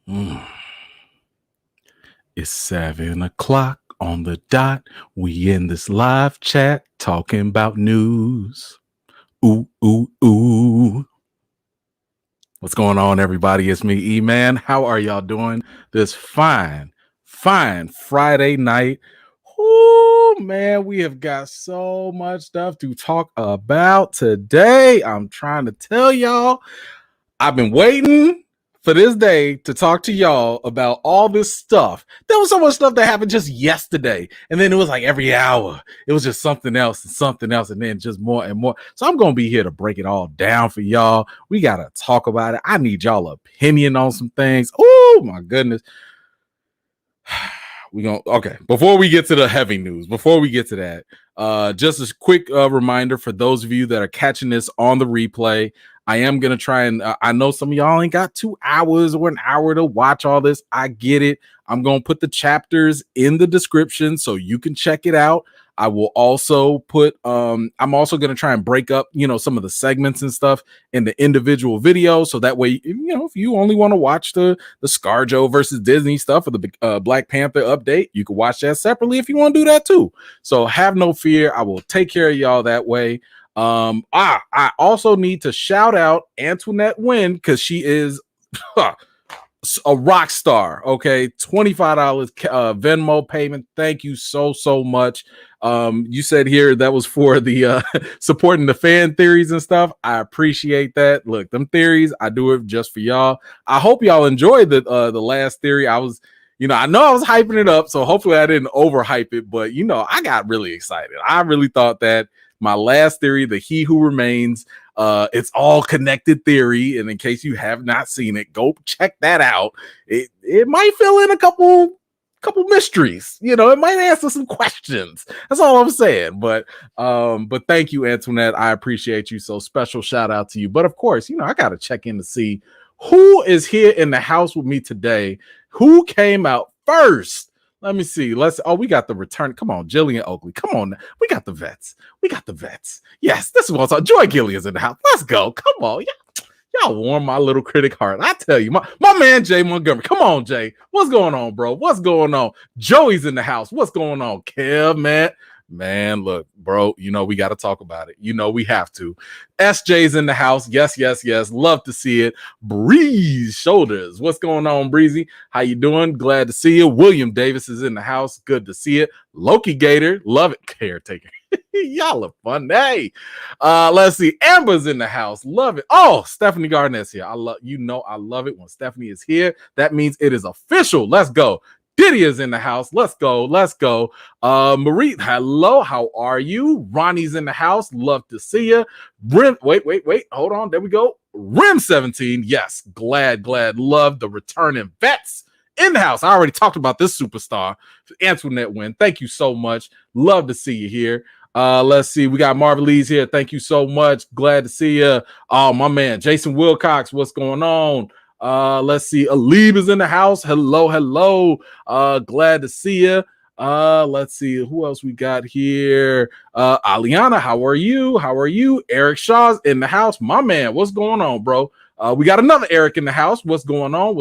Mm. It's 7 o'clock on the dot. We in this live chat talking about news. Ooh, ooh, ooh. What's going on, everybody? It's me, E-Man. How are y'all doing this fine Friday night? Oh, man, we have got so much stuff to talk about today. I'm trying to tell y'all, I've been waiting for this day to talk to y'all about all this stuff. There was so much stuff that happened just yesterday, and then it was like every hour it was just something else, and then just more and more. So I'm gonna be here to break it all down for y'all. We gotta talk about it. I need y'all opinion on some things. Oh my goodness. Okay, before we get to the heavy news, before we get to that, just a quick reminder for those of you that are catching this on the replay. I am gonna try and I know some of y'all ain't got 2 hours or an hour to watch all this. I get it. I'm gonna put the chapters in the description so you can check it out. I will also put I'm also going to try and break up, some of the segments and stuff in the individual videos. So that way, if you only want to watch the ScarJo versus Disney stuff or the Black Panther update, you can watch that separately if you want to do that too. So have no fear. I will take care of y'all that way. I also need to shout out Antoinette Wynn because she is a rock star. Okay, $25 Venmo payment. Thank you so much. You said here that was for the supporting the fan theories and stuff. I appreciate that. Look, them theories, I do it just for y'all. I hope y'all enjoyed the last theory. I was I know I was hyping it up, so hopefully I didn't overhype it, but I got really excited. I really thought that my last theory, the He Who Remains, it's all connected theory, and in case you have not seen it, go check that out. It might fill in a couple mysteries. It might answer some questions. That's all I'm saying. But thank you, Antoinette. I appreciate you. So special shout out to you. But of course, I gotta check in to see who is here in the house with me today. Who came out first? Let me see. We got the return. Come on, Jillian Oakley. Come on. We got the vets. Yes, this is what's up. Joy Gillian's in the house. Let's go. Come on. Y'all warm my little critic heart. I tell you, my man Jay Montgomery. Come on, Jay. What's going on, bro? What's going on? Joey's in the house. What's going on? Kev, man, look, bro, we got to talk about it. We have to. SJ's in the house. Yes. Love to see it. Breeze Shoulders. What's going on, Breezy? How you doing? Glad to see you. William Davis is in the house. Good to see it. Loki Gator. Love it. Caretaker. Y'all are fun. Hey, let's see. Amber's in the house. Love it. Oh, Stephanie Garnett's here. I love it when Stephanie is here. That means it is official. Let's go. Diddy is in the house. Let's go. Marie, hello. How are you? Ronnie's in the house. Love to see you. Wait. Hold on. There we go. Rim 17. Yes. Glad. Love the returning vets in the house. I already talked about this superstar, Antoinette Wynn. Thank you so much. Love to see you here. Let's see. We got Marvelise here. Thank you so much. Glad to see you. Oh, my man, Jason Wilcox. What's going on? Let's see. Alib is in the house. Hello. Glad to see you. Let's see who else we got here. Aliana, how are you? Eric Shaw's in the house. My man, what's going on, bro? We got another Eric in the house. What's going on?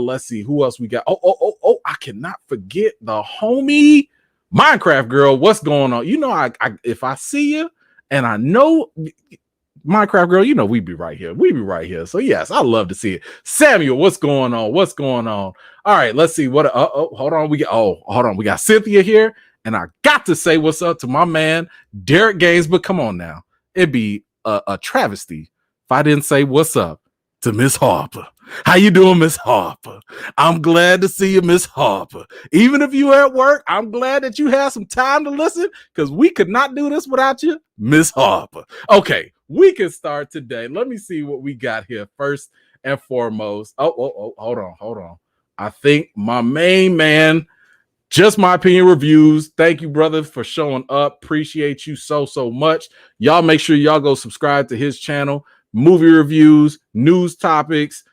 Let's see who else we got. Oh, I cannot forget the homie Minecraft girl. What's going on? I if I see you and I know Minecraft girl, we be right here. So yes, I love to see it. Samuel, what's going on? All right, let's see what. Hold on. We got Cynthia here, and I got to say what's up to my man Derek Gaines. But come on now, it'd be a travesty if I didn't say what's up to Miss Harper. How you doing, Miss Harper? I'm glad to see you, Miss Harper. Even if you're at work, I'm glad that you had some time to listen because we could not do this without you, Miss Harper. Okay, we can start today. Let me see what we got here first and foremost. Oh, hold on. I think my main man, Just My Opinion Reviews. Thank you, brother, for showing up. Appreciate you so much. Y'all make sure y'all go subscribe to his channel. Movie reviews, news topics,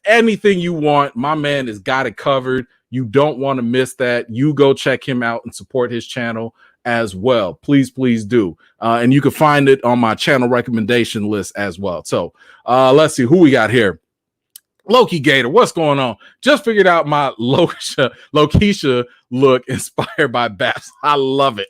anything you want, my man has got it covered. You don't want to miss that. You go check him out and support his channel as well. Please do. And you can find it on my channel recommendation list as well. So let's see who we got here. Loki Gator, what's going on? Just figured out my Lokisha look inspired by Baps. I love it.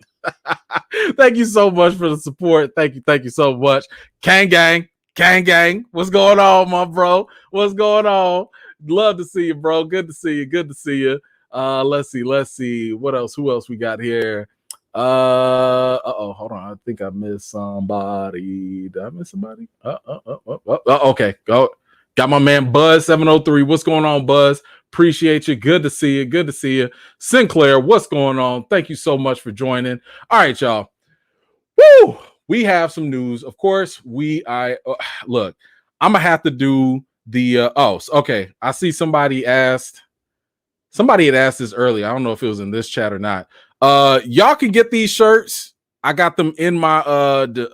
Thank you so much for the support. Thank you so much. Kang Gang, what's going on, my bro? What's going on? Love to see you, bro. Good to see you. Let's see. What else? Who else we got here? Hold on. I think I missed somebody. Did I miss somebody? Okay. Go. Got my man Buzz 703. What's going on, Buzz? Appreciate you. Good to see you. Sinclair, what's going on? Thank you so much for joining. All right, y'all. Woo! We have some news. Of course, look, I'm gonna have to do the okay. I see somebody had asked this earlier. I don't know if it was in this chat or not. Y'all can get these shirts. I got them in my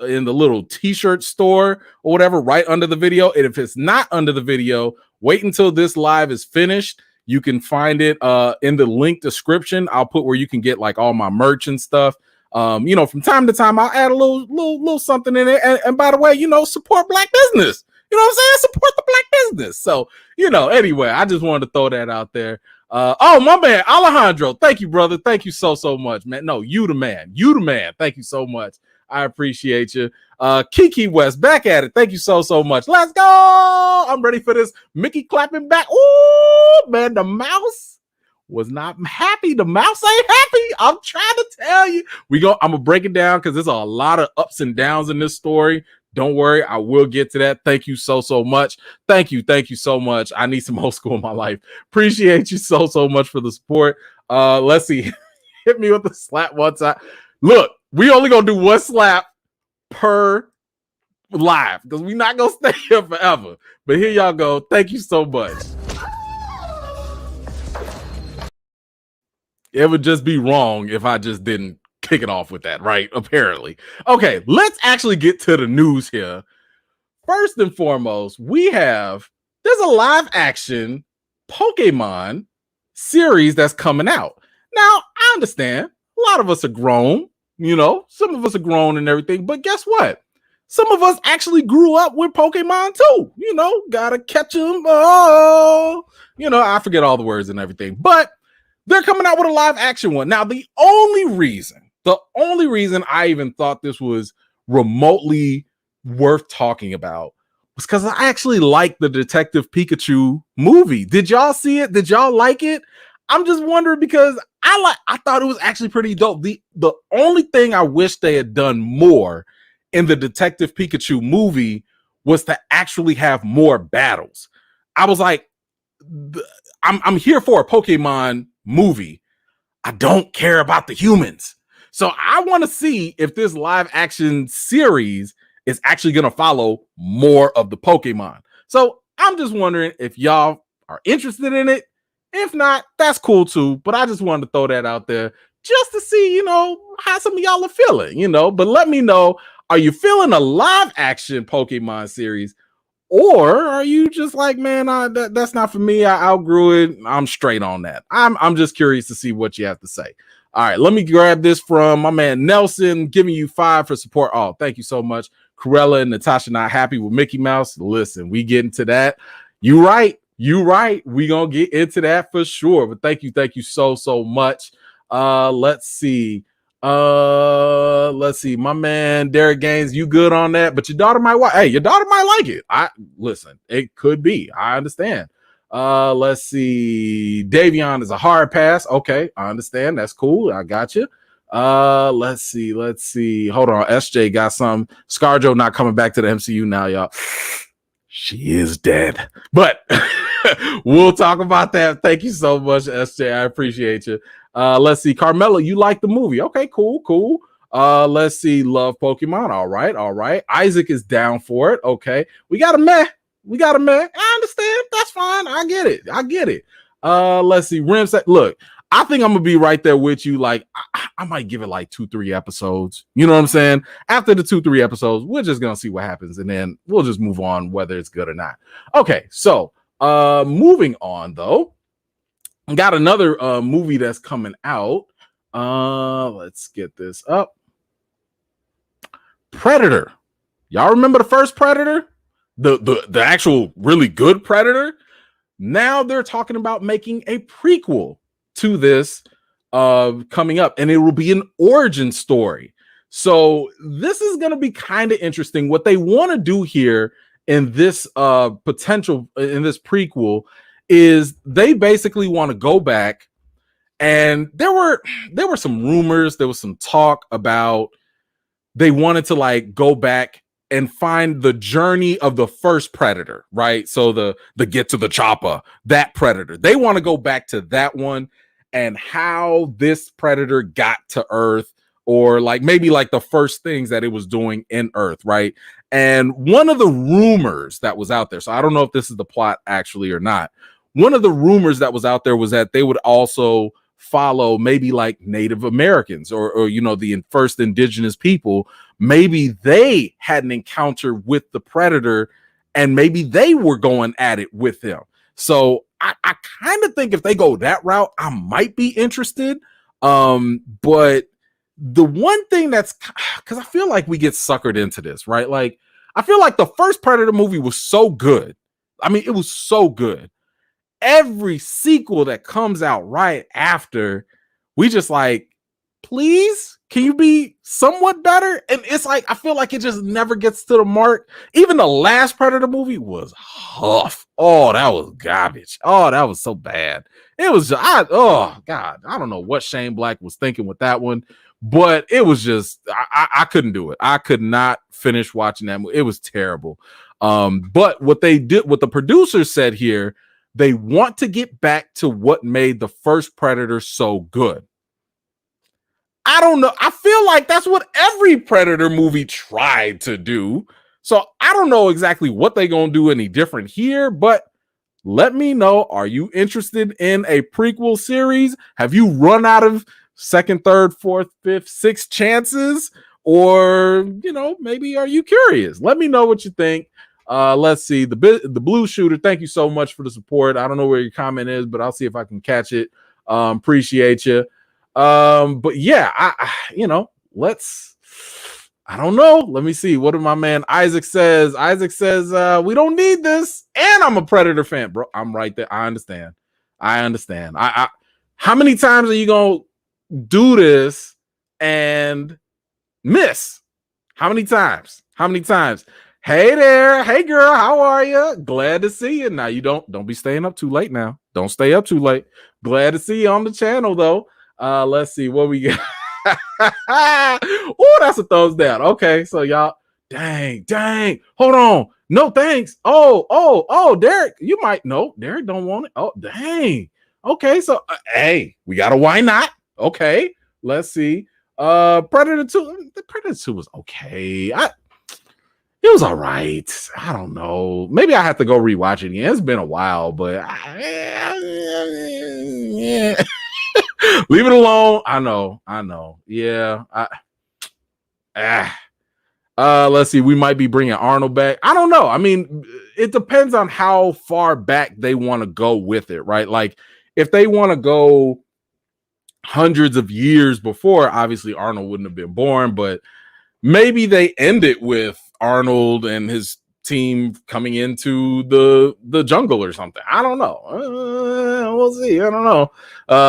in the little t-shirt store or whatever right under the video. And if it's not under the video, wait until this live is finished. You can find it in the link description. I'll put where you can get like all my merch and stuff. From time to time I'll add a little something in it. And by the way, support Black business. You know what I'm saying? Support the Black business. So, anyway, I just wanted to throw that out there. My man, Alejandro. Thank you, brother. Thank you so much, man. No, you the man. Thank you so much. I appreciate you. Kiki West, back at it. Thank you so much. Let's go. I'm ready for this Mickey clapping back. Ooh, man, the mouse was not happy. The mouse ain't happy. I'm trying to tell you. I'm gonna break it down because there's a lot of ups and downs in this story. Don't worry, I will get to that. Thank you so much. Thank you so much. I need some old school in my life. Appreciate you so much for the support. Let's see. Hit me with the slap one time. Look, we only gonna do one slap per live because we're not gonna stay here forever. But here y'all go. Thank you so much. It would just be wrong if I just didn't kick it off with that, right? Apparently. Okay, let's actually get to the news here. First and foremost, there's a live action Pokemon series that's coming out. Now, I understand a lot of us are grown, some of us are grown and everything, but guess what? Some of us actually grew up with Pokemon too, gotta catch them. Oh, I forget all the words and everything, but they're coming out with a live action one. Now, the only reason I even thought this was remotely worth talking about was because I actually like the Detective Pikachu movie. Did y'all see it? Did y'all like it? I'm just wondering because I thought it was actually pretty dope. The only thing I wish they had done more in the Detective Pikachu movie was to actually have more battles. I was like, I'm here for a Pokemon movie. I don't care about the humans. So I want to see if this live action series is actually going to follow more of the Pokemon. So I'm just wondering if y'all are interested in it. If not, that's cool too. But I just wanted to throw that out there just to see, how some of y'all are feeling, But let me know, are you feeling a live action Pokemon series? Or are you just like, man, that's not for me. I outgrew it. I'm straight on that. I'm just curious to see what you have to say. All right, let me grab this from my man Nelson, giving you 5 for support. Oh, thank you so much. Corella and Natasha not happy with Mickey Mouse. Listen, we get into that. You right. We gonna get into that for sure. But thank you so much. Let's see. My man Derek Gaines, you good on that? But your daughter might like it. Listen, it could be. I understand. Let's see. Davion is a hard pass. Okay, I understand. That's cool. I got you. Let's see. Hold on. SJ got some. ScarJo not coming back to the MCU now, y'all. She is dead. But we'll talk about that. Thank you so much, SJ. I appreciate you. Let's see. Carmela, you like the movie? Okay, cool. Let's see. Love Pokemon. All right. Isaac is down for it. Okay. We got a meh. I understand. That's fine. I get it. Let's see. Rim said, look, I think I'm gonna be right there with you. Like, I might give it like 2-3 episodes. You know what I'm saying? After the 2-3 episodes, we're just gonna see what happens, and then we'll just move on whether it's good or not. Okay, so moving on though. Got another movie that's coming out. Let's get this up. Predator. Y'all remember the first Predator? The actual really good Predator? Now they're talking about making a prequel to this coming up, and it will be an origin story. So this is going to be kind of interesting. What they want to do here in this potential in this prequel is they basically want to go back, and there were some rumors, there was some talk about they wanted to like go back and find the journey of the first Predator, right? So the get to the chopper, that Predator. They want to go back to that one and how this Predator got to Earth, or like maybe like the first things that it was doing in Earth, right? And one of the rumors that was out there, so I don't know if this is the plot actually or not. One of the rumors that was out there was that they would also follow maybe like Native Americans or you know, the first indigenous people. Maybe they had an encounter with the Predator and maybe they were going at it with him. So I kind of think if they go that route, I might be interested. But the one thing that's, because I feel like we get suckered into this, right? Like, I feel like the first Predator movie was so good. I mean, it was so good. Every sequel that comes out right after, we just like, please, can you be somewhat better? And it's like, I feel like it just never gets to the mark. Even the last Predator movie was huff. Oh, that was garbage. Oh, that was so bad. It was, oh God, I don't know what Shane Black was thinking with that one, but it was just, I couldn't do it. I could not finish watching that movie. It was terrible. But what they did, what the producers said here, they want to get back to what made the first Predator so good. I don't know. I feel like that's what every Predator movie tried to do. So I don't know exactly what they're going to do any different here, but let me know. Are you interested in a prequel series? Have you run out of second, third, fourth, fifth, sixth chances? Or, you know, maybe are you curious? Let me know what you think. Let's see. The Blue Shooter, thank you so much for the support. I don't know where your comment is, but I'll see if I can catch it. Appreciate you. But yeah, you know, I don't know. Let me see. What did my man Isaac says? Isaac says, we don't need this. And I'm a Predator fan, bro. I'm right there. I understand. How many times are you going to do this and miss? How many times? Hey there. Hey girl. How are you? Glad to see you. Now you don't be staying up too late now. Don't stay up too late. Glad to see you on the channel though. Let's see what we got. Oh, that's a thumbs down. Okay, so y'all, dang. Hold on. No thanks. Oh, Derek, you might know. Derek don't want it. Oh, dang. Okay, so hey, we got a why not? Okay, let's see. Predator 2. The Predator 2 was okay. It was all right. I don't know. Maybe I have to go rewatch it again. It's been a while, but yeah. Leave it alone. I know. Yeah. Let's see. We might be bringing Arnold back. I don't know. I mean, it depends on how far back they want to go with it, right? Like, if they want to go hundreds of years before, obviously Arnold wouldn't have been born, but maybe they end it with Arnold and his team coming into the jungle or something. I don't know. We'll see. I don't know.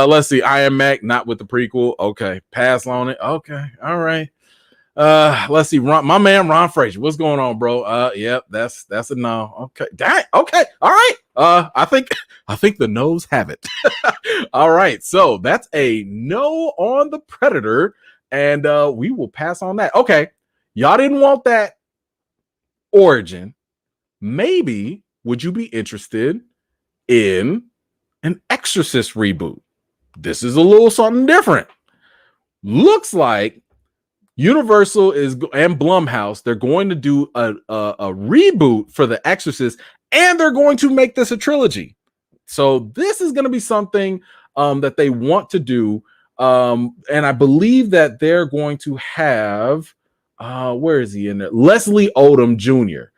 Let's see. I Am Mac, not with the prequel. Okay. Pass on it. Okay. All right. Let's see. My man Ron Frazier. What's going on, bro? Yep, that's a no. Okay. Dang. Okay. All right. I think the no's have it. All right. So that's a no on the Predator, and we will pass on that. Okay. Y'all didn't want that origin. Maybe would you be interested in an Exorcist reboot? This is a little something different. Looks like Universal and Blumhouse, they're going to do a reboot for The Exorcist, and they're going to make this a trilogy. So this is going to be something that they want to do, and I believe that they're going to have where is he in there? Leslie Odom Jr.,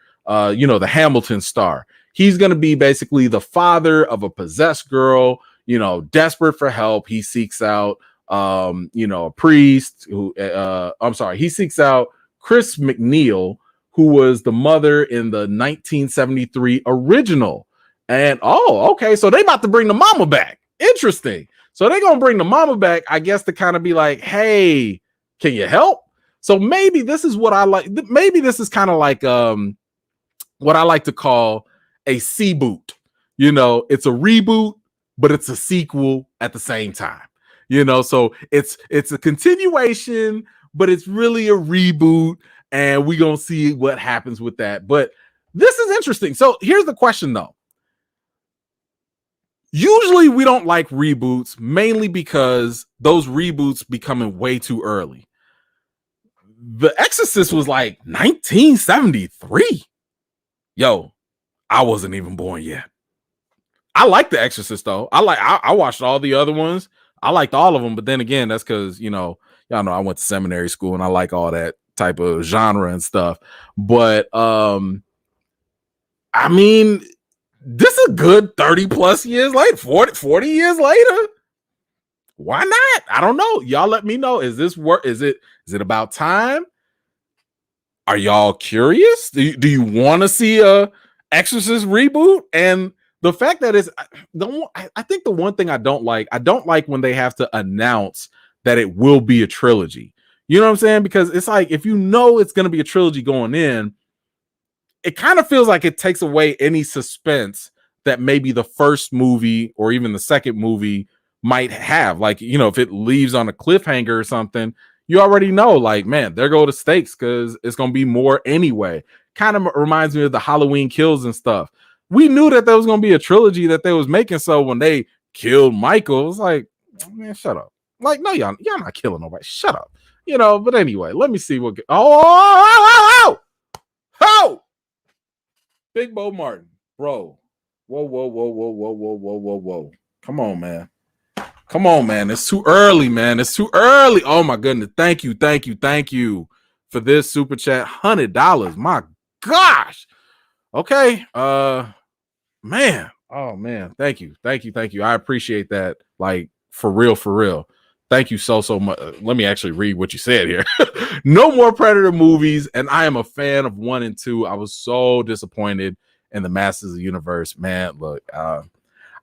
you know, the Hamilton star. He's going to be basically the father of a possessed girl, you know, desperate for help. He seeks out you know, a priest who he seeks out Chris McNeil, who was the mother in the 1973 original And okay, so they about to bring the mama back. Interesting. So they're gonna bring the mama back, I guess, to kind of be like, hey, can you help? So maybe this is what I like. Maybe this is kind of like what I like to call a C-boot. You know, it's a reboot, but it's a sequel at the same time. You know, so it's a continuation, but it's really a reboot, and we're gonna see what happens with that. But this is interesting. So here's the question though. Usually we don't like reboots, mainly because those reboots becoming way too early. The Exorcist was like 1973. Yo, I wasn't even born yet. I like The Exorcist though. I watched all the other ones. I liked all of them, but then again, that's because y'all know I went to seminary school and I like all that type of genre and stuff. But I mean, this is a good 30 plus years later, 40 years later. Why not? I don't know. Y'all let me know. Is this work? Is it about time? Are y'all curious? Do you want to see a Exorcist reboot? And the fact that I think the one thing I don't like when they have to announce that it will be a trilogy. You know what I'm saying? Because it's like, if you know it's going to be a trilogy going in, it kind of feels like it takes away any suspense that maybe the first movie or even the second movie might have. Like, if it leaves on a cliffhanger or something, you already know, like, man, there go the stakes because it's going to be more anyway. Kind of reminds me of the Halloween Kills and stuff. We knew that there was going to be a trilogy that they was making. So when they killed Michael, it was like, man, shut up. Like, no, y'all not killing nobody. Shut up. But anyway, let me see what. Oh! Big Bo Martin, bro. Whoa. Come on, man. It's too early, man. It's too early. Oh my goodness. Thank you for this super chat. $100. My gosh. Okay. Man. Oh man. Thank you. I appreciate that. Like, for real. Thank you so much. Let me actually read what you said here. No more Predator movies, and I am a fan of 1 and 2. I was so disappointed in the Masters of the Universe. Man, look,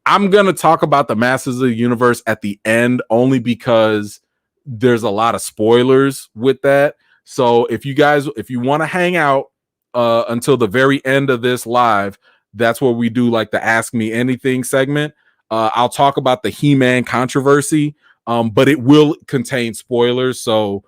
I'm going to talk about the Masters of the Universe at the end, only because there's a lot of spoilers with that. So if you want to hang out until the very end of this live, that's where we do like the Ask Me Anything segment. I'll talk about the He-Man controversy, but it will contain spoilers. So,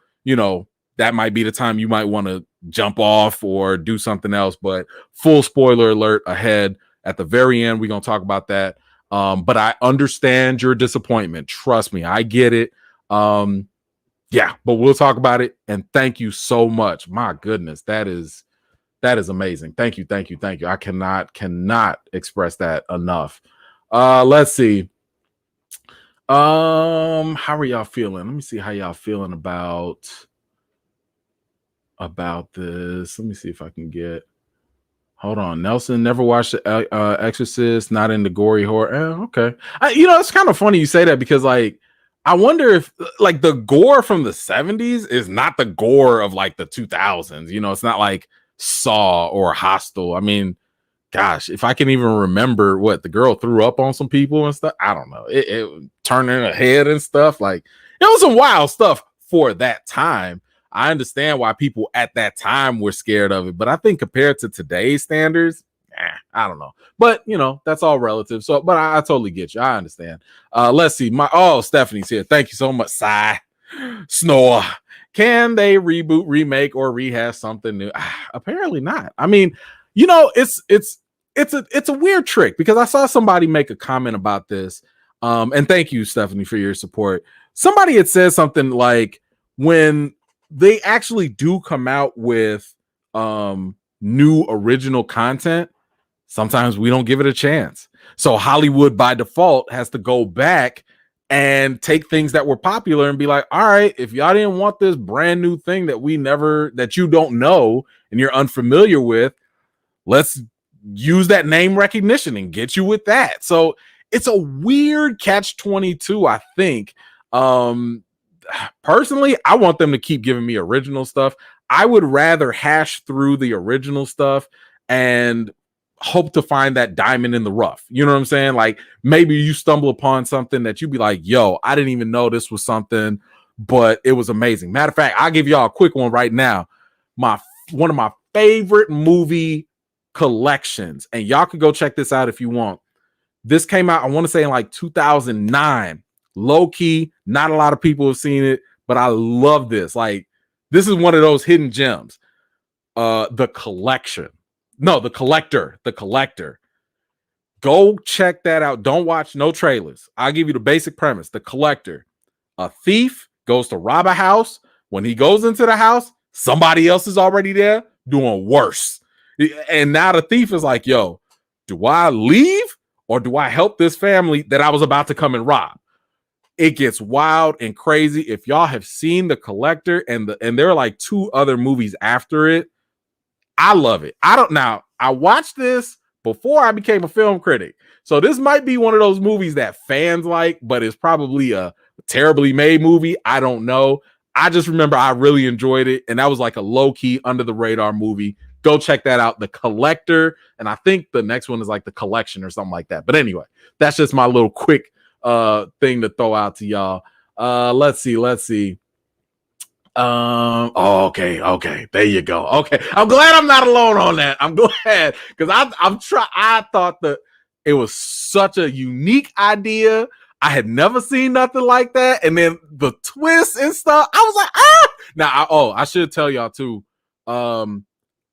that might be the time you might want to jump off or do something else. But full spoiler alert ahead. At the very end, we're going to talk about that. But I understand your disappointment. Trust me, I get it. Yeah, but we'll talk about it. And thank you so much. My goodness, that is amazing. Thank you. I cannot express that enough. Let's see. How are y'all feeling? Let me see how y'all feeling about this. Let me see if I can get. Hold on. Nelson never watched the Exorcist, not into gory horror. Okay. It's kind of funny you say that, because like, I wonder if like the gore from the 70s is not the gore of like the 2000s. It's not like Saw or Hostel. I mean, gosh, if I can even remember what the girl threw up on some people and stuff. I don't know. It turning her head and stuff. Like, it was some wild stuff for that time. I understand why people at that time were scared of it, but I think compared to today's standards, I don't know. But that's all relative. So, but I totally get you. I understand. Let's see. Stephanie's here. Thank you so much. Sigh. Snore. Can they reboot, remake, or rehash something new? Apparently not. I mean, it's a weird trick, because I saw somebody make a comment about this. And thank you, Stephanie, for your support. Somebody had said something like, when they actually do come out with new original content, sometimes we don't give it a chance. So Hollywood by default has to go back and take things that were popular and be like, all right, if y'all didn't want this brand new thing that you don't know and you're unfamiliar with, let's use that name recognition and get you with that. So it's a weird catch-22, I think. Personally, I want them to keep giving me original stuff. I would rather hash through the original stuff and hope to find that diamond in the rough. You know what I'm saying? Like maybe you stumble upon something that you'd be like, yo, I didn't even know this was something, but it was amazing. Matter of fact, I'll give y'all a quick one right now. One of my favorite movie collections, and y'all can go check this out if you want. This came out, I want to say in like 2009. Low key, not a lot of people have seen it, but I love this. Like, this is one of those hidden gems. The Collector. The Collector. Go check that out. Don't watch no trailers. I'll give you the basic premise. The Collector. A thief goes to rob a house. When he goes into the house, somebody else is already there doing worse. And now the thief is like, yo, do I leave or do I help this family that I was about to come and rob? It gets wild and crazy. If y'all have seen The Collector and there are like 2 other movies after it, I love it. I watched this before I became a film critic. So this might be one of those movies that fans like, but it's probably a terribly made movie. I don't know. I just remember I really enjoyed it. And that was like a low-key, under the radar movie. Go check that out. The Collector. And I think the next one is like The Collection or something like that. But anyway, that's just my little quick thing to throw out to y'all. Let's see. Okay. There you go. Okay. I'm glad I'm not alone on that. I'm glad because I thought that it was such a unique idea. I had never seen nothing like that. And then the twists and stuff, I was like, ah! Now, I should tell y'all too.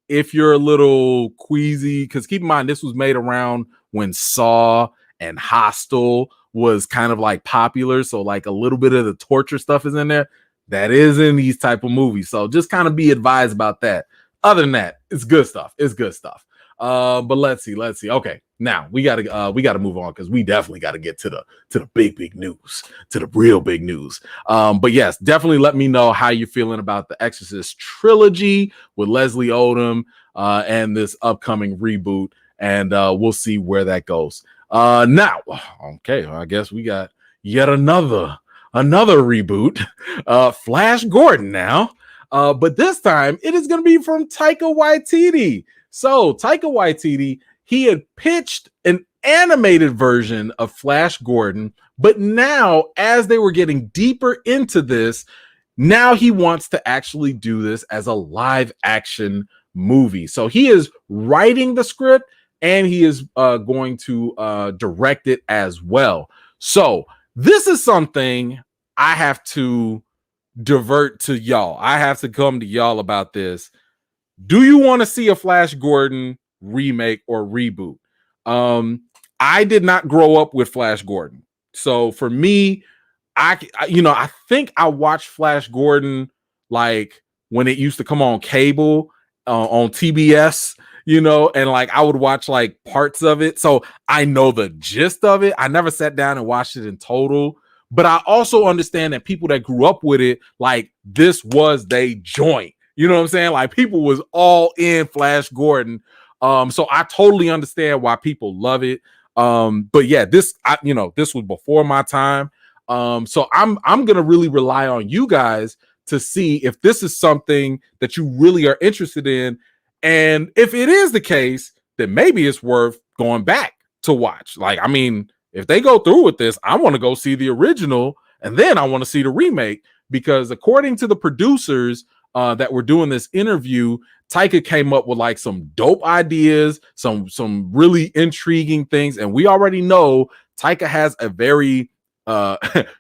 If you're a little queasy, because keep in mind, this was made around when Saw and Hostel was kind of like popular. So like a little bit of the torture stuff is in there. That is in these type of movies. So just kind of be advised about that. Other than that, it's good stuff. But let's see. Okay. Now we gotta move on because we definitely got to get to the big news, to the real big news. But yes, definitely let me know how you're feeling about the Exorcist trilogy with Leslie Odom and this upcoming reboot, and we'll see where that goes. Now, okay, I guess we got yet another reboot, Flash Gordon now, but this time it is going to be from Taika Waititi. So Taika Waititi, he had pitched an animated version of Flash Gordon, but now as they were getting deeper into this, now he wants to actually do this as a live action movie. So he is writing the script and he is going to direct it as well. So this is something I have to divert to y'all. I have to come to y'all about this. Do you want to see a Flash Gordon remake or reboot? I did not grow up with Flash Gordon. So for me, I think I watched Flash Gordon like when it used to come on cable on TBS, and like I would watch like parts of it. So I know the gist of it. I never sat down and watched it in total, but I also understand that people that grew up with it, like this was they joint. You know what I'm saying? Like people was all in Flash Gordon. So I totally understand why people love it. But yeah, this was before my time. So I'm gonna really rely on you guys to see if this is something that you really are interested in. And if it is the case, then maybe it's worth going back to watch. Like, I mean, if they go through with this, I want to go see the original and then I want to see the remake, because according to the producers that were doing this interview, Taika came up with like some dope ideas, some really intriguing things. And we already know Taika has a very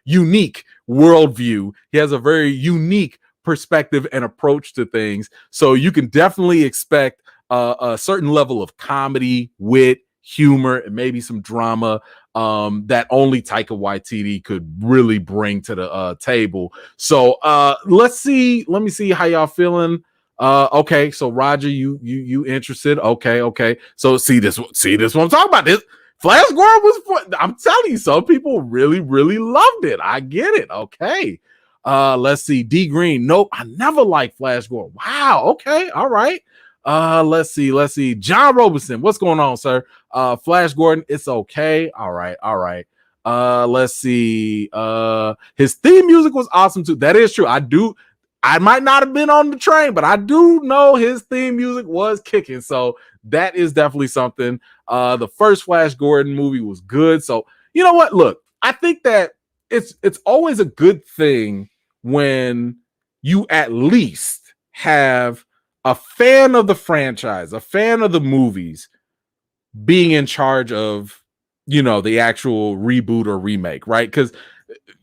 unique worldview. He has a very unique perspective and approach to things. So you can definitely expect a certain level of comedy, wit, humor, and maybe some drama that only Taika Waititi could really bring to the table. So let me see how y'all feeling. Okay, so Roger, you interested? Okay. So see this what I'm talking about. This Flash Gordon was fun. I'm telling you, some people really loved it. I get it. Okay. Let's see. D Green. Nope, I never liked Flash Gordon. Wow. Okay. All right. Let's see. John Robeson, what's going on, sir? Flash Gordon, it's okay. All right. Let's see. His theme music was awesome too. That is true. I do. I might not have been on the train, but I do know his theme music was kicking. So that is definitely something. The first Flash Gordon movie was good. So you know what? Look, I think that it's always a good thing when you at least have a fan of the franchise, a fan of the movies being in charge of, the actual reboot or remake, right? Because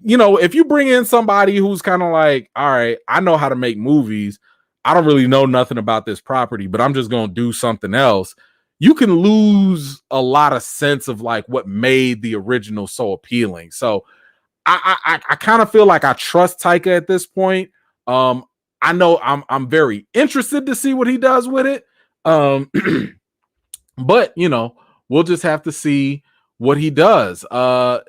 if you bring in somebody who's kind of like, all right, I know how to make movies. I don't really know nothing about this property, but I'm just going to do something else. You can lose a lot of sense of like what made the original so appealing. So I kind of feel like I trust Taika at this point. I know I'm very interested to see what he does with it. But we'll just have to see what he does. Yeah,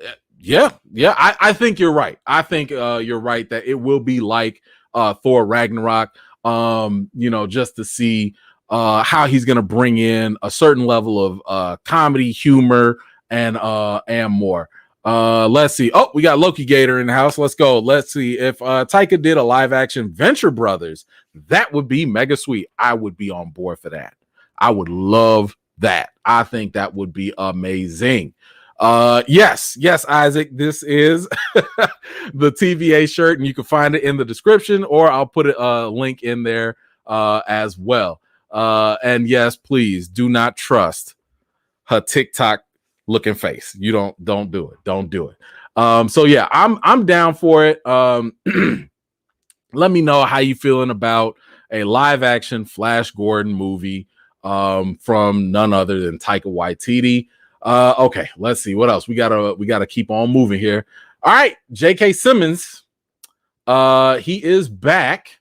I think you're right. I think you're right that it will be like Thor Ragnarok. Just to see how he's gonna bring in a certain level of comedy, humor, and more. Let's see. Oh, we got Loki Gator in the house. Let's go. Let's see if Taika did a live action Venture Brothers. That would be mega sweet. I would be on board for that. I would love that. I think that would be amazing. Yes, Isaac, this is the TVA shirt, and you can find it in the description, or I'll put a link in there as well. And yes, please do not trust her TikTok looking face. You don't do it. Don't do it. So yeah, I'm down for it. Let me know how you feeling about a live action Flash Gordon movie from none other than Taika Waititi. Okay, let's see what else. We gotta keep on moving here. All right, J.K. Simmons. He is back,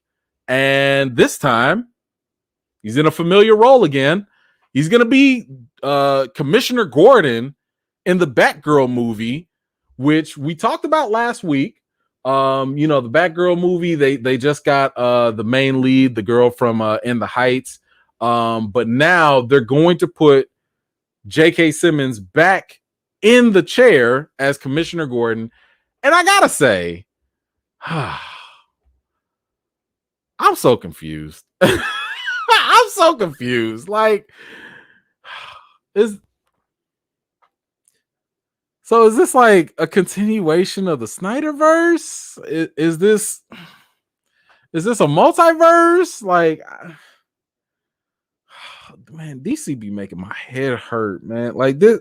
and this time he's in a familiar role again. He's gonna be Commissioner Gordon in the Batgirl movie, which we talked about last week. The Batgirl movie, they just got the main lead, the girl from In the Heights. But now they're going to put J.K. Simmons back in the chair as Commissioner Gordon. And I gotta say, I'm so confused. I'm so confused. Like, is this like a continuation of the Snyderverse? Is this a multiverse? Like, man, DC be making my head hurt, man. Like this,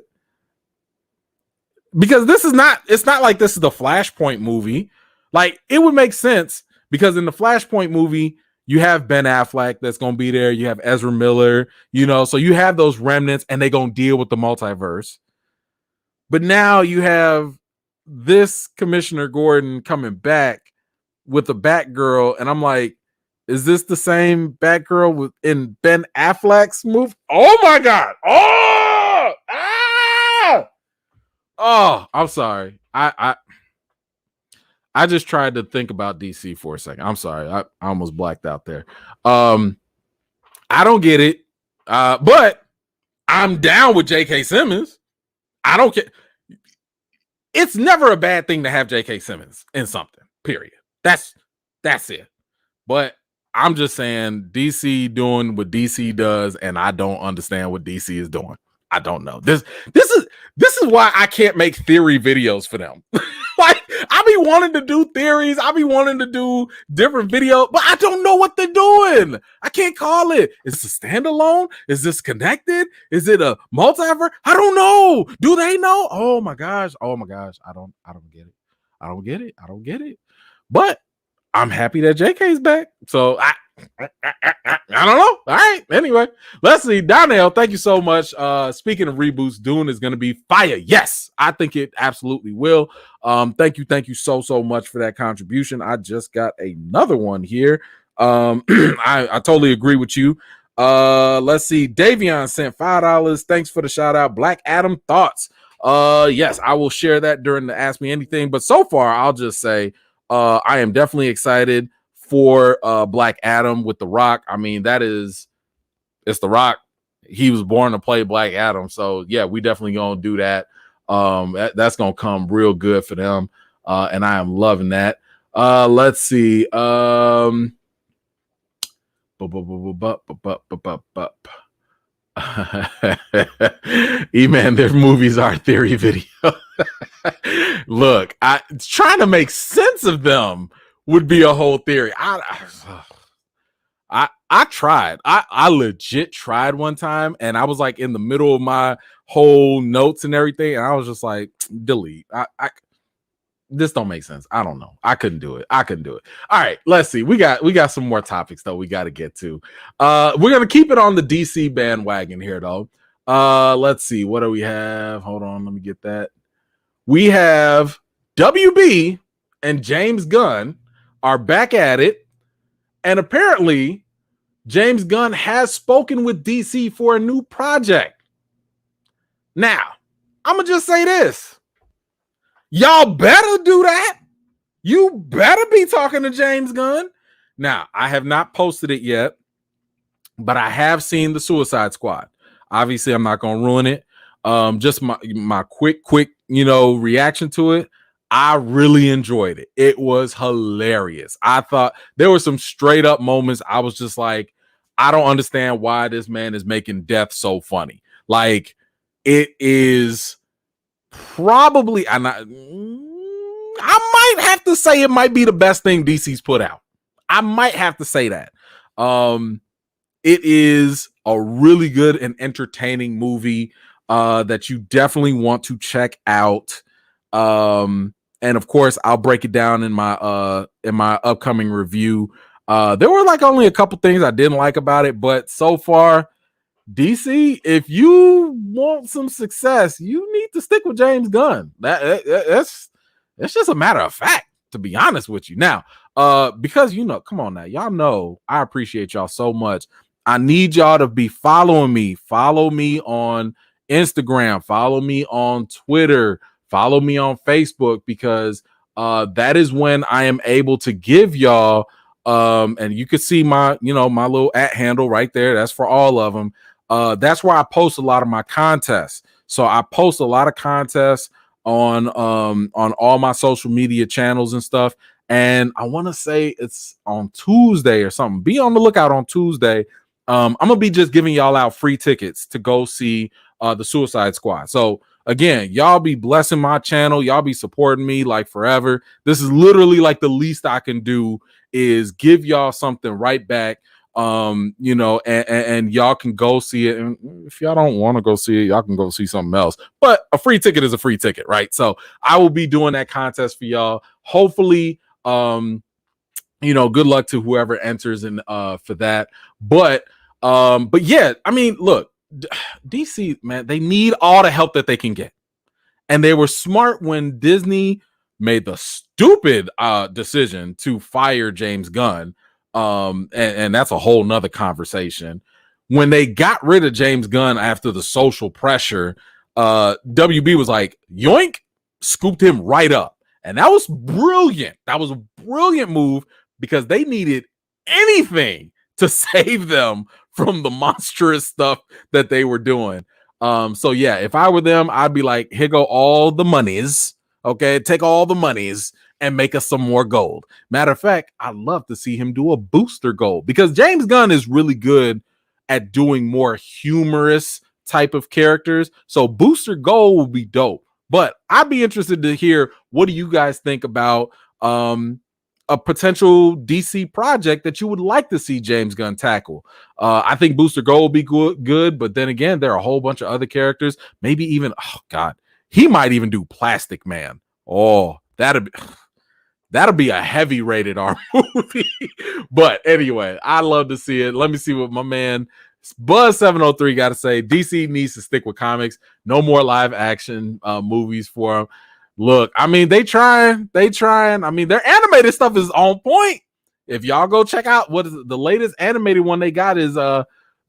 because it's not like this is the Flashpoint movie. Like, it would make sense because in the Flashpoint movie, you have Ben Affleck that's going to be there. You have Ezra Miller, so you have those remnants and they're going to deal with the multiverse. But now you have this Commissioner Gordon coming back with the Batgirl, and I'm like, is this the same Batgirl in Ben Affleck's movie? Oh my God! Oh, I'm sorry. I just tried to think about DC for a second. I'm sorry. I almost blacked out there. I don't get it. But I'm down with J.K. Simmons. I don't care. It's never a bad thing to have J.K. Simmons in something, period. That's it. But I'm just saying DC doing what DC does, and I don't understand what DC is doing. I don't know. This is why I can't make theory videos for them. Like, I be wanting to do theories, I be wanting to do different videos, but I don't know what they're doing. I can't call it. Is this a standalone? Is this connected? Is it a multiverse? I don't know. Do they know? Oh my gosh. I don't get it. I don't get it. But I'm happy that JK's back. So I don't know. All right. Anyway, let's see. Donnell, thank you so much. Speaking of reboots, Dune is going to be fire. Yes, I think it absolutely will. Thank you so much for that contribution. I just got another one here. I totally agree with you. Let's see. Davion sent $5. Thanks for the shout out. Black Adam thoughts. Yes, I will share that during the Ask Me Anything. But so far, I'll just say I am definitely excited for Black Adam with The Rock. I mean, it's The Rock. He was born to play Black Adam. So yeah, we definitely gonna do that. That's gonna come real good for them. And I am loving that. Let's see. E-Man, their movies are theory video. Look, trying to make sense of them would be a whole theory. I tried. I legit tried one time, and I was like in the middle of my whole notes and everything, and I was just like, delete. This don't make sense. I don't know. I couldn't do it. All right, let's see. We got some more topics though we got to get to. We're gonna keep it on the DC bandwagon here though. Let's see. What do we have? Hold on, let me get that. We have WB and James Gunn are back at it, and apparently James Gunn has spoken with DC for a new project. Now, I'm gonna just say this. Y'all better do that. You better be talking to James Gunn. Now, I have not posted it yet, but I have seen the Suicide Squad. Obviously, I'm not going to ruin it. Just my quick, reaction to it. I really enjoyed it. It was hilarious. I thought there were some straight up moments. I was just like, I don't understand why this man is making death so funny. Like, it is probably, I might have to say it might be the best thing DC's put out. I might have to say that. It is a really good and entertaining movie that you definitely want to check out. And of course, I'll break it down in my upcoming review. There were like only a couple things I didn't like about it, but so far, DC, if you want some success, you need to stick with James Gunn. That's just a matter of fact, to be honest with you. Now, because come on now, y'all know I appreciate y'all so much. I need y'all to be following me. Follow me on Instagram, follow me on Twitter, follow me on Facebook, because that is when I am able to give y'all and you can see my my little @ handle right there. That's for all of them. That's where I post a lot of my contests. So I post a lot of contests on all my social media channels and stuff. And I want to say it's on Tuesday or something. Be on the lookout on Tuesday. I'm gonna be just giving y'all out free tickets to go see the Suicide Squad. So again, y'all be blessing my channel. Y'all be supporting me like forever. This is literally like the least I can do is give y'all something right back. And y'all can go see it. And if y'all don't want to go see it, y'all can go see something else. But a free ticket is a free ticket, right? So I will be doing that contest for y'all. Hopefully, good luck to whoever enters in for that. But yeah, I mean, look, DC, man, they need all the help that they can get. And they were smart when Disney made the stupid decision to fire James Gunn. And that's a whole nother conversation. When they got rid of James Gunn after the social pressure, WB was like, yoink, scooped him right up. And that was brilliant. That was a brilliant move because they needed anything to save them from the monstrous stuff that they were doing. So yeah, if I were them, I'd be like, here go all the monies. Okay, take all the monies and make us some more gold. Matter of fact, I'd love to see him do a booster gold because James Gunn is really good at doing more humorous type of characters. So booster gold will be dope. But I'd be interested to hear, what do you guys think about a potential DC project that you would like to see James Gunn tackle? I think booster gold will be good, but then again, there are a whole bunch of other characters. Maybe even, he might even do Plastic Man. Oh, that'll be a heavy rated R movie. But anyway, I love to see it. Let me see what my man Buzz 703 got to say. DC needs to stick with comics. No more live action movies for them. Look, I mean, they trying. I mean, their animated stuff is on point. If y'all go check out what is the latest animated one they got is the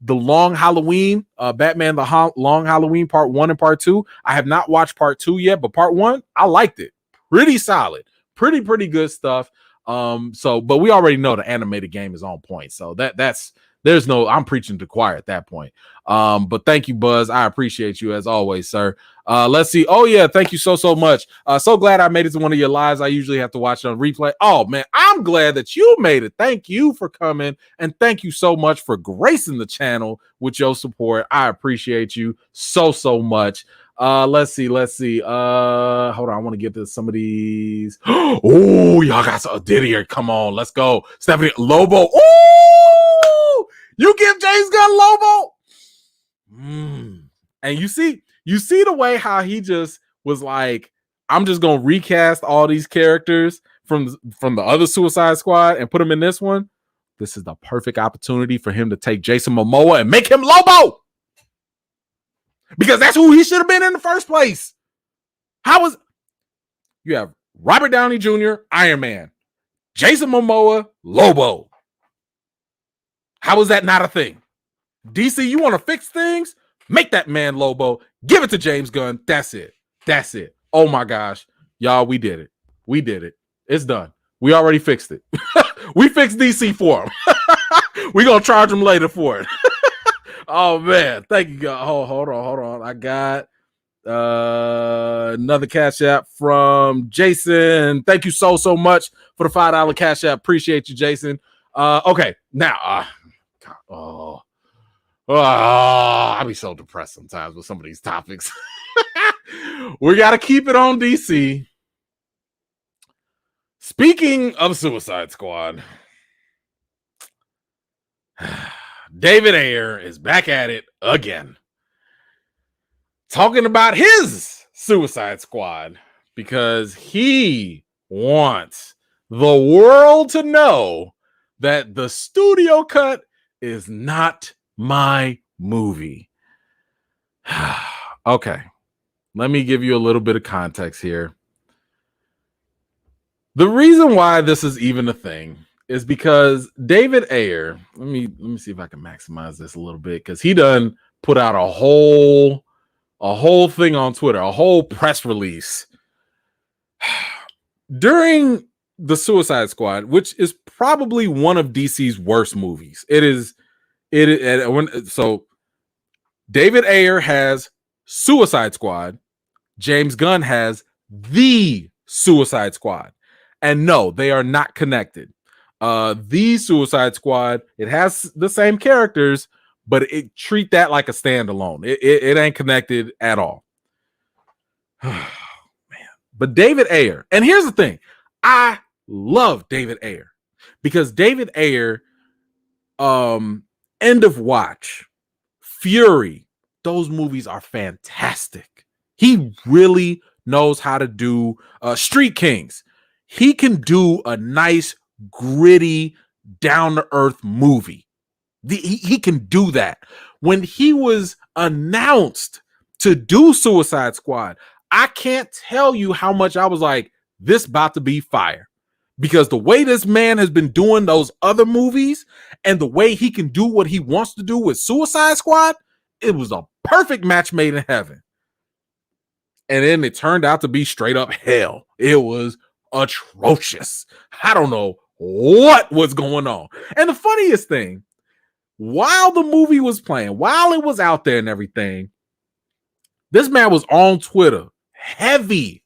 Long Halloween, Batman the Long Halloween Part 1 and Part 2. I have not watched Part 2 yet, but Part 1, I liked it. Pretty solid. Pretty good stuff. But we already know the animated game is on point. So I'm preaching to choir at that point. But thank you, Buzz. I appreciate you as always, sir. Let's see. Oh yeah, thank you so much. So glad I made it to one of your lives. I usually have to watch it on replay. Oh man, I'm glad that you made it. Thank you for coming, and thank you so much for gracing the channel with your support. I appreciate you so much. Let's see. Hold on, I want to get to some of these. Oh, y'all got some Didier. Come on, let's go. Stephanie Lobo. Oh, you give James Gunn Lobo. And you see the way how he just was like, I'm just gonna recast all these characters from the other Suicide Squad and put them in this one. This is the perfect opportunity for him to take Jason Momoa and make him Lobo, because that's who he should have been in the first place. You have Robert Downey Jr., Iron Man, Jason Momoa, Lobo. How is that not a thing? DC, you want to fix things? Make that man Lobo. Give it to James Gunn. That's it. Oh my gosh. Y'all, we did it. It's done. We already fixed it. We fixed DC for him. We're going to charge him later for it. Oh man. Thank you, God. Hold on. I got another Cash App from Jason. Thank you so much for the $5 Cash App. Appreciate you, Jason. Okay. Now, I be so depressed sometimes with some of these topics. We got to keep it on DC. Speaking of Suicide Squad, David Ayer is back at it again, talking about his Suicide Squad, because he wants the world to know that the studio cut is not my movie. Okay, let me give you a little bit of context here. The reason why this is even a thing is because David Ayer, let me see if I can maximize this a little bit, because he done put out a whole thing on Twitter, a whole press release during the Suicide Squad, which is probably one of DC's worst movies. So David Ayer has Suicide Squad. James Gunn has The Suicide Squad. And no, they are not connected. The Suicide Squad, it has the same characters, but it treat that like a standalone. It ain't connected at all. Man. But David Ayer, and here's the thing. I love David Ayer, because David Ayer, End of Watch, Fury, those movies are fantastic. He really knows how to do Street Kings. He can do a nice, gritty, down-to-earth movie. He can do that. When he was announced to do Suicide Squad, I can't tell you how much I was like, this about to be fire. Because the way this man has been doing those other movies and the way he can do what he wants to do with Suicide Squad, it was a perfect match made in heaven. And then it turned out to be straight up hell. It was atrocious. I don't know what was going on. And the funniest thing, while the movie was playing, while it was out there and everything, this man was on Twitter heavy.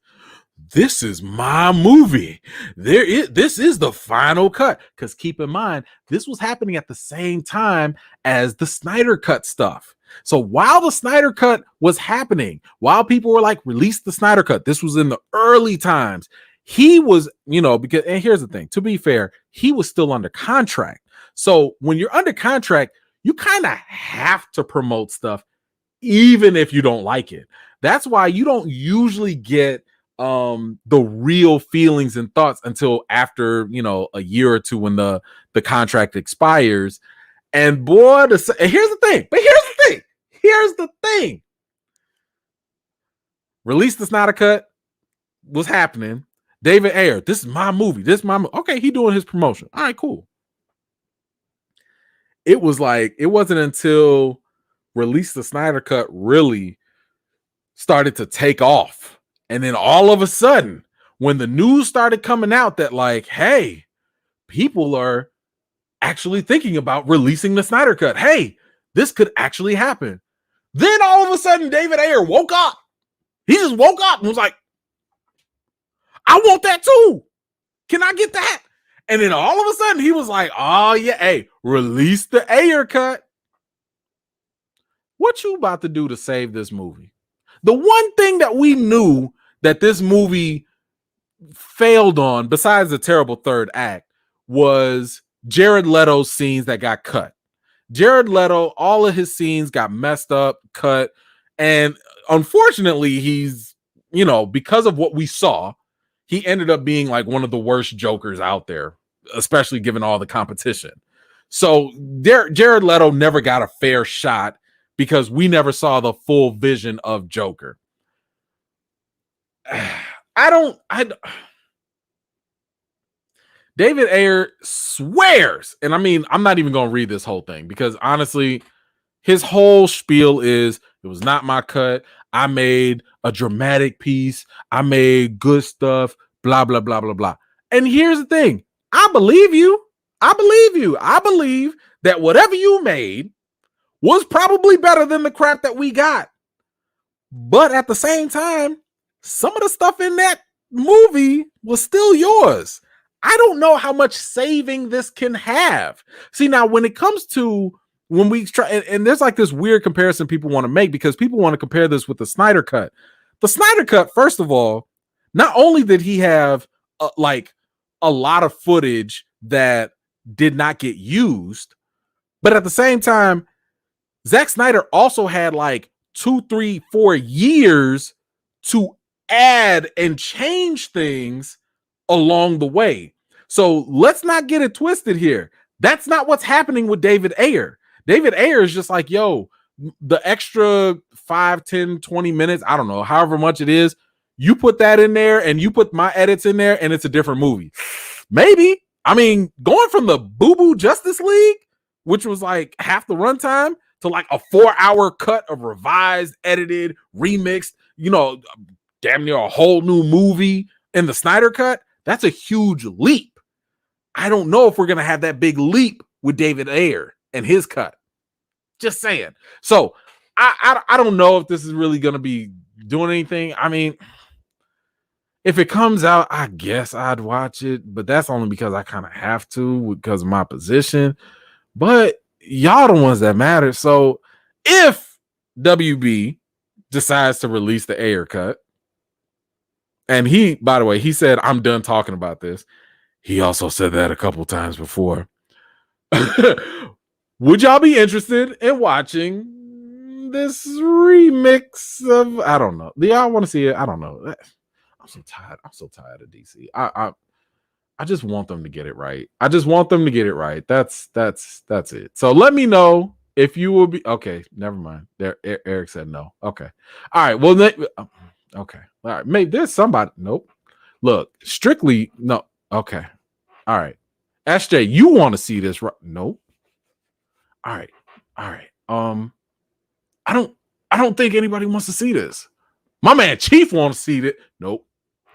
This is my movie. This is the final cut. Because keep in mind, this was happening at the same time as the Snyder Cut stuff. So while the Snyder Cut was happening, while people were like, release the Snyder Cut, this was in the early times. He was, because, and here's the thing, to be fair, he was still under contract. So when you're under contract, you kind of have to promote stuff, even if you don't like it. That's why you don't usually get the real feelings and thoughts until after, a year or two when the contract expires. And boy, here's the thing. Release the Snyder Cut was happening. David Ayer, this is my movie. Okay, he doing his promotion. All right, cool. It was like, it wasn't until Release the Snyder Cut really started to take off. And then all of a sudden, when the news started coming out that like, hey, people are actually thinking about releasing the Snyder Cut. Hey, this could actually happen. Then all of a sudden, David Ayer woke up He just woke up and was like, I want that too. Can I get that? And then all of a sudden he was like, oh yeah, hey, release the Ayer cut. What you about to do to save this movie? The one thing that we knew that this movie failed on, besides the terrible third act, was Jared Leto's scenes that got cut. Jared Leto, all of his scenes got messed up, cut, and unfortunately, he's, because of what we saw, he ended up being like one of the worst Jokers out there, especially given all the competition. So Jared Leto never got a fair shot because we never saw the full vision of Joker. David Ayer swears, and I mean, I'm not even going to read this whole thing because honestly, his whole spiel is, it was not my cut. I made a dramatic piece. I made good stuff, blah, blah, blah, blah, blah. And here's the thing. I believe you. I believe that whatever you made was probably better than the crap that we got. But at the same time, some of the stuff in that movie was still yours. I don't know how much saving this can have. See, now when it comes to when we try, and there's like this weird comparison people want to make because people want to compare this with the Snyder Cut. The Snyder Cut, first of all, not only did he have like a lot of footage that did not get used, but at the same time, Zack Snyder also had like 2, 3, 4 years to add and change things along the way. So let's not get it twisted here. That's not what's happening with David Ayer. David Ayer is just like, yo, the extra 5, 10, 20 minutes, I don't know, however much it is, you put that in there and you put my edits in there and it's a different movie. Maybe. I mean, going from the boo-boo Justice League, which was like half the runtime, to like a 4-hour cut of revised, edited, remixed, damn near a whole new movie in the Snyder Cut, that's a huge leap. I don't know if we're going to have that big leap with David Ayer and his cut. Just saying. So I don't know if this is really going to be doing anything. I mean, if it comes out, I guess I'd watch it, but that's only because I kind of have to because of my position. But y'all the ones that matter. So if WB decides to release the Ayer cut, and he, by the way, he said, I'm done talking about this. He also said that a couple times before. Would y'all be interested in watching this remix of, I don't know. Do y'all want to see it? I don't know. I'm so tired. I'm so tired of DC. I just want them to get it right. I just want them to get it right. That's it. So let me know if you will be okay. Never mind. There, Eric said no. Okay. All right. Well, okay. All right. Maybe there's somebody. Nope. Look, strictly no. Okay. All right. SJ, you want to see this? Right? Nope. All right. All right. I don't think anybody wants to see this. My man Chief wants to see it. Nope.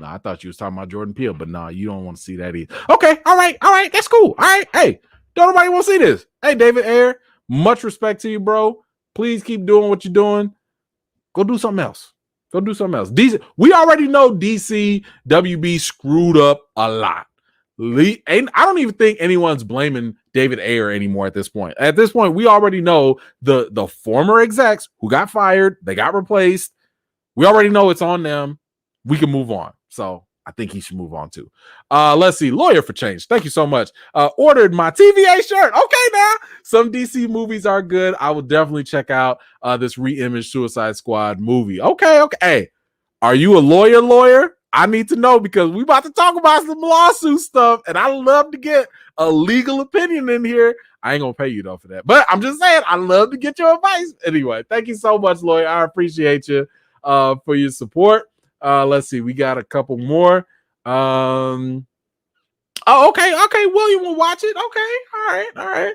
No, I thought you was talking about Jordan Peele, but nah, you don't want to see that either. Okay. All right. That's cool. All right. Hey, don't nobody want to see this. Hey, David Ayer, much respect to you, bro. Please keep doing what you're doing. Go do something else. DC, we already know DC WB screwed up a lot. And I don't even think anyone's blaming David Ayer anymore at this point. At this point, we already know the former execs who got fired, they got replaced. We already know it's on them. We can move on. So I think he should move on too. Let's see. Lawyer for Change. Thank you so much. Ordered my TVA shirt. Okay, now some DC movies are good. I will definitely check out this re-imaged Suicide Squad movie. Okay. Hey, are you a lawyer? I need to know because we about to talk about some lawsuit stuff, and I love to get a legal opinion in here. I ain't gonna pay you though for that, but I'm just saying I love to get your advice. Anyway, thank you so much, lawyer. I appreciate you for your support. Let's see, we got a couple more. Okay. William will watch it. Okay, all right.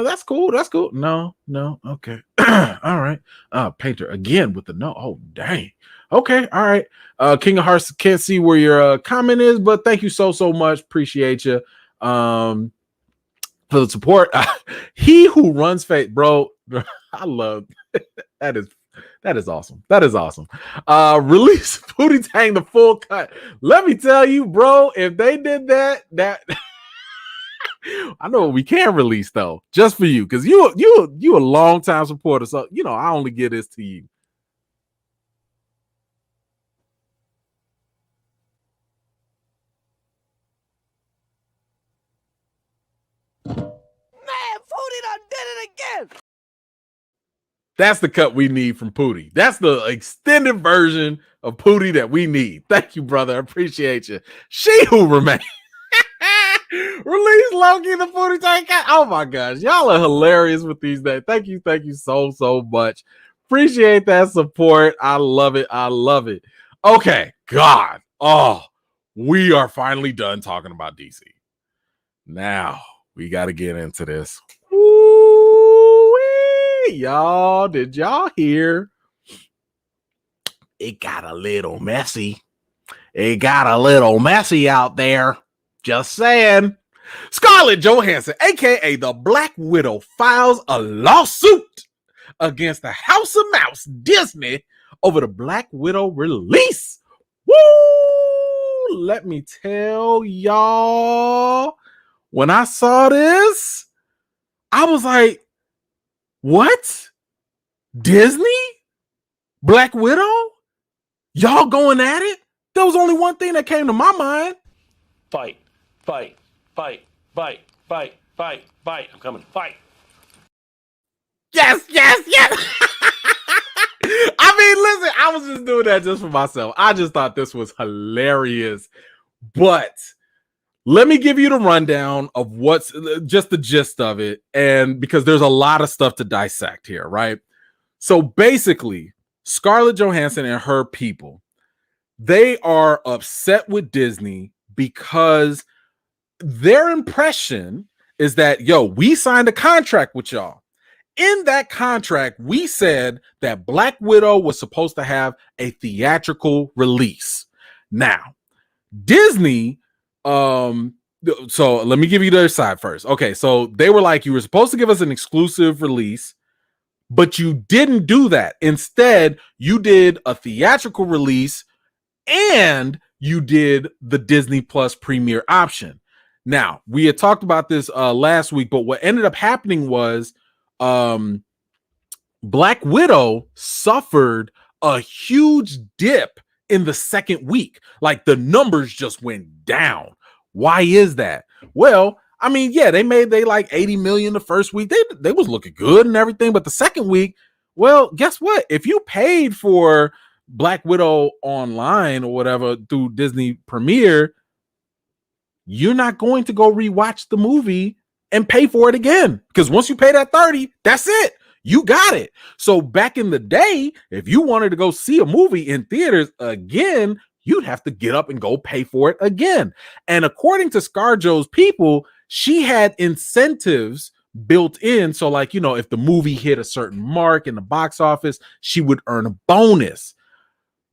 That's cool. No, okay. All right. Painter again with the no. Oh, dang. Okay, all right. King of Hearts, can't see where your comment is, but thank you so much. Appreciate you for the support. He who runs fate, bro. I love that is That is awesome. That is awesome. Release Pootie Tang the full cut. Let me tell you, bro, if they did that I know what we can release though, just for you, because you a long time supporter. So I only give this to you. Man, Pootie done did it again. That's the cut we need from Pootie. That's the extended version of Pootie that we need. Thank you, brother. I appreciate you. She Who Remains. Release Loki the Pootie Tang cut. Oh my gosh. Y'all are hilarious with these days. Thank you so much. Appreciate that support. I love it. I love it. Okay. God. Oh, we are finally done talking about DC. Now we got to get into this. Woo-wee. Y'all, did y'all hear? It got a little messy. It got a little messy out there. Just saying. Scarlet Johansson, aka the Black Widow, files a lawsuit against the House of Mouse Disney over the Black Widow release. Woo! Let me tell y'all, when I saw this, I was like, what? Disney? Black Widow? Y'all going at it? There was only one thing that came to my mind. Fight. I'm coming. Fight. Yes. I mean, listen, I was just doing that just for myself. I just thought this was hilarious. But let me give you the rundown of what's just the gist of it. And because there's a lot of stuff to dissect here, right? So basically, Scarlett Johansson and her people, they are upset with Disney because their impression is that, we signed a contract with y'all. In that contract, we said that Black Widow was supposed to have a theatrical release. Now, Disney, so let me give you their side first. Okay, so they were like, you were supposed to give us an exclusive release, but you didn't do that. Instead, you did a theatrical release and you did the Disney Plus premiere option. Now, we had talked about this last week, but what ended up happening was Black Widow suffered a huge dip in the second week. Like the numbers just went down. Why is that? Well, I mean, yeah, they like 80 million the first week. They was looking good and everything, but the second week, well, guess what? If you paid for Black Widow online or whatever through Disney Premiere, you're not going to go rewatch the movie and pay for it again. Because once you pay that 30, that's it. You got it. So back in the day, if you wanted to go see a movie in theaters again, you'd have to get up and go pay for it again. And according to ScarJo's people, she had incentives built in. So like, if the movie hit a certain mark in the box office, she would earn a bonus.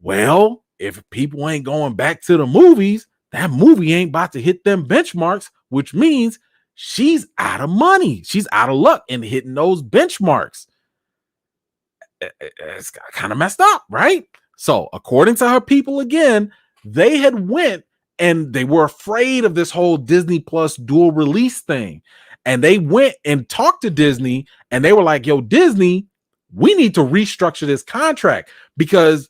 Well, if people ain't going back to the movies, that movie ain't about to hit them benchmarks, which means she's out of money. She's out of luck in hitting those benchmarks. It's kind of messed up, right? So according to her people, again, they had went and they were afraid of this whole Disney Plus dual release thing. And they went and talked to Disney and they were like, yo, Disney, we need to restructure this contract because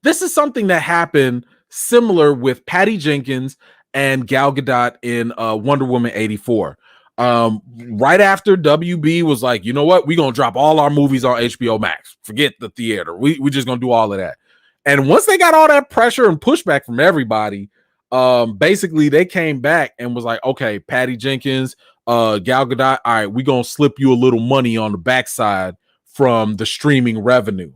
this is something that happened similar with Patty Jenkins and Gal Gadot in Wonder Woman 84. Right after WB was like, you know what? We're going to drop all our movies on HBO Max. Forget the theater. We're just going to do all of that. And once they got all that pressure and pushback from everybody, basically they came back and was like, okay, Patty Jenkins, Gal Gadot, all right, we're going to slip you a little money on the backside from the streaming revenue.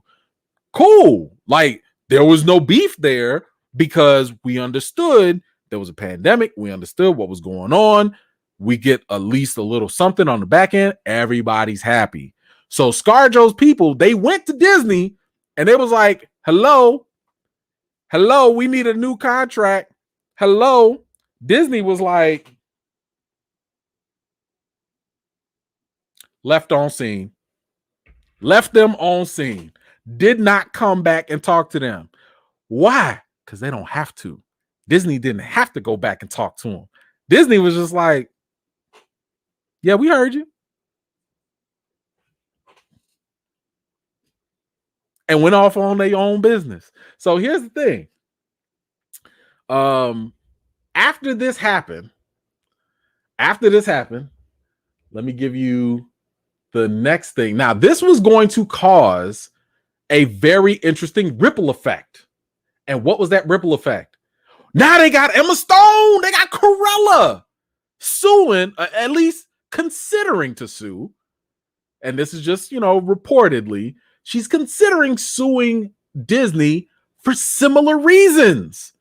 Cool. Like, there was no beef there because we understood there was a pandemic. We understood what was going on. We get at least a little something on the back end. Everybody's happy. So ScarJo's people, they went to Disney and they was like, hello, we need a new contract. Hello. Disney was like, left on scene. left them on scene, did not come back and talk to them. Why? Because they don't have to. Disney didn't have to go back and talk to them. Disney was just like, yeah, we heard you. And went off on their own business. So here's the thing. After this happened, let me give you the next thing. Now, this was going to cause a very interesting ripple effect. And what was that ripple effect? Now they got Emma Stone, they got Cruella suing, at least considering to sue. And this is just, reportedly, she's considering suing Disney for similar reasons.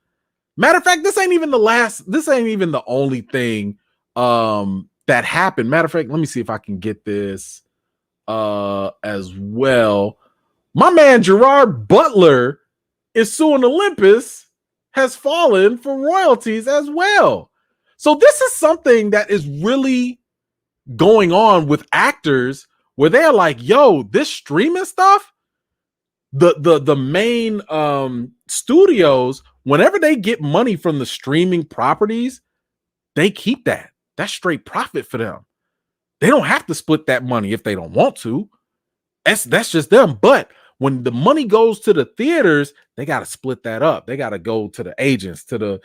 Matter of fact, this ain't even the only thing that happened. Matter of fact, let me see if I can get this as well. My man Gerard Butler is suing Olympus Has Fallen for royalties as well. So this is something that is really going on with actors where they're like, yo, this streaming stuff, the main studios, whenever they get money from the streaming properties, they keep that. That's straight profit for them. They don't have to split that money if they don't want to. That's just them. But when the money goes to the theaters, they got to split that up. They got to go to the agents, to the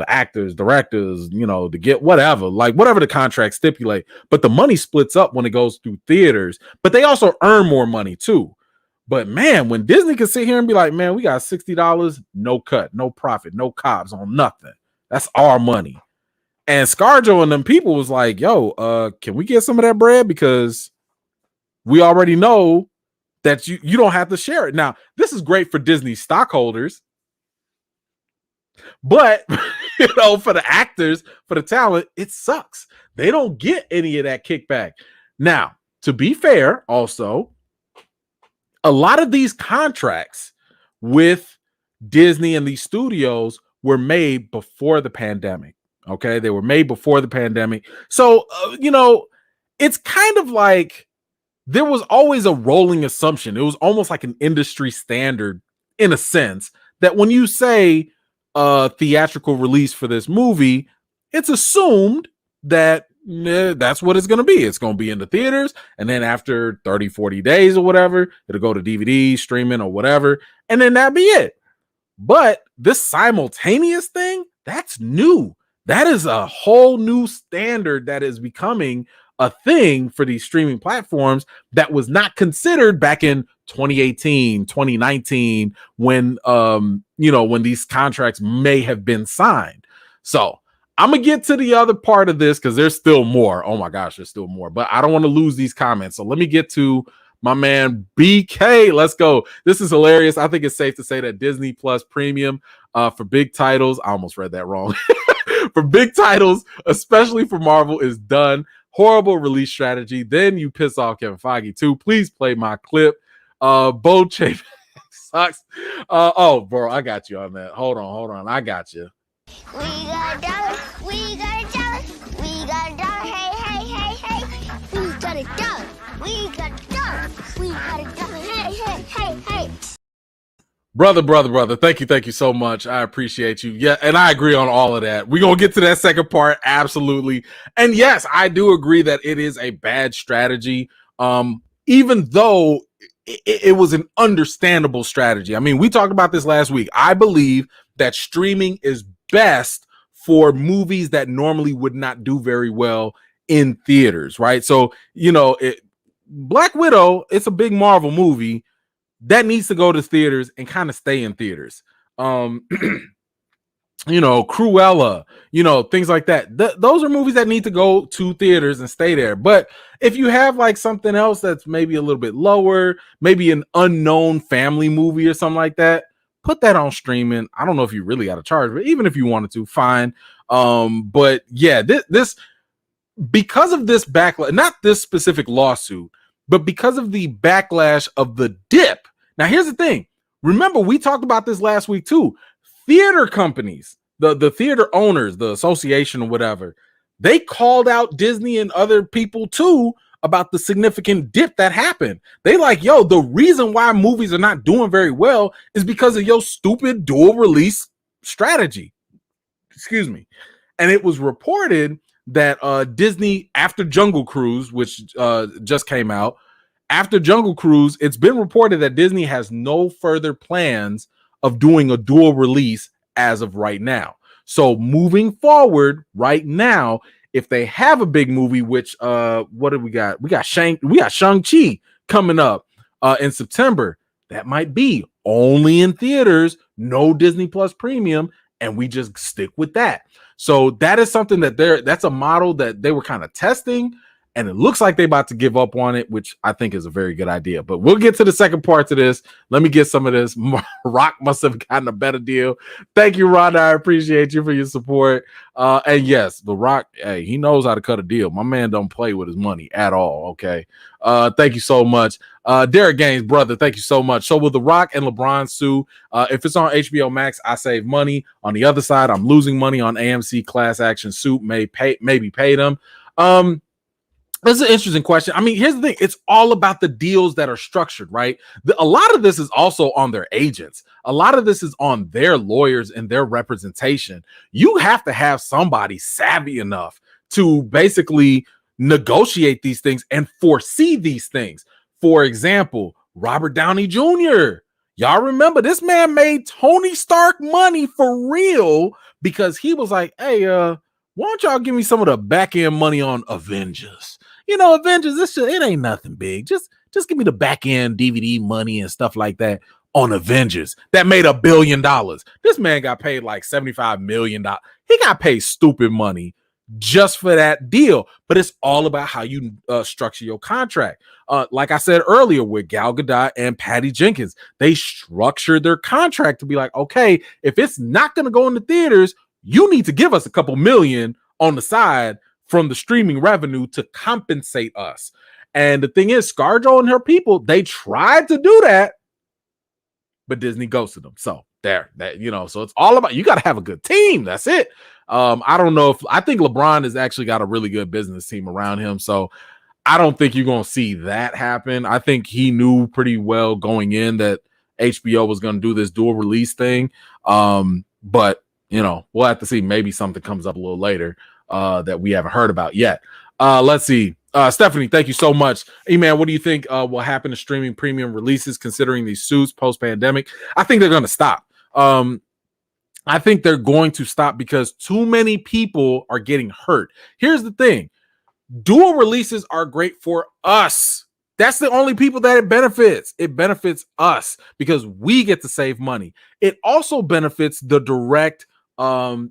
actors, directors, to get whatever the contract stipulate. But the money splits up when it goes through theaters. But they also earn more money too. But man, when Disney can sit here and be like, man, we got $60, no cut, no profit, no cops on nothing. That's our money. And ScarJo and them people was like, yo, can we get some of that bread? Because we already know that you don't have to share it. Now, this is great for Disney stockholders, but for the actors, for the talent, it sucks. They don't get any of that kickback. Now, to be fair, also, a lot of these contracts with Disney and these studios were made before the pandemic. Okay, they were made before the pandemic. So, it's kind of like there was always a rolling assumption. It was almost like an industry standard in a sense that when you say theatrical release for this movie, it's assumed that that's what it's going to be. It's going to be in the theaters. And then after 30, 40 days or whatever, it'll go to DVD, streaming or whatever. And then that'd be it. But this simultaneous thing, that's new. That is a whole new standard that is becoming a thing for these streaming platforms that was not considered back in 2018, 2019, when when these contracts may have been signed. So I'm gonna get to the other part of this because there's still more. Oh my gosh, there's still more, but I don't want to lose these comments. So let me get to my man BK. Let's go. This is hilarious. I think it's safe to say that Disney Plus Premium for big titles, I almost read that wrong. For big titles, especially for Marvel, is done. Horrible release strategy. Then you piss off Kevin Feige too. Please play my clip. Bo Chapek sucks. Bro, I got you on that. Hold on. I got you. We got a dollar. We got a dollar. We got a dollar. Hey. We got a dollar. We got a dollar. We got a dollar. Hey. Brother. Thank you so much. I appreciate you. Yeah, and I agree on all of that. We're going to get to that second part. Absolutely. And yes, I do agree that it is a bad strategy. Even though it was an understandable strategy. I mean, we talked about this last week. I believe that streaming is best for movies that normally would not do very well in theaters, right? So, Black Widow, it's a big Marvel movie that needs to go to theaters and kind of stay in theaters. Cruella, things like that. Those are movies that need to go to theaters and stay there. But if you have like something else that's maybe a little bit lower, maybe an unknown family movie or something like that, put that on streaming. I don't know if you really got to charge, but even if you wanted to, fine. But yeah, this because of this backlash, not this specific lawsuit, but because of the backlash of the dip. Now, here's the thing. Remember, we talked about this last week too. Theater companies, the theater owners, the association or whatever, they called out Disney and other people too about the significant dip that happened. They like, yo, the reason why movies are not doing very well is because of your stupid dual release strategy. Excuse me. And it was reported that Disney, after Jungle Cruise, which just came out, after Jungle Cruise, it's been reported that Disney has no further plans of doing a dual release as of right now. So moving forward right now, if they have a big movie, which what do we got? We got Shang-Chi coming up in September. That might be only in theaters, no Disney Plus Premium, and we just stick with that. So that is something that's a model that they were kind of testing, and it looks like they're about to give up on it, which I think is a very good idea. But we'll get to the second part to this. Let me get some of this. Rock must have gotten a better deal. Thank you, Rhonda. I appreciate you for your support. And yes, The Rock, hey, he knows how to cut a deal. My man don't play with his money at all, okay? Thank you so much. Derek Gaines, brother, thank you so much. So will The Rock and LeBron sue? If it's on HBO Max, I save money. On the other side, I'm losing money on AMC class action suit, maybe pay them. This is an interesting question. I mean, here's the thing. It's all about the deals that are structured, right? A lot of this is also on their agents. A lot of this is on their lawyers and their representation. You have to have somebody savvy enough to basically negotiate these things and foresee these things. For example, Robert Downey Jr. Y'all remember this man made Tony Stark money for real because he was like, hey, why don't y'all give me some of the back end money on Avengers? You know, Avengers, it ain't nothing big. Just give me the back end DVD money and stuff like that on Avengers. That made $1 billion. This man got paid like $75 million. He got paid stupid money just for that deal. But it's all about how you structure your contract. Like I said earlier with Gal Gadot and Patty Jenkins, they structured their contract to be like, okay, if it's not going to go in the theaters, you need to give us a couple million on the side from the streaming revenue to compensate us. And the thing is, ScarJo and her people, they tried to do that, but Disney ghosted them. So so it's all about, you got to have a good team. That's it. I don't know I think LeBron has actually got a really good business team around him. So I don't think you're going to see that happen. I think he knew pretty well going in that HBO was going to do this dual release thing. But we'll have to see. Maybe something comes up a little later that we haven't heard about yet. Let's see. Stephanie, thank you so much. E-Man, what do you think will happen to streaming premium releases considering these suits post-pandemic? I think they're going to stop. I think they're going to stop because too many people are getting hurt. Here's the thing. Dual releases are great for us. That's the only people that it benefits. It benefits us because we get to save money. It also benefits the direct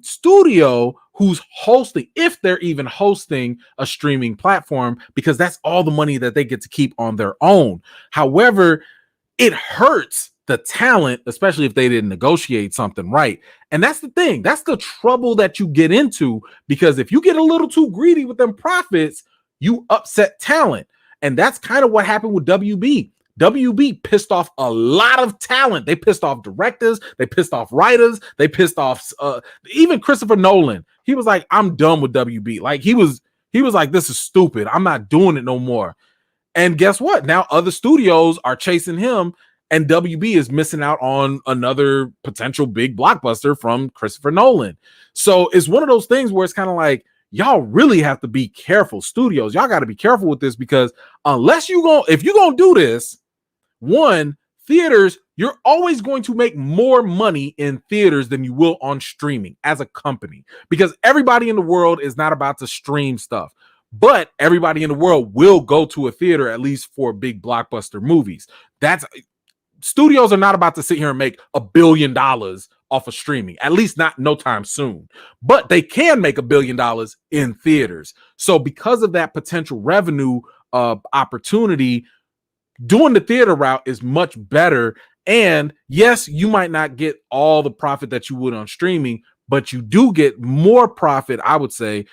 studio who's hosting, if they're even hosting a streaming platform, because that's all the money that they get to keep on their own. However, it hurts the talent, especially if they didn't negotiate something right. And that's the thing. That's the trouble that you get into, because if you get a little too greedy with them profits, you upset talent. And that's kind of what happened with WB. WB pissed off a lot of talent. They pissed off directors. They pissed off writers. They pissed off even Christopher Nolan. He was like, I'm done with WB. Like he was like, this is stupid. I'm not doing it no more. And guess what? Now other studios are chasing him, and WB is missing out on another potential big blockbuster from Christopher Nolan. So it's one of those things where it's kind of like, y'all really have to be careful. Studios, y'all got to be careful with this, because if you're going to do this, one, theaters, you're always going to make more money in theaters than you will on streaming as a company, because everybody in the world is not about to stream stuff, but everybody in the world will go to a theater at least for big blockbuster movies. Studios are not about to sit here and make $1 billion off of streaming, at least not no time soon, but they can make $1 billion in theaters. So because of that potential revenue opportunity, doing the theater route is much better. And yes, you might not get all the profit that you would on streaming, but you do get more profit, I would say,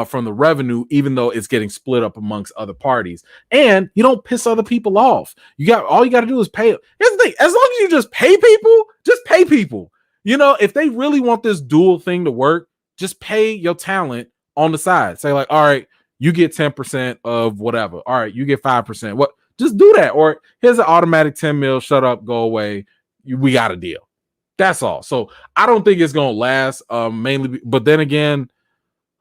from the revenue, even though it's getting split up amongst other parties. And you don't piss other people off. All you got to do is pay. Here's the thing. As long as you just pay people. If they really want this dual thing to work, just pay your talent on the side. Say like, all right, You get 10% of whatever. All right, you get 5%. What? Just do that. Or here's an automatic 10 mil. Shut up, go away. We got a deal. That's all. So I don't think it's gonna last. Mainly, but then again,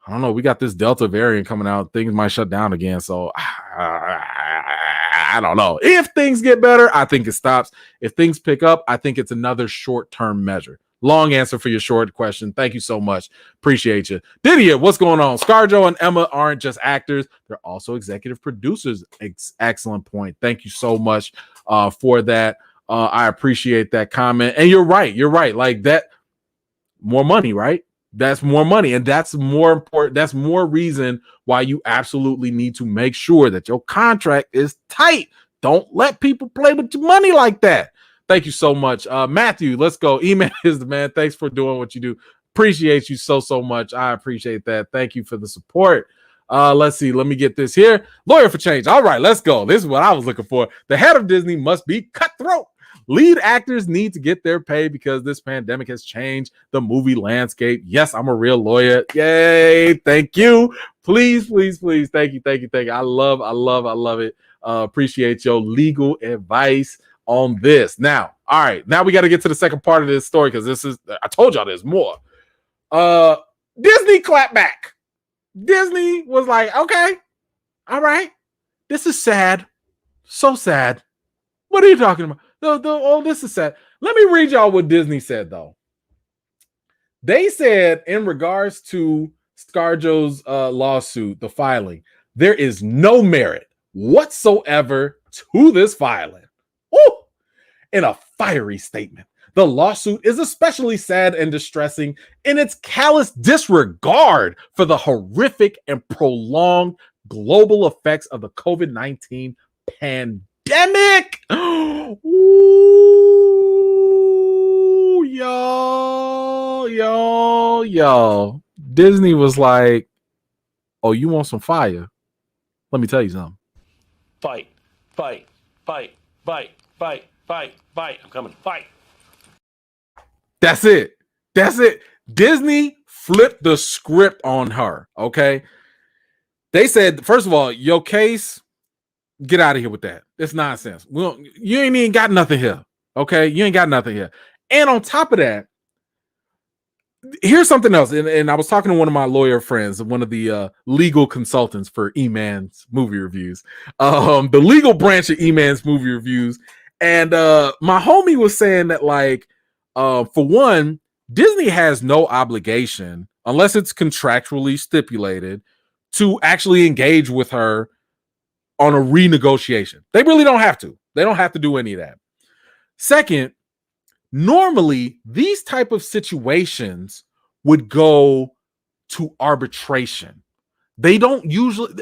I don't know. We got this Delta variant coming out. Things might shut down again. So I don't know. If things get better, I think it stops. If things pick up, I think it's another short-term measure. Long answer for your short question. Thank you so much. Appreciate you. Didier, what's going on? ScarJo and Emma aren't just actors. They're also executive producers. Excellent point. Thank you so much for that. I appreciate that comment. And you're right. You're right. Like that, more money, right? That's more money. And that's more important. That's more reason why you absolutely need to make sure that your contract is tight. Don't let people play with your money like that. Thank you so much. Matthew, let's go. Email is the man. Thanks for doing what you do. Appreciate you so much. I appreciate that. Thank you for the support. Let's see. Let me get this here. Lawyer for change. All right, let's go. This is what I was looking for. The head of Disney must be cutthroat. Lead actors need to get their pay because this pandemic has changed the movie landscape. Yes, I'm a real lawyer. Yay. Thank you. Please. Thank you. I love it. Appreciate your legal advice on this. Now, all right. Now we got to get to the second part of this story because I told y'all there's more. Disney clapped back. Disney was like, okay, all right. This is sad. So sad. What are you talking about? Oh, this is sad. Let me read y'all what Disney said, though. They said in regards to ScarJo's lawsuit, the filing, there is no merit whatsoever to this filing. Ooh! In a fiery statement, the lawsuit is especially sad and distressing in its callous disregard for the horrific and prolonged global effects of the COVID-19 pandemic. Ooh, yo. Disney was like, oh, you want some fire? Let me tell you something. Fight. I'm coming. Fight. That's it. Disney flipped the script on her. Okay. They said, first of all, your case, get out of here with that. It's nonsense. You ain't even got nothing here. Okay. You ain't got nothing here. And on top of that, here's something else. And I was talking to one of my lawyer friends, one of the legal consultants for Eman's movie reviews, the legal branch of Eman's movie reviews. And my homie was saying that, like, for one, Disney has no obligation, unless it's contractually stipulated, to actually engage with her on a renegotiation. They really don't have to. They don't have to do any of that. Second, normally these type of situations would go to arbitration. They don't usually,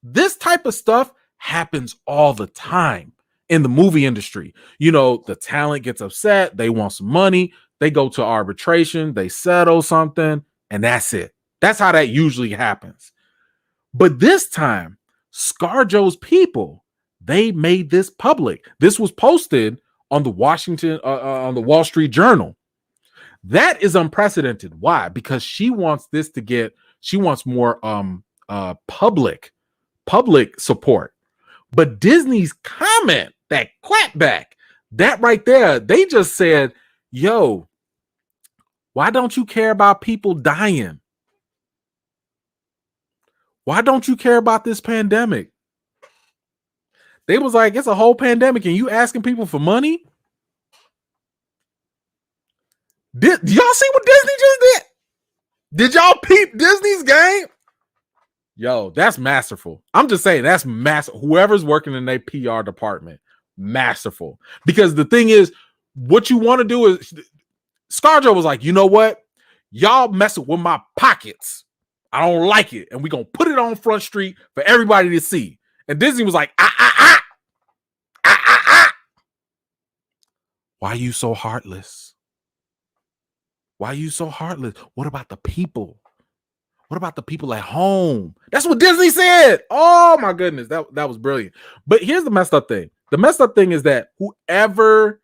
this type of stuff happens all the time in the movie industry. You know, the talent gets upset, they want some money, they go to arbitration, they settle something, and that's it. That's how that usually happens. But this time, ScarJo's people, they made this public. This was posted on the Wall Street Journal. That is unprecedented. Why? Because she wants more public support. But Disney's comment, that clapback, that right there, they just said, yo, why don't you care about people dying? Why don't you care about this pandemic? They was like, it's a whole pandemic and you asking people for money? Did y'all see what Disney just did? Did y'all peep Disney's game? Yo, that's masterful. I'm just saying, that's massive. Whoever's working in their PR department, masterful. Because the thing is, what you want to do is, ScarJo was like, you know what? Y'all messing with my pockets. I don't like it. And we're going to put it on Front Street for everybody to see. And Disney was like, Why are you so heartless? Why are you so heartless? What about the people? What about the people at home? That's what Disney said. Oh my goodness. That was brilliant. But here's the messed up thing. The messed up thing is that whoever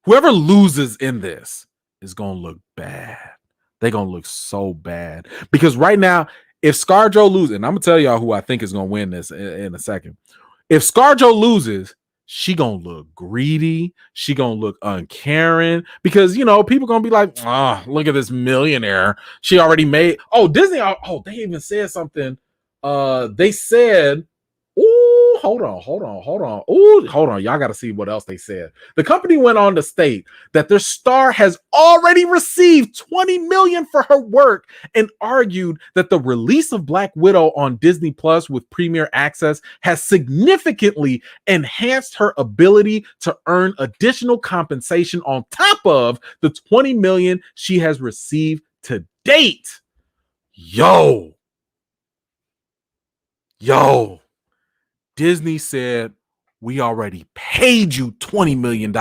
loses in this is going to look bad. They're going to look so bad. Because right now, if ScarJo loses, and I'm gonna tell y'all who I think is gonna win this in a second. If ScarJo loses, she gonna look greedy. She gonna look uncaring because people gonna be like, "Oh, look at this millionaire. She already made." Oh, Disney. Oh, they even said something. They said, "Ooh, hold on. Ooh, hold on. Y'all got to see what else they said." The company went on to state that their star has already received $20 million for her work and argued that the release of Black Widow on Disney Plus with Premier Access has significantly enhanced her ability to earn additional compensation on top of the $20 million she has received to date. Yo, Disney said, we already paid you $20 million.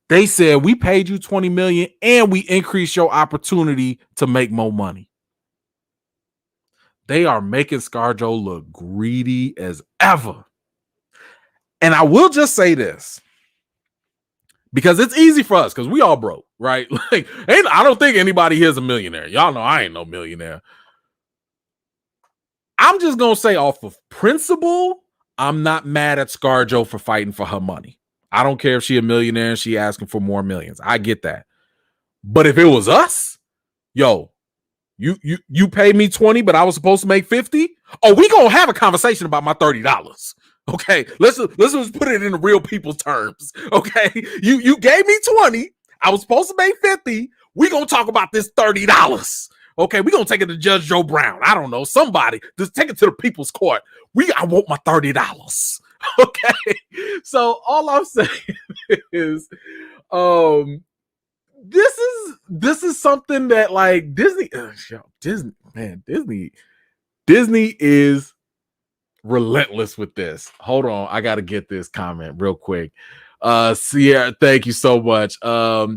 They said, we paid you $20 million and we increased your opportunity to make more money. They are making ScarJo look greedy as ever. And I will just say this, because it's easy for us, because we all broke, right? Like, I don't think anybody here is a millionaire. Y'all know I ain't no millionaire. I'm just going to say off of principle, I'm not mad at ScarJo for fighting for her money. I don't care if she a millionaire and she asking for more millions. I get that. But if it was us, yo, you paid me 20, but I was supposed to make 50. Oh, we going to have a conversation about my $30. Okay, let's just put it in real people's terms. Okay, you gave me 20. I was supposed to make 50. We going to talk about this $30. Okay, we're going to take it to Judge Joe Brown. I don't know, somebody. Just take it to the people's court. I want my $30. Okay, so all I'm saying is, this is something that like Disney is relentless with this. Hold on, I got to get this comment real quick. Sierra, thank you so much.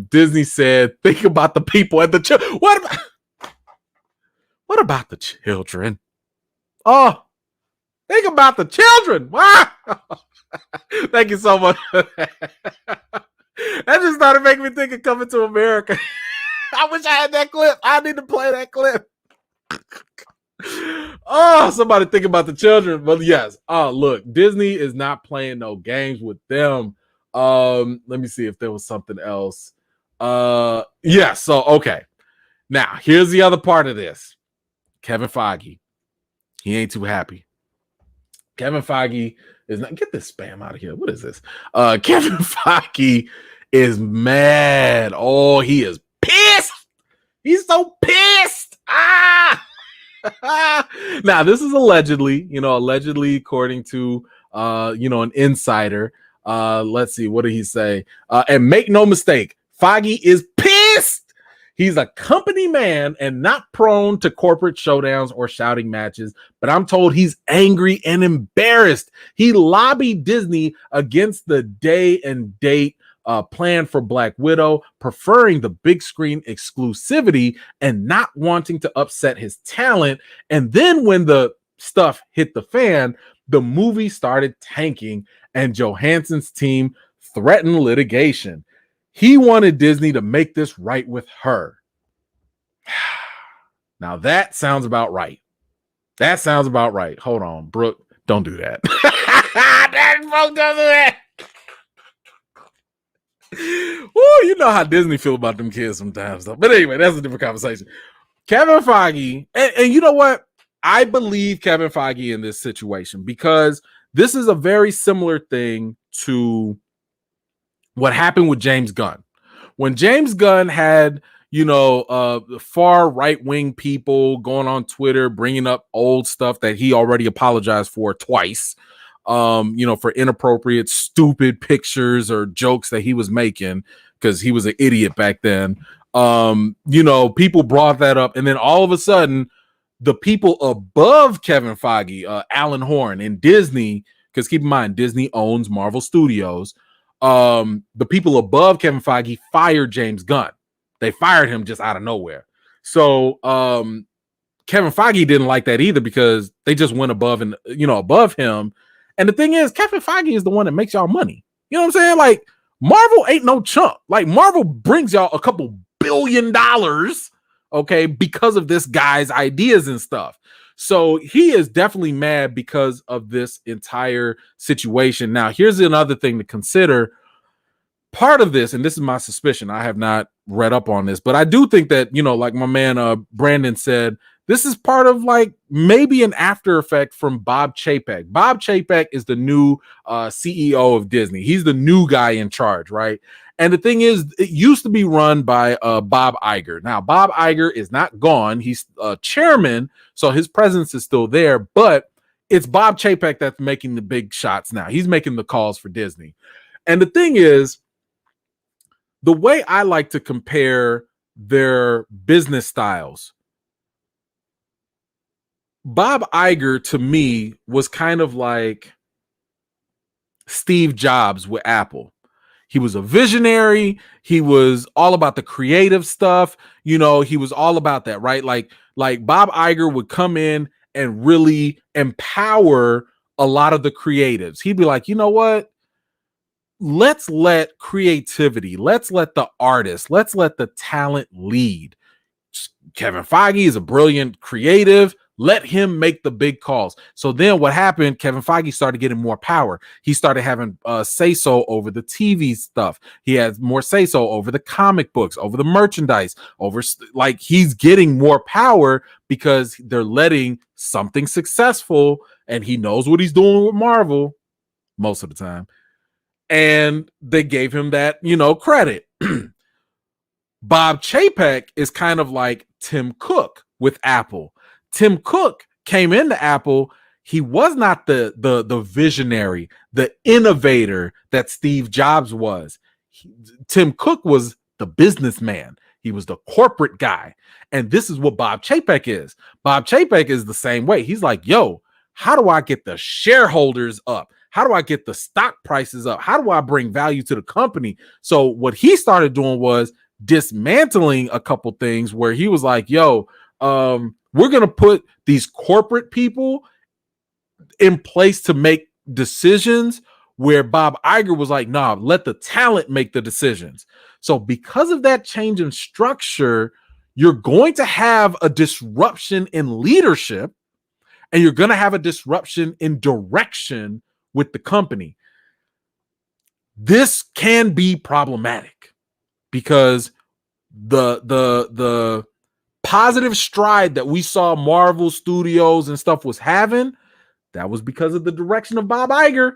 Disney said, think about the people and the children. What about the children? Oh, think about the children. Wow. Thank you so much. That just started making me think of Coming to America. I wish I had that clip. I need to play that clip. Oh, somebody think about the children. But yes. Oh, look, Disney is not playing no games with them. Let me see if there was something else. Yeah, so okay. Now, here's the other part of this. Kevin Feige. He ain't too happy. Kevin Feige is not. Get this spam out of here. What is this? Kevin Feige is mad. Oh, he is pissed. He's so pissed. Now, this is allegedly according to an insider. Let's see, what did he say? And make no mistake, Feige is pissed. He's a company man and not prone to corporate showdowns or shouting matches, but I'm told he's angry and embarrassed. He lobbied Disney against the day and date plan for Black Widow, preferring the big screen exclusivity and not wanting to upset his talent. And then when the stuff hit the fan, the movie started tanking and Johansson's team threatened litigation. He wanted Disney to make this right with her. Now that sounds about right. Hold on, Brooke, don't do that. Don't do that. Well, you know how Disney feel about them kids sometimes, though. But anyway, that's a different conversation. Kevin Feige, and you know what? I believe Kevin Feige in this situation because this is a very similar thing to what happened with James Gunn. When James Gunn had, far right-wing people going on Twitter, bringing up old stuff that he already apologized for twice, for inappropriate, stupid pictures or jokes that he was making because he was an idiot back then. People brought that up. And then all of a sudden, the people above Kevin Feige, Alan Horn and Disney, because keep in mind, Disney owns Marvel Studios. The people above Kevin Feige fired James Gunn. They fired him just out of nowhere. So Kevin Feige didn't like that either because they just went above him. And the thing is, Kevin Feige is the one that makes y'all money. You know what I'm saying? Like, Marvel ain't no chump. Like, Marvel brings y'all a couple $1 billion. okay, because of this guy's ideas and stuff. So he is definitely mad because of this entire situation. Now, here's another thing to consider. Part of this, and this is my suspicion, I have not read up on this, but I do think that, like my man Brandon said, this is part of like maybe an after effect from Bob Chapek. Bob Chapek is the new CEO of Disney. He's the new guy in charge, right? And the thing is, it used to be run by Bob Iger. Now, Bob Iger is not gone. He's chairman, so his presence is still there, but it's Bob Chapek that's making the big shots now. He's making the calls for Disney. And the thing is, the way I like to compare their business styles, Bob Iger to me was kind of like Steve Jobs with Apple. He was a visionary. He was all about the creative stuff. He was all about that, right? Like Bob Iger would come in and really empower a lot of the creatives. He'd be like, you know what? Let's let creativity, let's let the artists, let's let the talent lead. Kevin Feige is a brilliant creative. Let him make the big calls. So then what happened? Kevin Feige started getting more power. He started having say-so over the TV stuff. He has more say-so over the comic books, over the merchandise, like he's getting more power because they're letting something successful, and he knows what he's doing with Marvel most of the time. And they gave him that, credit. Bob Chapek is kind of like Tim Cook with Apple. Tim Cook came into Apple. He was not the visionary, the innovator that Steve Jobs was. Tim Cook was the businessman. He was the corporate guy. And this is what Bob Chapek is. Bob Chapek is the same way. He's like, yo, how do I get the shareholders up? How do I get the stock prices up? How do I bring value to the company? So what he started doing was dismantling a couple things where he was like, yo, we're going to put these corporate people in place to make decisions, where Bob Iger was like, nah, let the talent make the decisions. So because of that change in structure, you're going to have a disruption in leadership, and you're going to have a disruption in direction with the company. This can be problematic because the positive stride that we saw Marvel Studios and stuff was having, that was because of the direction of Bob Iger.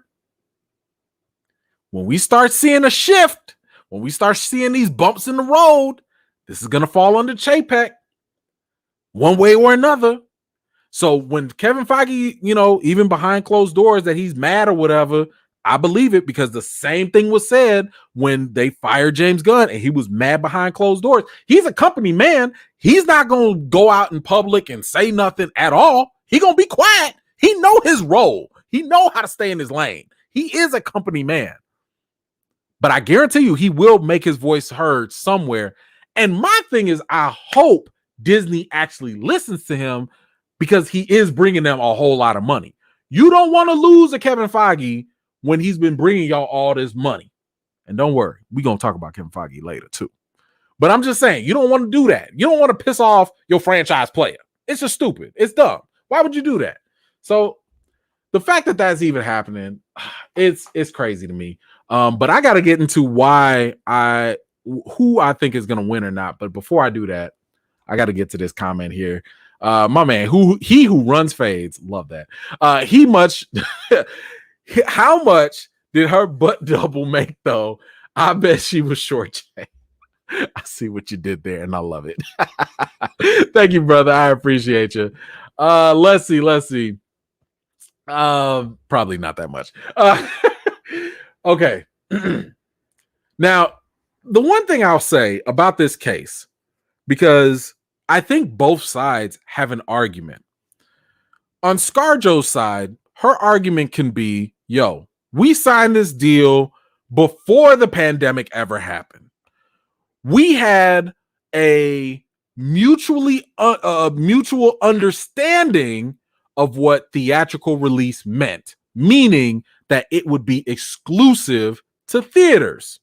When we start seeing a shift, when we start seeing these bumps in the road, this is going to fall under Chapek one way or another. So when Kevin Feige, even behind closed doors that he's mad or whatever, I believe it, because the same thing was said when they fired James Gunn and he was mad behind closed doors. He's a company man. He's not going to go out in public and say nothing at all. He's going to be quiet. He know his role. He know how to stay in his lane. He is a company man. But I guarantee you he will make his voice heard somewhere. And my thing is, I hope Disney actually listens to him, because he is bringing them a whole lot of money. You don't want to lose a Kevin Feige when he's been bringing y'all all this money. And don't worry, we're going to talk about Kevin Feige later too. But I'm just saying, you don't want to do that. You don't want to piss off your franchise player. It's just stupid. It's dumb. Why would you do that? So the fact that that's even happening, it's crazy to me. But I got to get into who I think is going to win or not. But before I do that, I got to get to this comment here. My man, he who runs fades, love that. How much did her butt double make though? I bet she was short. I see what you did there, and I love it. Thank you, brother. I appreciate you. Let's see. Probably not that much. Okay. Now, the one thing I'll say about this case, because I think both sides have an argument. On ScarJo's side, her argument can be, yo, we signed this deal before the pandemic ever happened. We had a mutual understanding of what theatrical release meant, meaning that it would be exclusive to theaters,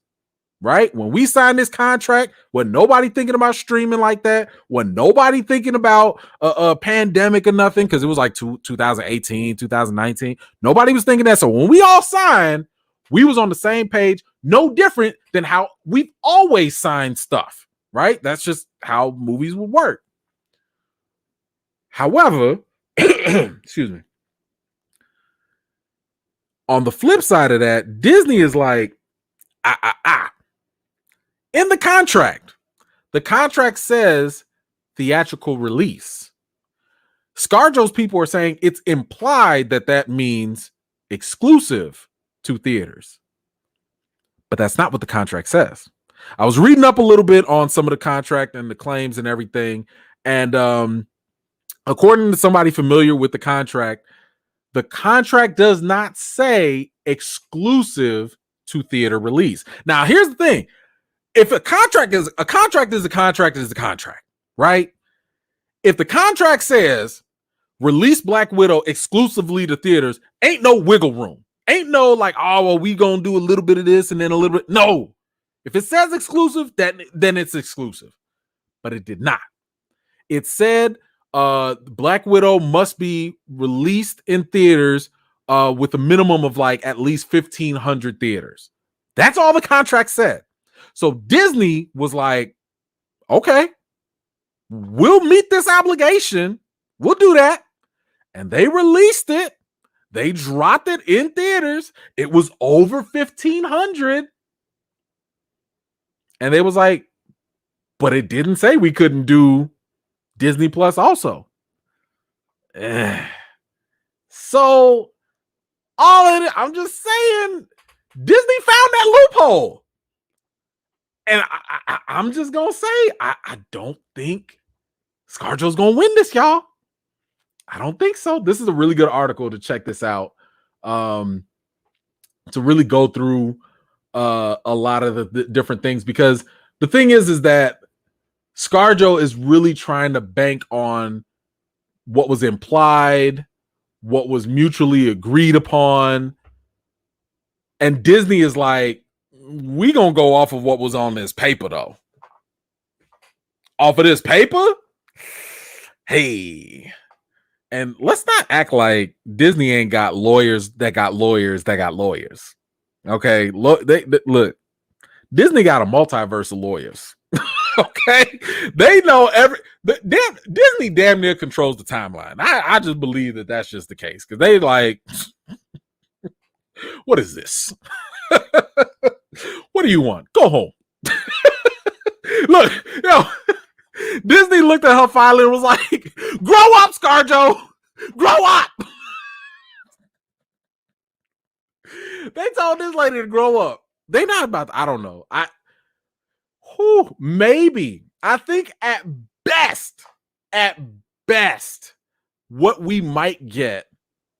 right? When we signed this contract, when nobody thinking about streaming like that, when nobody thinking about a pandemic or nothing, because it was like 2018, 2019, nobody was thinking that. So when we all signed, we was on the same page, no different than how we've always signed stuff, right? That's just how movies would work. However, excuse me. On the flip side of that, Disney is like, in the contract says theatrical release. ScarJo's people are saying it's implied that means exclusive to theaters. But that's not what the contract says. I was reading up a little bit on some of the contract and the claims and everything. And according to somebody familiar with the contract does not say exclusive to theater release. Now, here's the thing. If a contract is a contract, right? If the contract says release Black Widow exclusively to theaters, ain't no wiggle room. Ain't no like, oh, well, we gonna do a little bit of this and then a little bit. No. If it says exclusive, then it's exclusive. But it did not. It said Black Widow must be released in theaters with a minimum of like at least 1,500 theaters. That's all the contract said. So Disney was like, okay, we'll meet this obligation. We'll do that. And they released it. They dropped it in theaters. It was over 1,500. And they was like, but it didn't say we couldn't do Disney Plus also. So all in it, I'm just saying, Disney found that loophole. And I'm just going to say, I don't think ScarJo's going to win this, y'all. I don't think so. This is a really good article to check this out. To really go through a lot of the different things, because the thing is that ScarJo is really trying to bank on what was implied, what was mutually agreed upon. And Disney is like, we gonna go off of what was on this paper, though. Off of this paper? Hey. And let's not act like Disney ain't got lawyers that got lawyers that got lawyers. Okay? Look, look. Disney got a multiverse of lawyers. Okay? They know Disney damn near controls the timeline. I just believe that that's just the case. Because they like, what is this? What do you want? Go home. Look, Disney looked at her finally and was like, grow up, ScarJo. Grow up. They told this lady to grow up. They not about to, I don't know. Maybe. I think at best, what we might get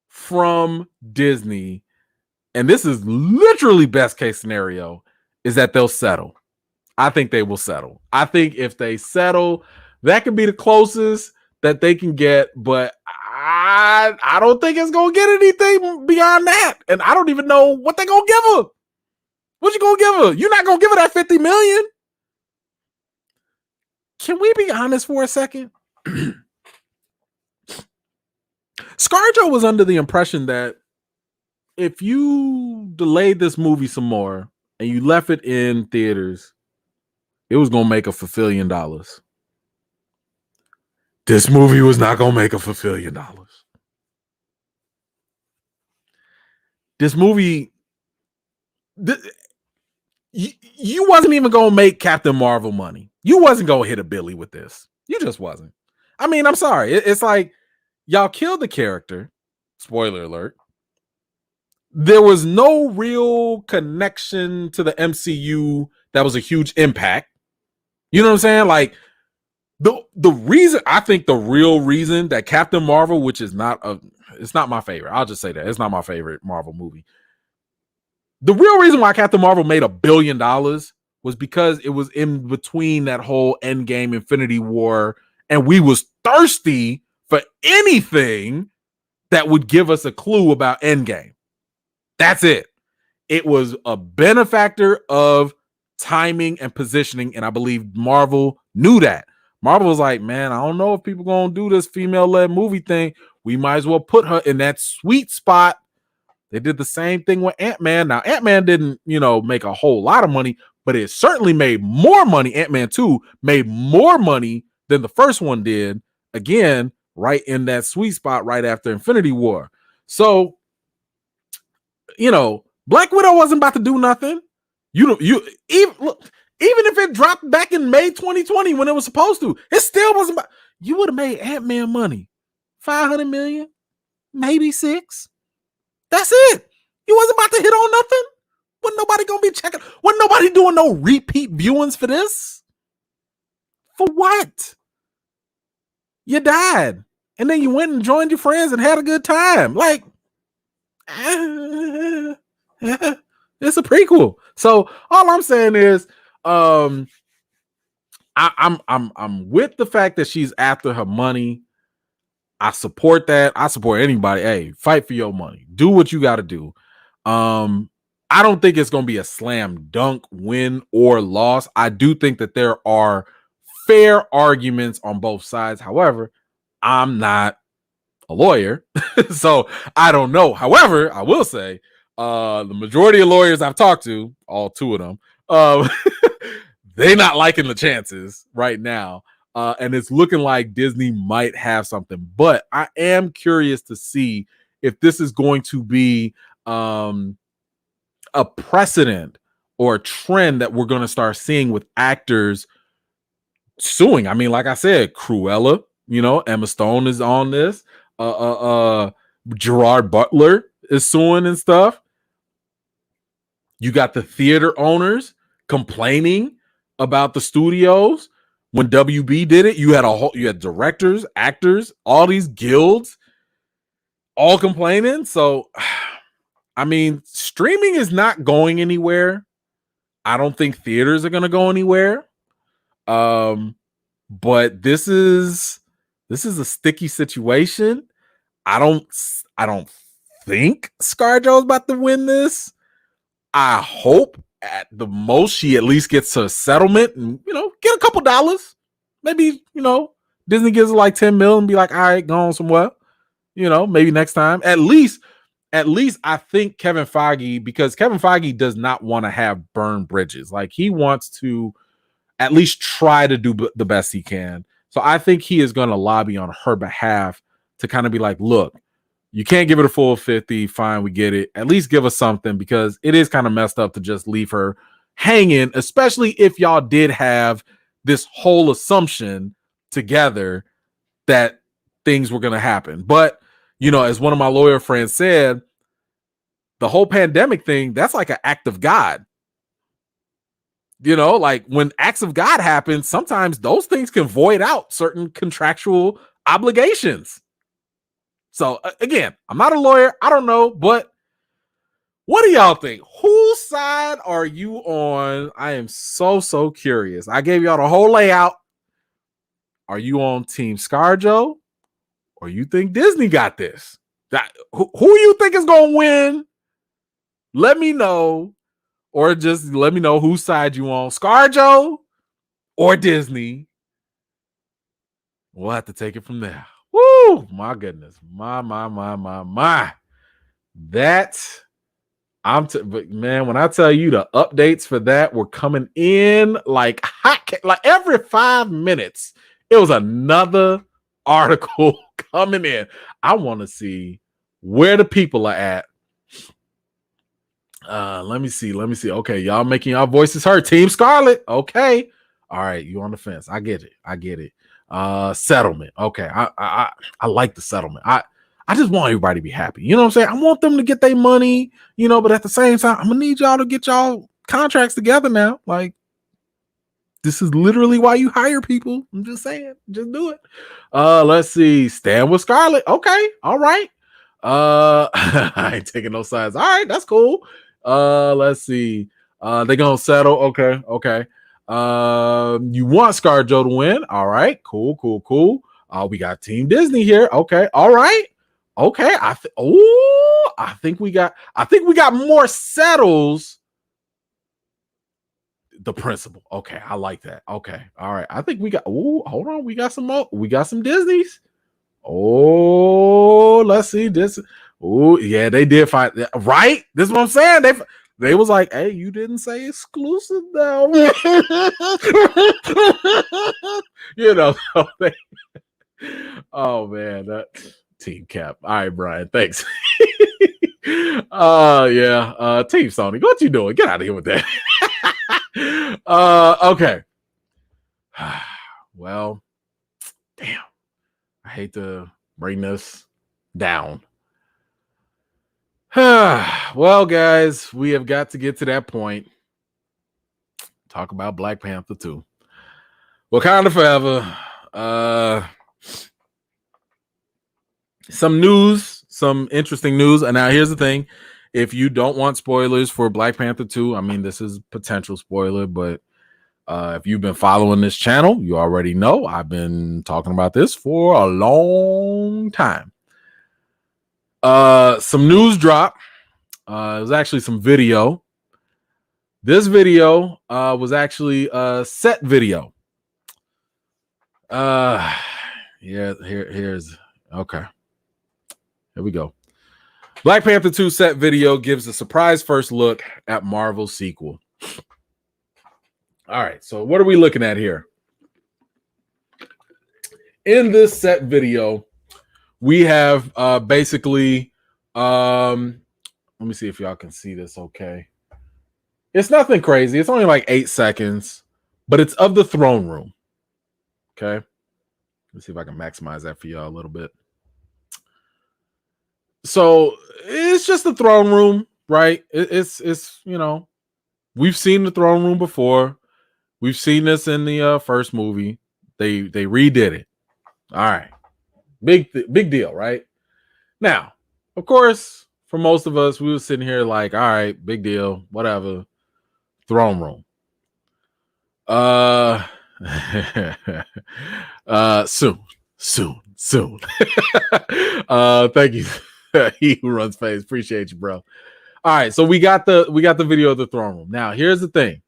from Disney, and this is literally best case scenario, is that they'll settle. I think they will settle. I think if they settle, that could be the closest that they can get, but I don't think it's going to get anything beyond that. And I don't even know what they're going to give her. What you going to give her? You're not going to give her that $50 million. Can we be honest for a second? ScarJo was under the impression that if you delayed this movie some more and you left it in theaters, it was going to make a $1 billion. This movie was not going to make a $1 billion. This movie, you wasn't even going to make Captain Marvel money. You wasn't going to hit a billy with this. You just wasn't. I mean, I'm sorry. It's like y'all killed the character. Spoiler alert. There was no real connection to the MCU that was a huge impact. You know what I'm saying? Like the reason, I think the real reason that Captain Marvel, which is it's not my favorite. I'll just say that it's not my favorite Marvel movie. The real reason why Captain Marvel made $1 billion was because it was in between that whole Endgame Infinity War, and we was thirsty for anything that would give us a clue about Endgame. That's it. It was a benefactor of timing and positioning, and I believe Marvel knew that. Marvel was like, man, I don't know if people gonna do this female-led movie thing. We might as well put her in that sweet spot. They did the same thing with Ant-Man. Now, Ant-Man didn't, make a whole lot of money, but it certainly made more money. Ant-Man 2 made more money than the first one did. Again, right in that sweet spot right after Infinity War. So, Black Widow wasn't about to do nothing. Even if it dropped back in May 2020 when it was supposed to, it still wasn't about. You would have made Ant-Man money. 500 million, maybe 6. That's it. You wasn't about to hit on nothing. Wasn't nobody gonna be checking. Wasn't nobody doing no repeat viewings for this. For what? You died. And then you went and joined your friends and had a good time. Like, it's a prequel. So all I'm saying is, I'm with the fact that she's after her money. I support that. I support anybody. Hey, fight for your money. Do what you got to do. I don't think it's going to be a slam dunk win or loss. I do think that there are fair arguments on both sides. However, I'm not a lawyer, so I don't know. However, I will say the majority of lawyers I've talked to, all 2 of them, they not liking the chances right now. And it's looking like Disney might have something. But I am curious to see if this is going to be a precedent or a trend that we're going to start seeing with actors suing. I mean, like I said, Cruella, Emma Stone is on this. Gerard Butler is suing and stuff. You got the theater owners complaining about the studios. When WB did it, you had directors, actors, all these guilds all complaining. So, I mean, streaming is not going anywhere. I don't think theaters are going to go anywhere. But this is a sticky situation. I don't think ScarJo's about to win this. I hope at the most she at least gets a settlement and get a couple dollars. Maybe Disney gives her like 10 mil and be like, all right, go on somewhere. Maybe next time. At least I think Kevin Feige, because Kevin Feige does not want to have burned bridges. Like, he wants to at least try to do the best he can. So I think he is going to lobby on her behalf to kind of be like, look, you can't give it a full 50. Fine, we get it. At least give us something, because it is kind of messed up to just leave her hanging, especially if y'all did have this whole assumption together that things were going to happen. But, as one of my lawyer friends said, the whole pandemic thing, that's like an act of God. Like when acts of God happen, sometimes those things can void out certain contractual obligations. So again, I'm not a lawyer. I don't know, but what do y'all think? Whose side are you on? I am so curious. I gave y'all the whole layout. Are you on Team ScarJo, or you think Disney got this? Who you think is going to win? Let me know, or just let me know whose side you on, ScarJo or Disney. We'll have to take it from there. Woo! My goodness. My. But man, when I tell you the updates for that were coming in like hot, like every 5 minutes, it was another article coming in. I want to see where the people are at. Let me see. Okay, y'all making y'all voices heard. Team Scarlet. Okay. All right, you on the fence. I get it. Settlement. Okay. I like the settlement. I just want everybody to be happy. You know what I'm saying? I want them to get their money, but at the same time, I'm gonna need y'all to get y'all contracts together now. Like, this is literally why you hire people. I'm just saying, just do it. Let's see. Stand with Scarlet. Okay. All right. I ain't taking no sides. All right, that's cool. Let's see. They're gonna settle. Okay. You want ScarJo to win? All right, cool. We got Team Disney here. Okay, all right. Okay, I think we got more settles The principal. Okay, I like that. Okay, all right. I think we got. Oh, hold on. We got some more. We got some Disneys. Oh, let's see this. Oh, yeah, they did find right. This is what I'm saying. They was like, hey, you didn't say exclusive though. You know. Oh man, that team cap. All right, Brian. Thanks. Yeah. Team Sony, what you doing? Get out of here with that. Okay. Well, damn. I hate to bring this down. Well, guys, we have got to get to that point. Talk about Black Panther 2. Wakanda Forever. Some news, some interesting news. And now here's the thing. If you don't want spoilers for Black Panther 2, I mean, this is potential spoiler, but if you've been following this channel, you already know I've been talking about this for a long time. Some news drop. It was actually some video. This video was actually a set video. Yeah, here's okay. Here we go. Black Panther 2 set video gives a surprise first look at Marvel's sequel. All right, so what are we looking at here? In this set video, we have basically, let me see if y'all can see this okay. It's nothing crazy. It's only like 8 seconds, but it's of the throne room. Okay. Let's see if I can maximize that for y'all a little bit. So it's just the throne room, right? It's you know, we've seen the throne room before. We've seen this in the first movie. They redid it. All right. Big deal, right? Now, of course, for most of us, we were sitting here like, all right, big deal, whatever. Throne room. Soon. Thank you. He who runs phase. Appreciate you, bro. All right, so we got the video of the throne room. Now, here's the thing.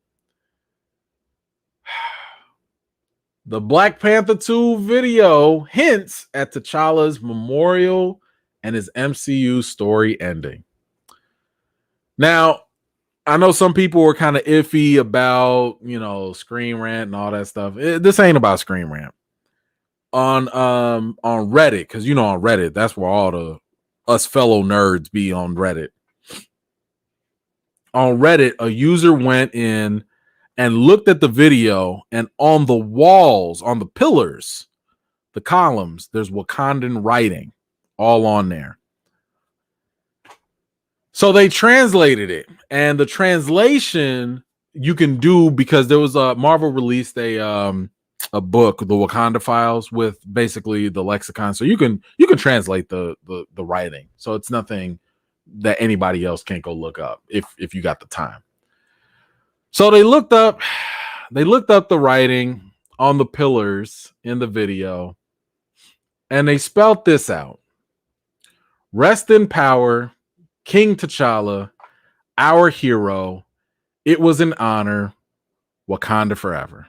The Black Panther 2 video hints at T'Challa's memorial and his MCU story ending. Now, I know some people were kind of iffy about, you know, Screen Rant and all that stuff. This ain't about Screen Rant. On Reddit, because you know on Reddit, that's where all the us fellow nerds be on Reddit. On Reddit, a user went in and looked at the video, and on the walls, on the pillars, the columns, there's Wakandan writing all on there. So they translated it, and the translation you can do because there was a Marvel released a book, the Wakanda Files, with basically the lexicon. So you can translate the writing. So it's nothing that anybody else can't go look up if you got the time. So they looked up the writing on the pillars in the video, and they spelled this out. Rest in power, King T'Challa, our hero. It was an honor. Wakanda forever.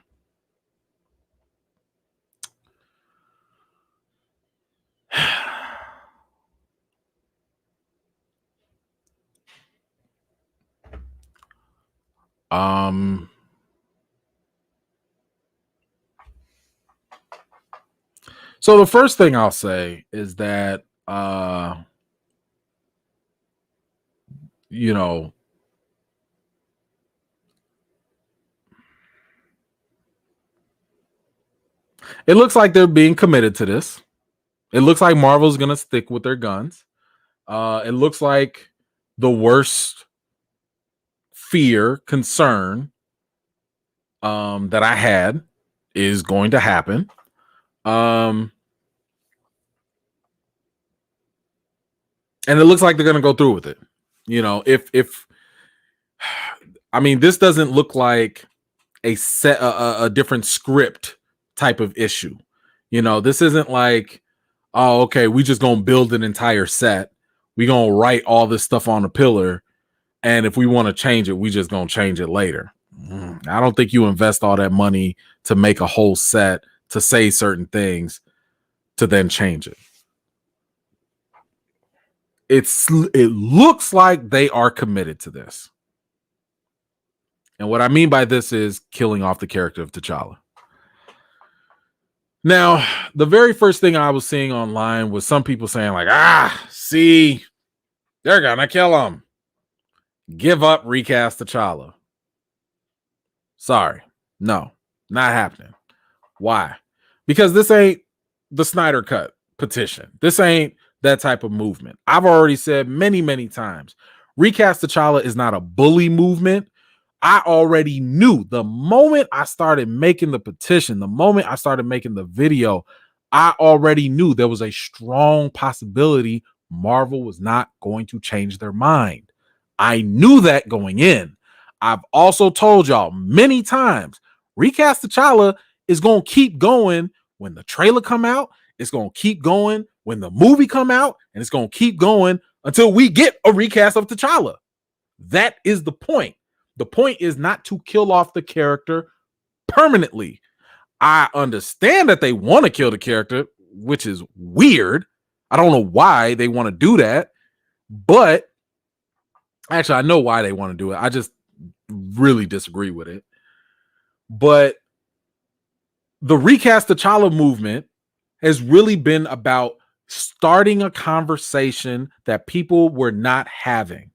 So the first thing I'll say is that you know, it looks like they're being committed to this. It looks like Marvel's gonna stick with their guns. It looks like the worst concern that I had is going to happen. And it looks like they're gonna go through with it. You know, if I mean, this doesn't look like a different script type of issue. You know, this isn't like, oh, okay, we just gonna build an entire set. We gonna write all this stuff on a pillar, and if we want to change it, we just gonna change it later. I don't think you invest all that money to make a whole set to say certain things to then change it. It looks like they are committed to this. And what I mean by this is killing off the character of T'Challa. Now, the very first thing I was seeing online was some people saying like, see, they're gonna kill him. Give up, recast T'Challa. Sorry. No, not happening. Why? Because this ain't the Snyder Cut petition. This ain't that type of movement. I've already said many, many times, recast T'Challa is not a bully movement. I already knew the moment I started making the petition, the moment I started making the video, I already knew there was a strong possibility Marvel was not going to change their mind. I knew that going in. I've also told y'all many times, recast T'Challa is going to keep going when the trailer come out. It's going to keep going when the movie come out, and it's going to keep going until we get a recast of T'Challa. That is the point. The point is not to kill off the character permanently. I understand that they want to kill the character, which is weird. I don't know why they want to do that, but actually, I know why they want to do it. I just really disagree with it. But the recast T'Challa movement has really been about starting a conversation that people were not having.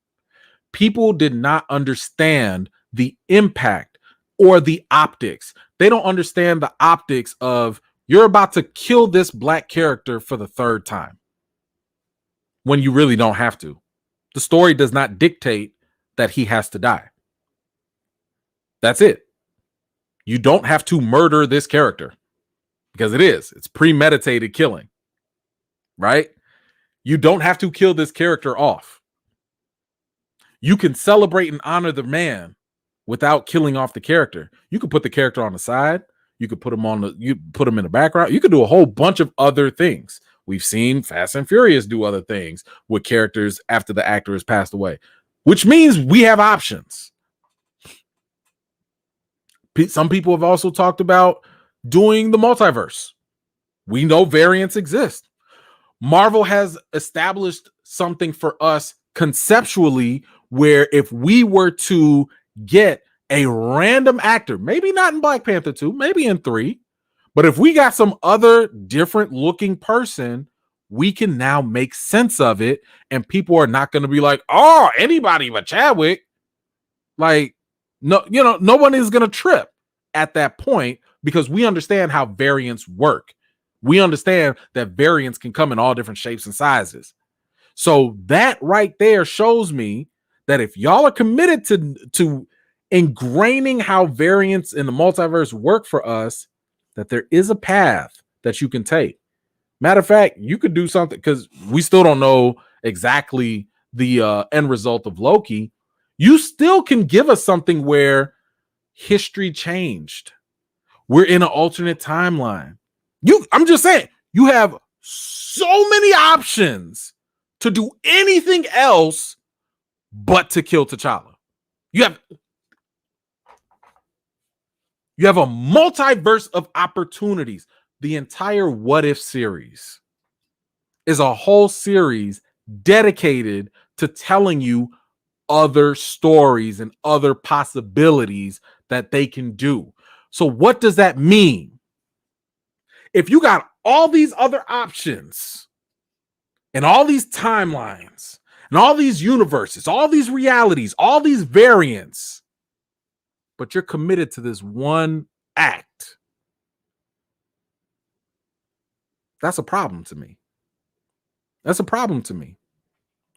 People did not understand the impact or the optics. They don't understand the optics of you're about to kill this black character for the third time when you really don't have to. The story does not dictate that he has to die. That's it. You don't have to murder this character because it's premeditated killing, right? You don't have to kill this character off. You can celebrate and honor the man without killing off the character. You could put the character on the side. You could put him in the background. You could do a whole bunch of other things. We've seen Fast and Furious do other things with characters after the actor has passed away, which means we have options. Some people have also talked about doing the multiverse. We know variants exist. Marvel has established something for us conceptually where if we were to get a random actor, maybe not in Black Panther 2, maybe in 3, but if we got some other different looking person, we can now make sense of it, and people are not going to be like, oh, anybody but Chadwick. Like, no, no one is going to trip at that point because we understand how variants work. We understand that variants can come in all different shapes and sizes. So that right there shows me that if y'all are committed to ingraining how variants in the multiverse work for us, that there is a path that you can take. Matter of fact, you could do something because we still don't know exactly the end result of Loki. You still can give us something where history changed. We're in an alternate timeline. I'm just saying, you have so many options to do anything else but to kill T'Challa. You have a multiverse of opportunities. The entire What If series is a whole series dedicated to telling you other stories and other possibilities that they can do. So what does that mean? If you got all these other options and all these timelines and all these universes, all these realities, all these variants, but you're committed to this one act, that's a problem to me. That's a problem to me.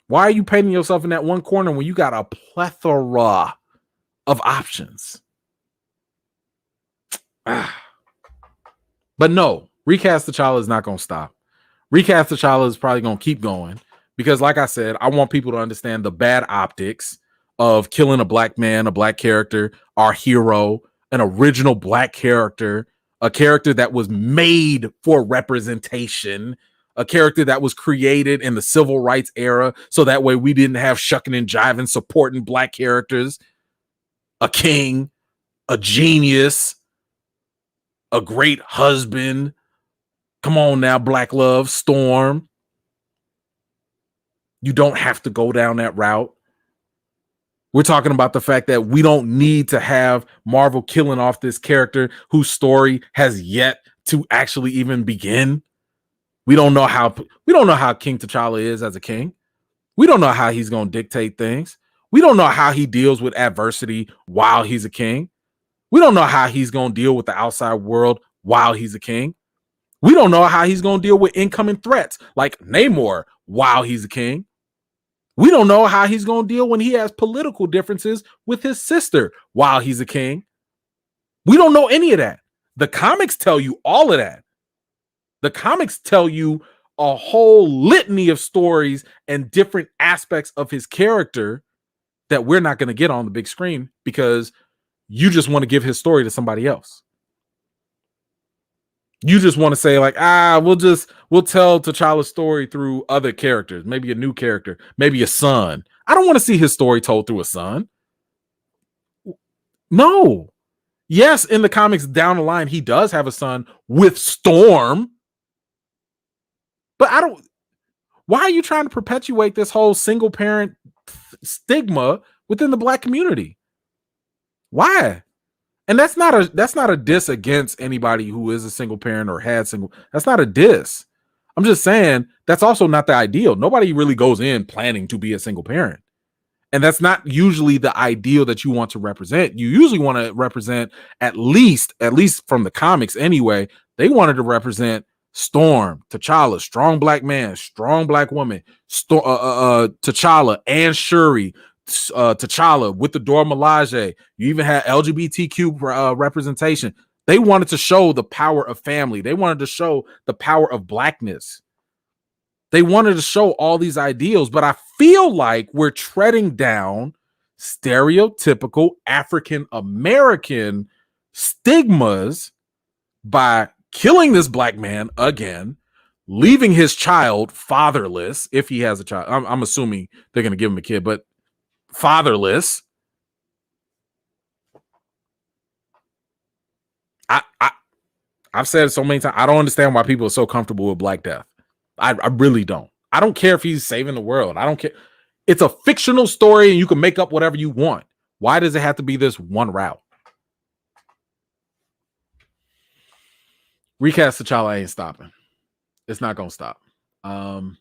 Why are you painting yourself in that one corner when you got a plethora of options? But no, recast T'Challa is not going to stop. Recast T'Challa is probably going to keep going because, like I said, I want people to understand the bad optics of killing a black man, a black character, our hero, an original black character, a character that was made for representation, a character that was created in the civil rights era, so that way we didn't have shucking and jiving supporting black characters, a king, a genius, a great husband. Come on now, Black Love, Storm. You don't have to go down that route. We're talking about the fact that we don't need to have Marvel killing off this character whose story has yet to actually even begin. We don't know how King T'Challa is as a king. We don't know how he's going to dictate things. We don't know how he deals with adversity while he's a king. We don't know how he's going to deal with the outside world while he's a king. We don't know how he's going to deal with incoming threats like Namor while he's a king. We don't know how he's going to deal when he has political differences with his sister while he's a king. We don't know any of that. The comics tell you all of that. The comics tell you a whole litany of stories and different aspects of his character that we're not going to get on the big screen because you just want to give his story to somebody else. You just want to say like, we'll tell T'Challa's story through other characters, maybe a new character, maybe a son. I don't want to see his story told through a son. No. Yes, in the comics down the line, he does have a son with Storm. But why are you trying to perpetuate this whole single parent stigma within the Black community? Why? And that's not a diss against anybody who is a single parent or had single. That's not a diss. I'm just saying that's also not the ideal. Nobody really goes in planning to be a single parent. And that's not usually the ideal that you want to represent. You usually want to represent at least from the comics anyway, they wanted to represent Storm, T'Challa, strong Black man, strong Black woman, T'Challa and Shuri, T'Challa with the Dora Milaje. You even had LGBTQ representation. They wanted to show the power of family. They wanted to show the power of Blackness. They wanted to show all these ideals, but I feel like we're treading down stereotypical African American stigmas by killing this Black man again, leaving his child fatherless. If he has a child, I'm assuming they're going to give him a kid, but fatherless. I've said it so many times. I don't understand why people are so comfortable with Black Death. I really don't. I don't care if he's saving the world. I don't care. It's a fictional story and you can make up whatever you want. Why does it have to be this one route? Recast T'Challa ain't stopping. It's not going to stop. I'm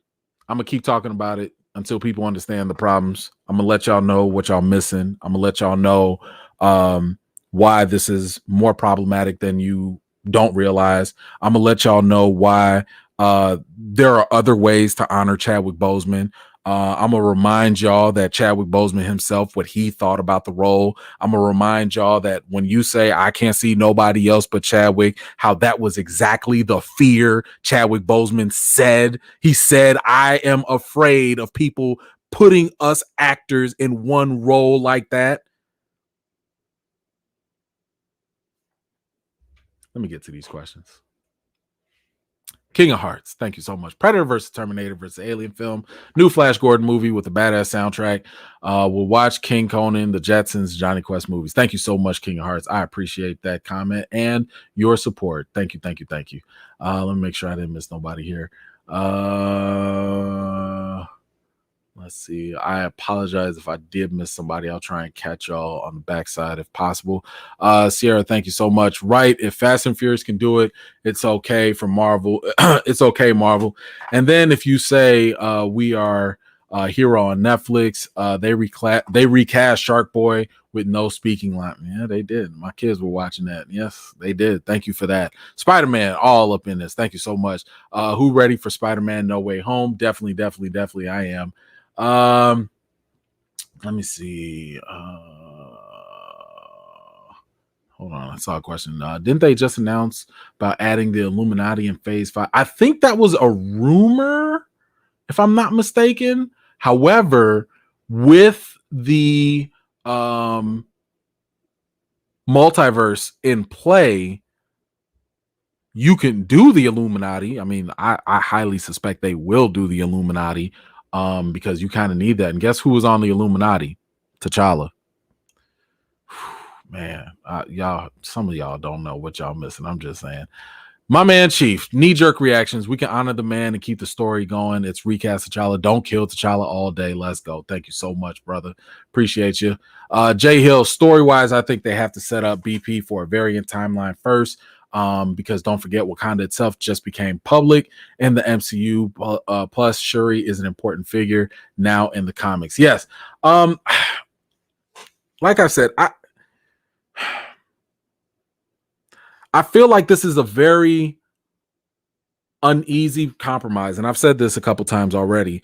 going to keep talking about it until people understand the problems. I'm going to let y'all know what y'all missing. I'm going to let y'all know why this is more problematic than you don't realize. I'm going to let y'all know why there are other ways to honor Chadwick Boseman. I'm going to remind y'all that Chadwick Boseman himself, what he thought about the role. I'm going to remind y'all that when you say, I can't see nobody else but Chadwick, how that was exactly the fear Chadwick Boseman said. He said, I am afraid of people putting us actors in one role like that. Let me get to these questions. King of Hearts, thank you so much. Predator versus Terminator versus Alien film. New Flash Gordon movie with a badass soundtrack. We'll watch King Conan, the Jetsons, Johnny Quest movies. Thank you so much, King of Hearts. I appreciate that comment and your support. Thank you, thank you, thank you. Let me make sure I didn't miss nobody here. Let's see. I apologize if I did miss somebody. I'll try and catch y'all on the backside if possible. Sierra, thank you so much. Right. If Fast and Furious can do it, it's okay for Marvel. It's okay, Marvel. And then if you say we are Hero on Netflix, they recast Shark Boy with no speaking line. Yeah, they did. My kids were watching that. Yes, they did. Thank you for that. Spider-Man all up in this. Thank you so much. Who ready for Spider-Man No Way Home? Definitely I am. Let me see. Hold on. I saw a question. Didn't they just announce about adding the Illuminati in Phase 5? I think that was a rumor, if I'm not mistaken. However, with the multiverse in play, you can do the Illuminati. I mean, I highly suspect they will do the Illuminati. Because you kind of need that. And guess who was on the Illuminati? T'Challa. man, y'all, some of y'all don't know what y'all missing. I'm just saying. My man Chief, knee-jerk reactions. We can honor the man and keep the story going. It's recast T'Challa. Don't kill T'Challa all day. Let's go. Thank you so much, brother. Appreciate you. Jay Hill, story-wise, I think they have to set up BP for a variant timeline first. Because don't forget, Wakanda itself just became public in the MCU. Plus, Shuri is an important figure now in the comics. Yes. Like I said, I feel like this is a very uneasy compromise, and I've said this a couple times already.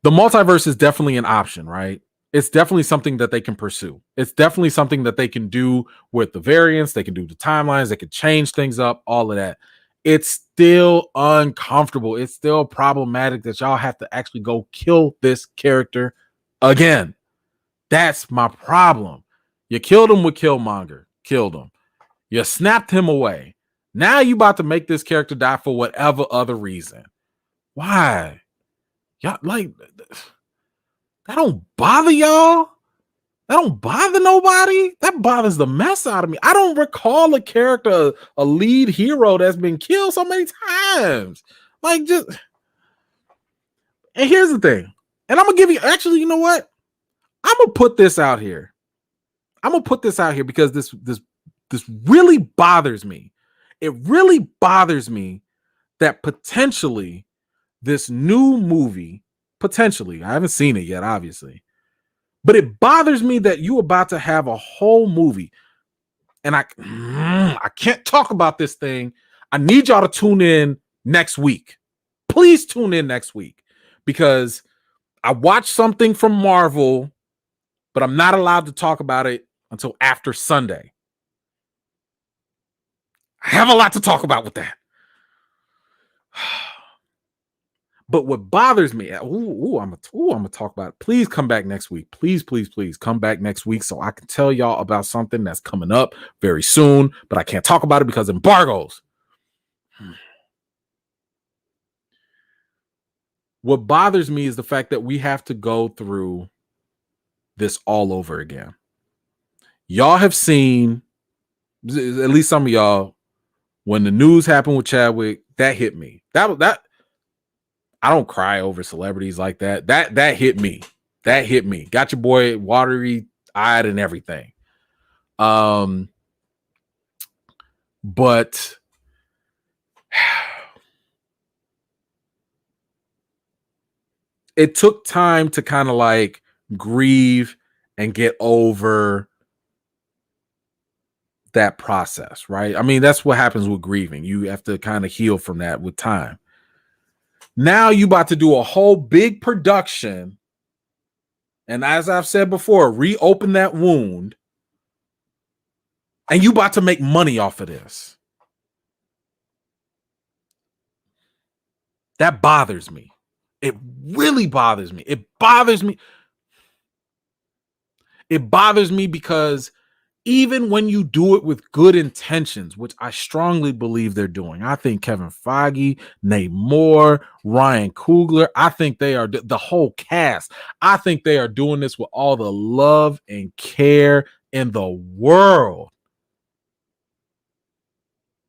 The multiverse is definitely an option, right? It's definitely something that they can pursue. It's definitely something that they can do with the variants. They can do the timelines. They can change things up, all of that. It's still uncomfortable. It's still problematic that y'all have to actually go kill this character again. That's my problem. You killed him with Killmonger. Killed him. You snapped him away. Now you about to make this character die for whatever other reason. Why? Y'all like that don't bother y'all? That don't bother nobody? That bothers the mess out of me. I don't recall a character, a lead hero that's been killed so many times. Like just and here's the thing. And I'm gonna give you actually, you know what? I'm gonna put this out here. I'm gonna put this out here because this really bothers me. It really bothers me that potentially this new movie, potentially, I haven't seen it yet, obviously, but it bothers me that you about to have a whole movie, and I can't talk about this thing. I need y'all to tune in next week. Please tune in next week because I watched something from Marvel, but I'm not allowed to talk about it until after Sunday. I have a lot to talk about with that. But what bothers me, I'm gonna talk about it. Please come back next week. Please come back next week so I can tell y'all about something that's coming up very soon, but I can't talk about it because embargoes. What bothers me is the fact that we have to go through this all over again. Y'all have seen, at least some of y'all, when the news happened with Chadwick, that hit me. That I don't cry over celebrities like that. That hit me. That hit me. Got your boy watery eyed and everything. But it took time to kind of like grieve and get over that process, right? I mean, that's what happens with grieving. You have to kind of heal from that with time. Now you about to do a whole big production, and as I've said before, reopen that wound, and you about to make money off of this. That bothers me. It really bothers me. It bothers me. It bothers me because even when you do it with good intentions, which I strongly believe they're doing, I think Kevin Feige, Nate Moore, Ryan Coogler, I think they are the whole cast. I think they are doing this with all the love and care in the world.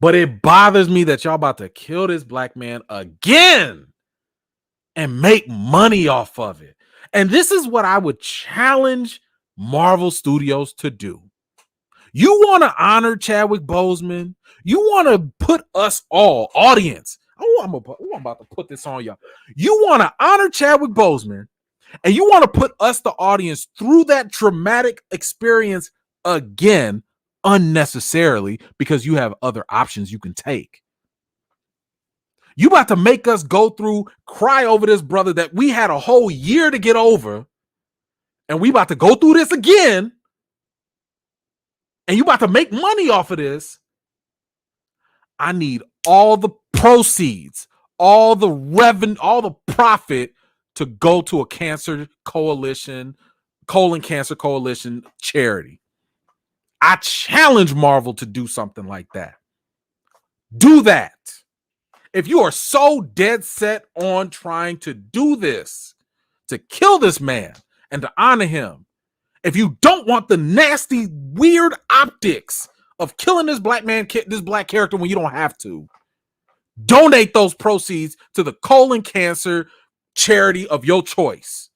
But it bothers me that y'all about to kill this black man again and make money off of it. And this is what I would challenge Marvel Studios to do. You want to honor Chadwick Boseman. You want to put us all, audience. I'm about to put this on y'all. You want to honor Chadwick Boseman, and you want to put us, the audience, through that traumatic experience again unnecessarily because you have other options you can take. You about to make us go through, cry over this brother that we had a whole year to get over, and we about to go through this again. And you about to make money off of this. I need all the proceeds, all the revenue, all the profit to go to a cancer coalition, colon cancer coalition charity. I challenge Marvel to do something like that. Do that. If you are so dead set on trying to do this, to kill this man and to honor him, if you don't want the nasty, weird optics of killing this black man, this black character when you don't have to, donate those proceeds to the colon cancer charity of your choice.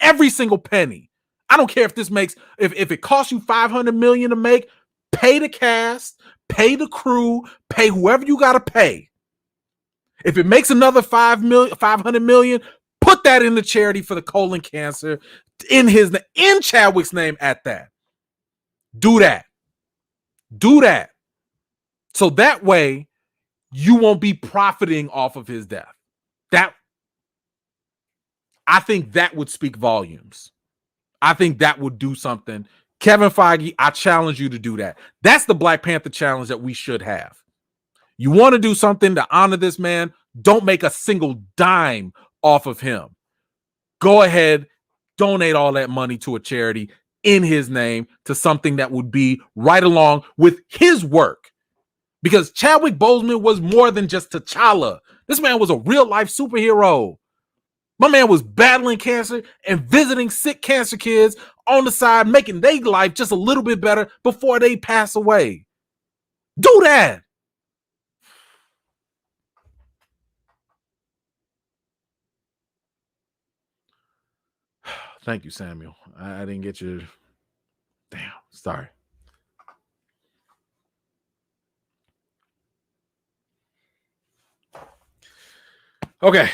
Every single penny. I don't care if this makes, if it costs you $500 million to make, pay the cast, pay the crew, pay whoever you got to pay. If it makes another $500 million, put that in the charity for the colon cancer in Chadwick's name at that. Do that. Do that. So that way you won't be profiting off of his death. I think that would speak volumes. I think that would do something. Kevin Feige, I challenge you to do that. That's the Black Panther challenge that we should have. You want to do something to honor this man? Don't make a single dime off of him. Go ahead, donate all that money to a charity in his name, to something that would be right along with his work. Because Chadwick Boseman was more than just T'Challa. This man was a real life superhero. My man was battling cancer and visiting sick cancer kids on the side, making their life just a little bit better before they pass away. Do that. Thank you, Samuel. I didn't get your... Damn, sorry. Okay.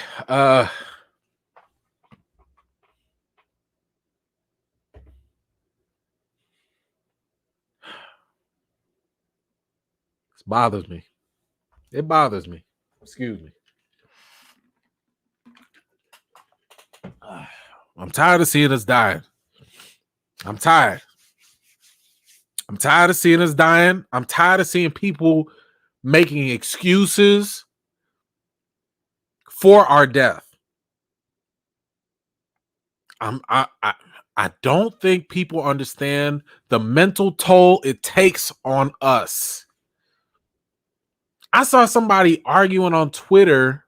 This bothers me. It bothers me. Excuse me. I'm tired of seeing us dying. I'm tired. I'm tired of seeing us dying. I'm tired of seeing people making excuses for our death. I don't think people understand the mental toll it takes on us. I saw somebody arguing on Twitter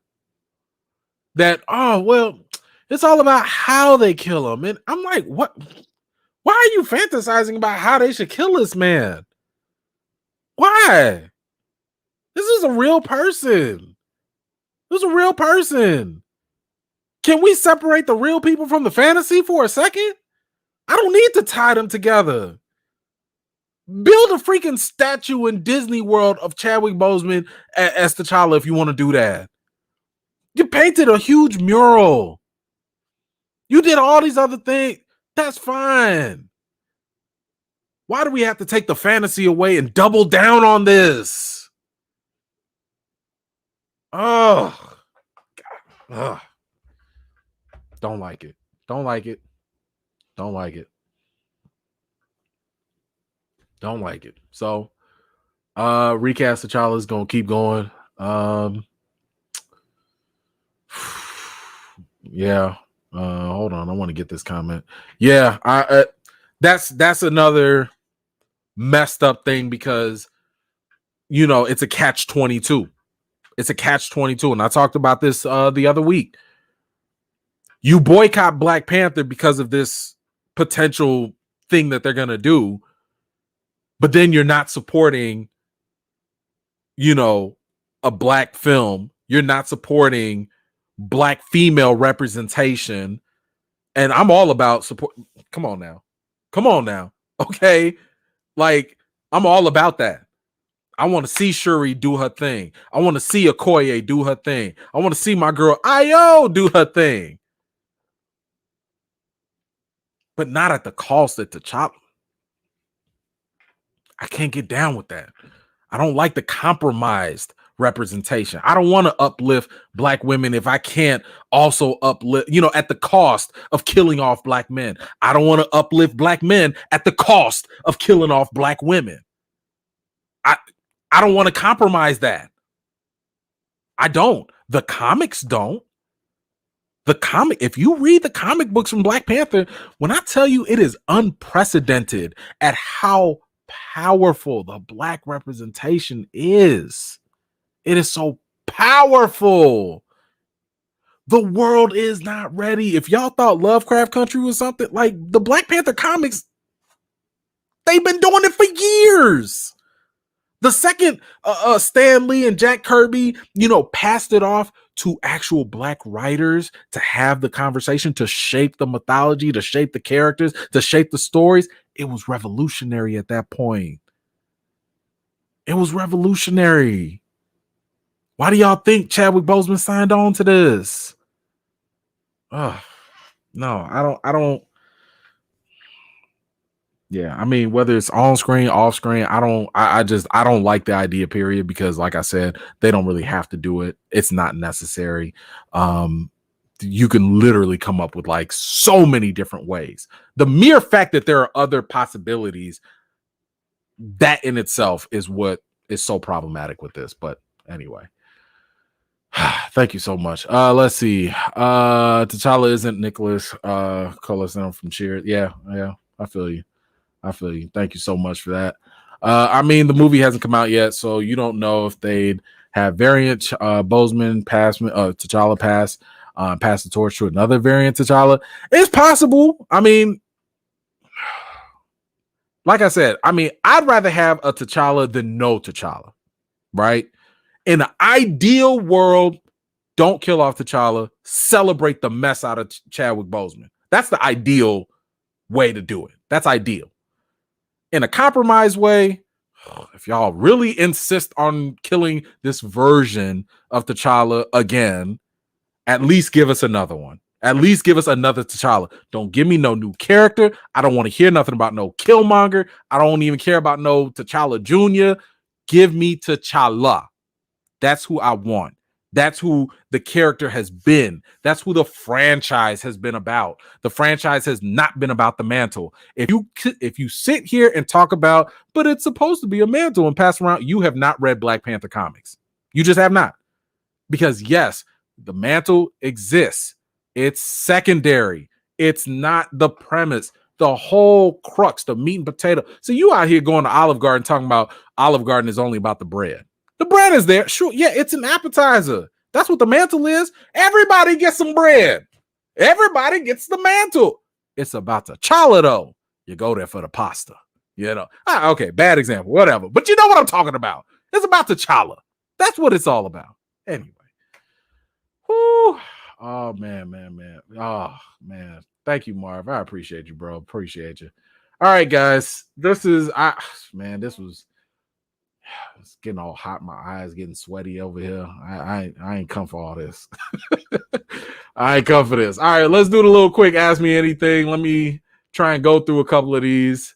that, oh, well, it's all about how they kill him. And I'm like, what? Why are you fantasizing about how they should kill this man? Why? This is a real person. This is a real person. Can we separate the real people from the fantasy for a second? I don't need to tie them together. Build a freaking statue in Disney World of Chadwick Boseman as T'Challa if you want to do that. You painted a huge mural. You did all these other things. That's fine. Why do we have to take the fantasy away and double down on this? Oh, God. Ugh. Don't like it. Don't like it. Don't like it. Don't like it. So, recast T'Challa is gonna keep going. Yeah. Hold on. I want to get this comment. Yeah, that's another messed up thing because it's a catch-22. It's a catch-22, and I talked about this the other week. You boycott Black Panther because of this potential thing that they're gonna do, but then you're not supporting, a black film. You're not supporting black female representation. And I'm all about support. Come on now. Okay. Like, I'm all about that. I want to see Shuri do her thing. I want to see Okoye do her thing. I want to see my girl Ayer do her thing. But not at the cost of T'Challa. I can't get down with that. I don't like the compromised representation. I don't want to uplift black women if I can't also uplift, at the cost of killing off black men. I don't want to uplift black men at the cost of killing off black women. I don't want to compromise that. I don't. The comics don't. If you read the comic books from Black Panther, when I tell you it is unprecedented at how powerful the black representation is. It is so powerful. The world is not ready. If y'all thought Lovecraft Country was something like the Black Panther comics, They've been doing it for years. The second Stan Lee and Jack Kirby, passed it off to actual black writers to have the conversation, to shape the mythology, to shape the characters, to shape the stories, it was revolutionary at that point. It was revolutionary. Why do y'all think Chadwick Boseman signed on to this? No, I don't. Yeah, I mean, whether it's on screen, off screen, I don't like the idea, period, because like I said, they don't really have to do it. It's not necessary. You can literally come up with like so many different ways. The mere fact that there are other possibilities, that in itself is what is so problematic with this. But anyway, thank you so much. Let's see. T'Challa isn't Nicholas Colasano from Cheers. Yeah, I feel you. Thank you so much for that. I mean, the movie hasn't come out yet, so you don't know if they'd have variant Boseman T'Challa pass the torch to another variant T'Challa. It's possible. I mean, like I said, I'd rather have a T'Challa than no T'Challa, right? In an ideal world, don't kill off T'Challa. Celebrate the mess out of Chadwick Boseman. That's the ideal way to do it. That's ideal. In a compromised way, if y'all really insist on killing this version of T'Challa again, at least give us another one. At least give us another T'Challa. Don't give me no new character. I don't want to hear nothing about no Killmonger. I don't even care about no T'Challa Jr. Give me T'Challa. That's who I want. That's who the character has been. That's who the franchise has been about. The franchise has not been about the mantle. If you sit here and talk about, but it's supposed to be a mantle and pass around, you have not read Black Panther comics. You just have not. Because yes, the mantle exists. It's secondary. It's not the premise. The whole crux, the meat and potato. So you out here going to Olive Garden talking about Olive Garden is only about the bread. The bread is there. Sure. Yeah, it's an appetizer. That's what the mantle is. Everybody gets some bread. Everybody gets the mantle. It's about T'Challa, though. You go there for the pasta. Okay, bad example, whatever. But you know what I'm talking about. It's about T'Challa. That's what it's all about. Anyway. Whew. Oh, man. Oh, man. Thank you, Marv. I appreciate you, bro. Appreciate you. All right, guys. It's getting all hot. My eyes getting sweaty over here. I ain't come for all this. I ain't come for this. All right, let's do the little quick Ask Me Anything. Let me try and go through a couple of these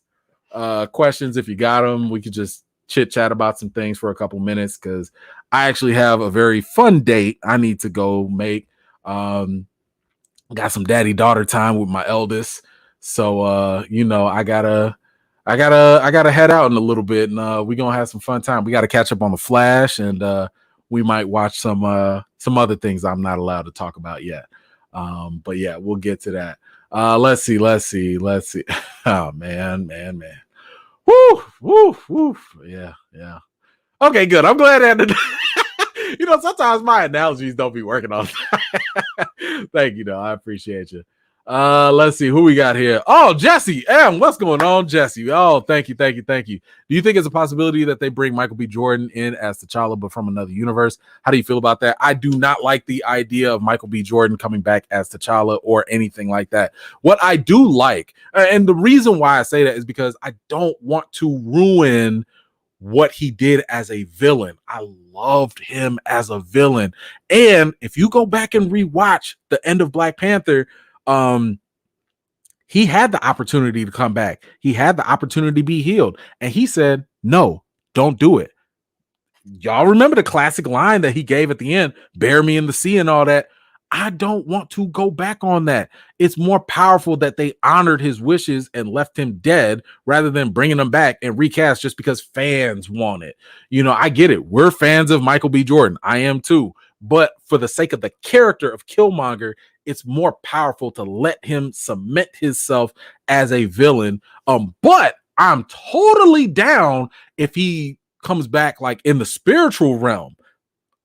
questions. If you got them, we could just chit chat about some things for a couple minutes because I actually have a very fun date I need to go make. Got some daddy-daughter time with my eldest. So, I gotta head out in a little bit, and we're gonna have some fun time. We got to catch up on the Flash, and we might watch some other things I'm not allowed to talk about yet. But yeah, we'll get to that. Let's see. Oh man. Woo. Yeah. Okay, good. I'm glad that sometimes my analogies don't be working on time. Thank you, though. I appreciate you. Let's see who we got here. Oh, Jesse M. What's going on, Jesse? Oh, thank you. Do you think it's a possibility that they bring Michael B. Jordan in as T'Challa, but from another universe? How do you feel about that? I do not like the idea of Michael B. Jordan coming back as T'Challa or anything like that. What I do like, and the reason why I say that is because I don't want to ruin what he did as a villain. I loved him as a villain. And if you go back and rewatch the end of Black Panther, he had the opportunity to come back. He had the opportunity to be healed. And he said, no, don't do it. Y'all remember the classic line that he gave at the end, bury me in the sea and all that. I don't want to go back on that. It's more powerful that they honored his wishes and left him dead rather than bringing him back and recast just because fans want it. I get it. We're fans of Michael B. Jordan. I am too. But for the sake of the character of Killmonger, it's more powerful to let him cement himself as a villain. But I'm totally down if he comes back like in the spiritual realm.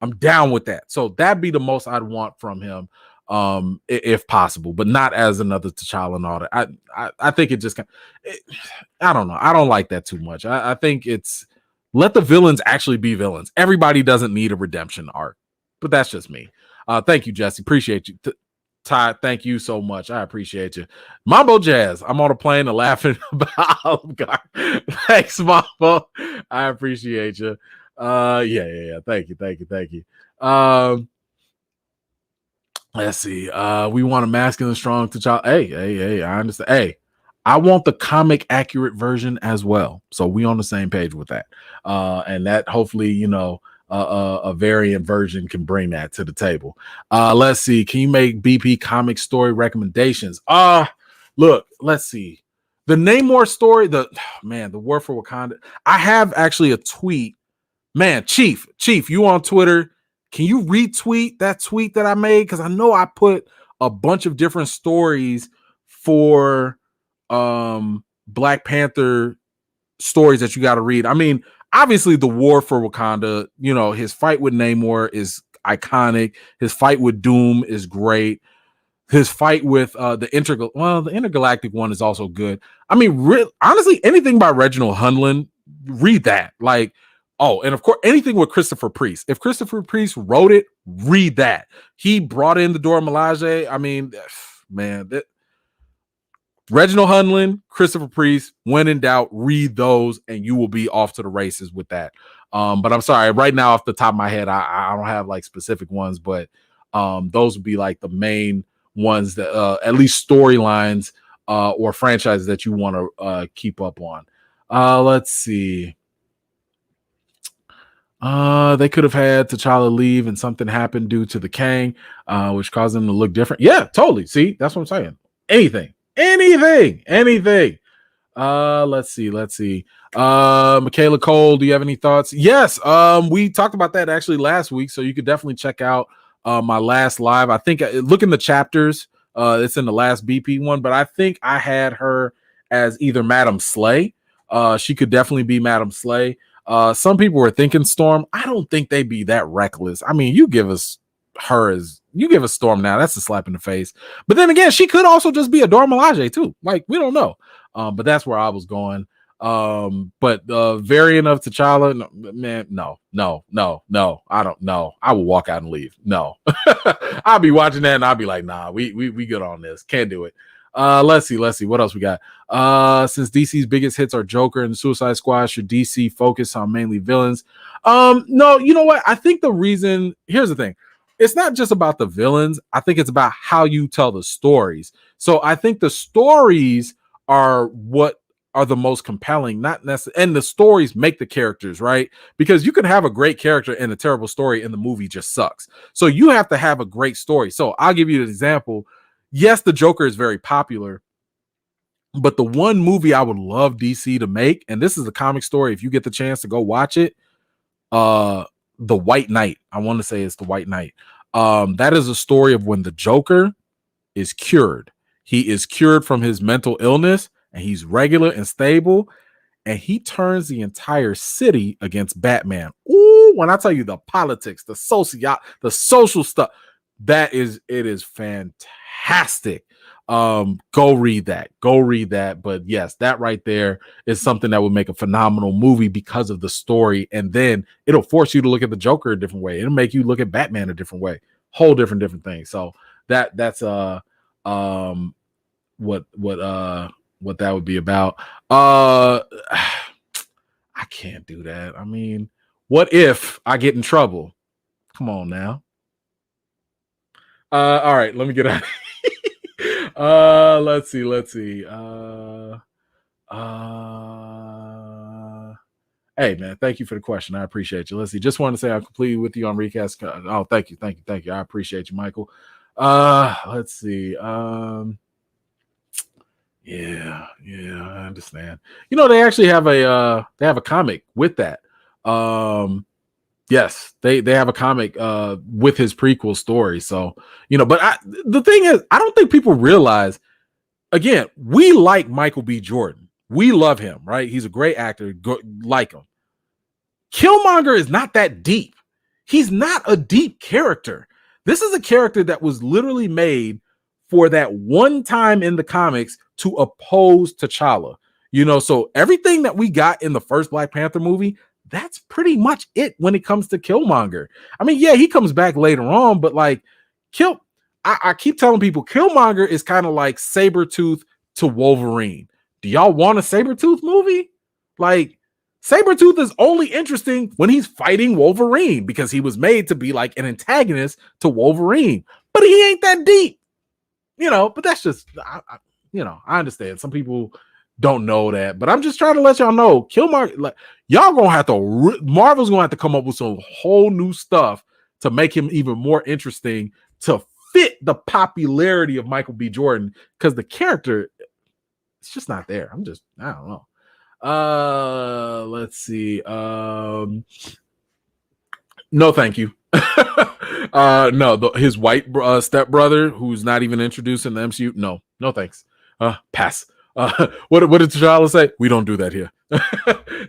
I'm down with that. So that'd be the most I'd want from him. if possible, but not as another T'Challa and all that. I think it just I don't know. I don't like that too much. I think it's let the villains actually be villains. Everybody doesn't need a redemption arc, but that's just me. Thank you, Jesse. Appreciate you. Ty, thank you so much. I appreciate you. Mambo Jazz, I'm on a plane and laughing about Olive Garden. Thanks, Mambo. I appreciate you. Yeah. Thank you. Let's see. We want a masculine, strong T'Challa. Hey, I understand. Hey, I want the comic accurate version as well. So we on the same page with that. And that hopefully, a variant version can bring that to the table. Let's see. Can you make BP comic story recommendations? Look, let's see. The Namor story, the War for Wakanda. I have actually a tweet. Man, Chief, you on Twitter. Can you retweet that tweet that I made? Because I know I put a bunch of different stories for Black Panther stories that you got to read. I mean, obviously the War for Wakanda, his fight with Namor is iconic. His fight with Doom is great. His fight with the intergalactic one is also good. I mean, honestly, anything by Reginald Hudlin, read that. Like, and of course, anything with Christopher Priest. If Christopher Priest wrote it, read that. He brought in the Dora Milaje. I mean, man, Reginald Hudlin, Christopher Priest, when in doubt, read those and you will be off to the races with that. But I'm sorry, right now off the top of my head, I don't have like specific ones, but those would be like the main ones that at least storylines or franchises that you want to keep up on. Let's see. They could have had T'Challa leave and something happened due to the Kang, which caused them to look different. Yeah, totally. See, that's what I'm saying. Anything. Let's see. Michaela Cole, do you have any thoughts? Yes. We talked about that actually last week, so you could definitely check out my last live. I think look in the chapters. It's in the last BP one, but I think I had her as either Madam Slay. She could definitely be Madam Slay. Some people were thinking Storm. I don't think they'd be that reckless. I mean, you give us Storm now, that's a slap in the face. But then again, she could also just be a Dora Milaje too. Like, we don't know. But that's where I was going. But variant of T'Challa, no. I don't know. I will walk out and leave. No. I'll be watching that and I'll be like, nah, we good on this. Can't do it. Let's see. What else we got? Since DC's biggest hits are Joker and Suicide Squad, should DC focus on mainly villains? No, you know what? I think here's the thing. It's not just about the villains. I think it's about how you tell the stories. So I think the stories are what are the most compelling, not necessarily, and the stories make the characters, right? Because you can have a great character and a terrible story and the movie just sucks. So you have to have a great story. So I'll give you an example. Yes, the Joker is very popular, but the one movie I would love DC to make, and this is a comic story, if you get the chance to go watch it, The White Knight. I want to say it's The White Knight. That is a story of when the Joker is cured. He is cured from his mental illness and he's regular and stable, and he turns the entire city against Batman. Ooh, when I tell you the politics, the social stuff, it is fantastic. Go read that. But yes, that right there is something that would make a phenomenal movie because of the story, and then it'll force you to look at the Joker a different way. It'll make you look at Batman a different way, whole different thing. So that's what that would be about. I can't do that. I mean, what if I get in trouble? Come on now. All right, let me get out. Let's see. Hey man, thank you for the question. I appreciate you. Let's see. Just wanted to say I'm completely with you on recast. Oh, thank you. I appreciate you, Michael. Let's see. Yeah, I understand. They actually have a comic with that. Yes, they have a comic with his prequel story. So, but the thing is, I don't think people realize, again, we like Michael B. Jordan. We love him, right? He's a great actor, like him. Killmonger is not that deep. He's not a deep character. This is a character that was literally made for that one time in the comics to oppose T'Challa. You know, so everything that we got in the first Black Panther movie, that's pretty much it when it comes to Killmonger. I mean, yeah, he comes back later on, but like I keep telling people Killmonger is kind of like Sabretooth to Wolverine. Do y'all want a Sabretooth movie? Like, Sabretooth is only interesting when he's fighting Wolverine because he was made to be like an antagonist to Wolverine, but he ain't that deep, you know. But that's just, I understand some people don't know that, but I'm just trying to let y'all know Killmonger, like, y'all gonna have to, Marvel's gonna have to come up with some whole new stuff to make him even more interesting to fit the popularity of Michael B. Jordan, because the character, it's just not there. I don't know. Let's see. No, thank you. No, his white stepbrother, who's not even introduced in the MCU. No, thanks. Pass. What did T'Challa say? We don't do that here.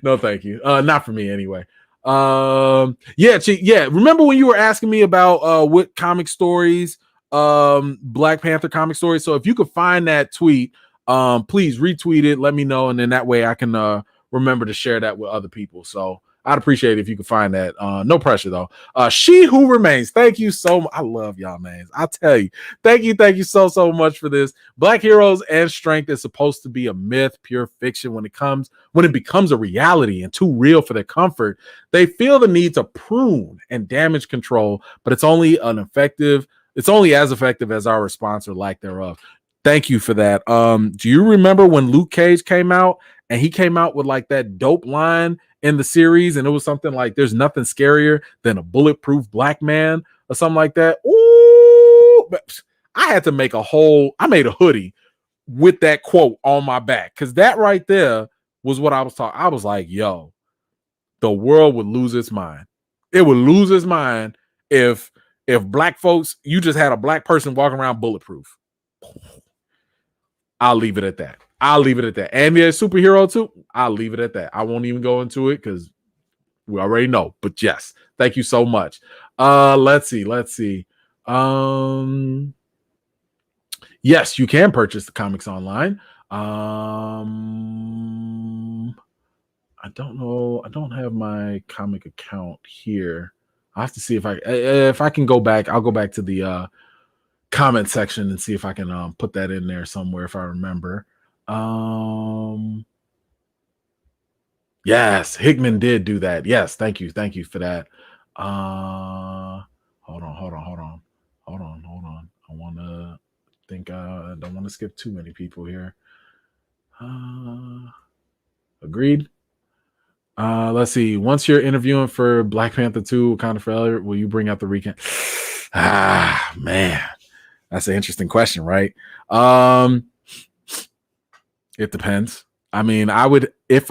No, thank you. Not for me anyway. Yeah. Remember when you were asking me about what comic stories, Black Panther comic stories? So if you could find that tweet, please retweet it, let me know, and then that way I can remember to share that with other people. So I'd appreciate it if you could find that. No pressure though. She Who Remains. Thank you so much. I love y'all, man. I tell you, thank you so much for this. Black heroes and strength is supposed to be a myth, pure fiction. When it becomes a reality and too real for their comfort, they feel the need to prune and damage control, but it's only as effective as our response or lack thereof. Thank you for that. Do you remember when Luke Cage came out and he came out with like that dope line in the series, and it was something like, there's nothing scarier than a bulletproof black man or something like that? Ooh, I made a hoodie with that quote on my back, because that right there was what I was talking. I was like, yo, the world would lose its mind. It would lose its mind if black folks, you just had a black person walking around bulletproof. I'll leave it at that. And the superhero too, I'll leave it at that. I won't even go into it because we already know. But yes, thank you so much. Let's see. Yes, you can purchase the comics online. I don't know. I don't have my comic account here. I have to see if I can go back. I'll go back to the comment section and see if I can put that in there somewhere if I remember. Yes, Hickman did do that. Yes, thank you for that. Hold on. I want to think. I don't want to skip too many people here. Agreed. Let's see. Once you're interviewing for Black Panther 2, Wakanda Forever, will you bring out the recount? Man, that's an interesting question, right? It depends. I mean, I would if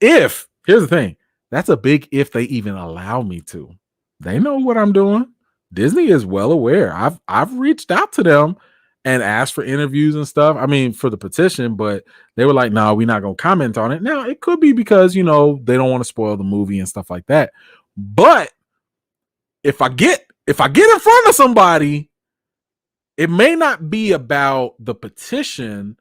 here's the thing. That's a big if they even allow me to. They know what I'm doing. Disney is well aware. I've reached out to them and asked for interviews and stuff. I mean, for the petition, but they were like, no, we're not going to comment on it. Now, it could be because, they don't want to spoil the movie and stuff like that. But if I get in front of somebody, it may not be about the petition,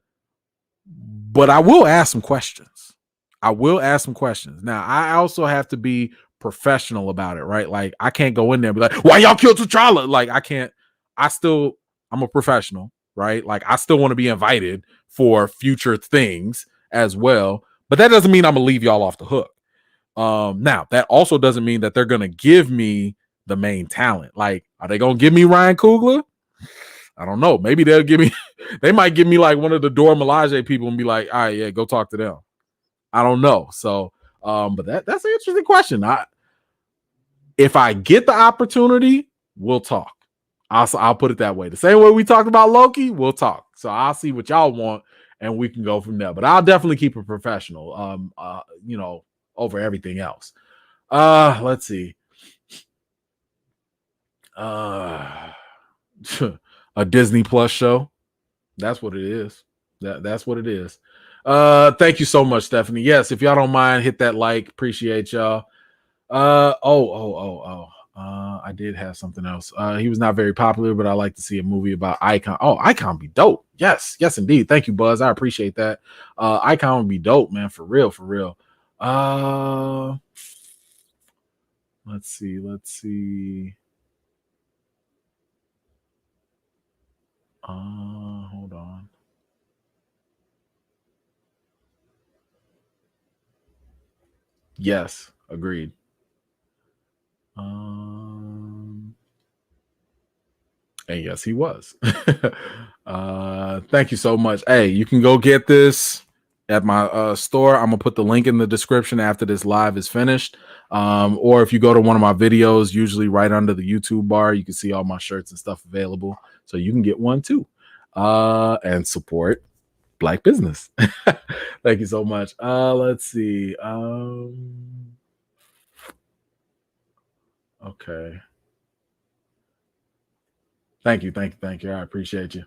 but I will ask some questions. Now, I also have to be professional about it, right? Like, I can't go in there and be like, why y'all killed T'Challa? Like, I can't. I'm a professional, right? Like, I still want to be invited for future things as well. But that doesn't mean I'm going to leave y'all off the hook. Now, that also doesn't mean that they're going to give me the main talent. Like, are they going to give me Ryan Coogler? I don't know. Maybe they might give me like one of the Dora Milaje people and be like, all right, yeah, go talk to them. I don't know. So, but that's an interesting question. If I get the opportunity, we'll talk. I'll put it that way. The same way we talked about Loki, we'll talk. So I'll see what y'all want and we can go from there. But I'll definitely keep it professional, over everything else. Let's see. A Disney Plus show. That's what it is. That's what it is. Thank you so much, Stephanie. Yes, if y'all don't mind, hit that like. Appreciate y'all. I I did have something else. He was not very popular, but I like to see a movie about Icon. Oh, Icon be dope. Yes, indeed. Thank you, Buzz. I appreciate that. Icon would be dope, man. For real. Let's see. Hold on. Yes, agreed. And yes, he was. Thank you so much. Hey, you can go get this at my store. I'm gonna put the link in the description after this live is finished. Or if you go to one of my videos, usually right under the YouTube bar, you can see all my shirts and stuff available. So you can get one too. And support Black business. Thank you so much. Let's see. Okay. Thank you. I appreciate you.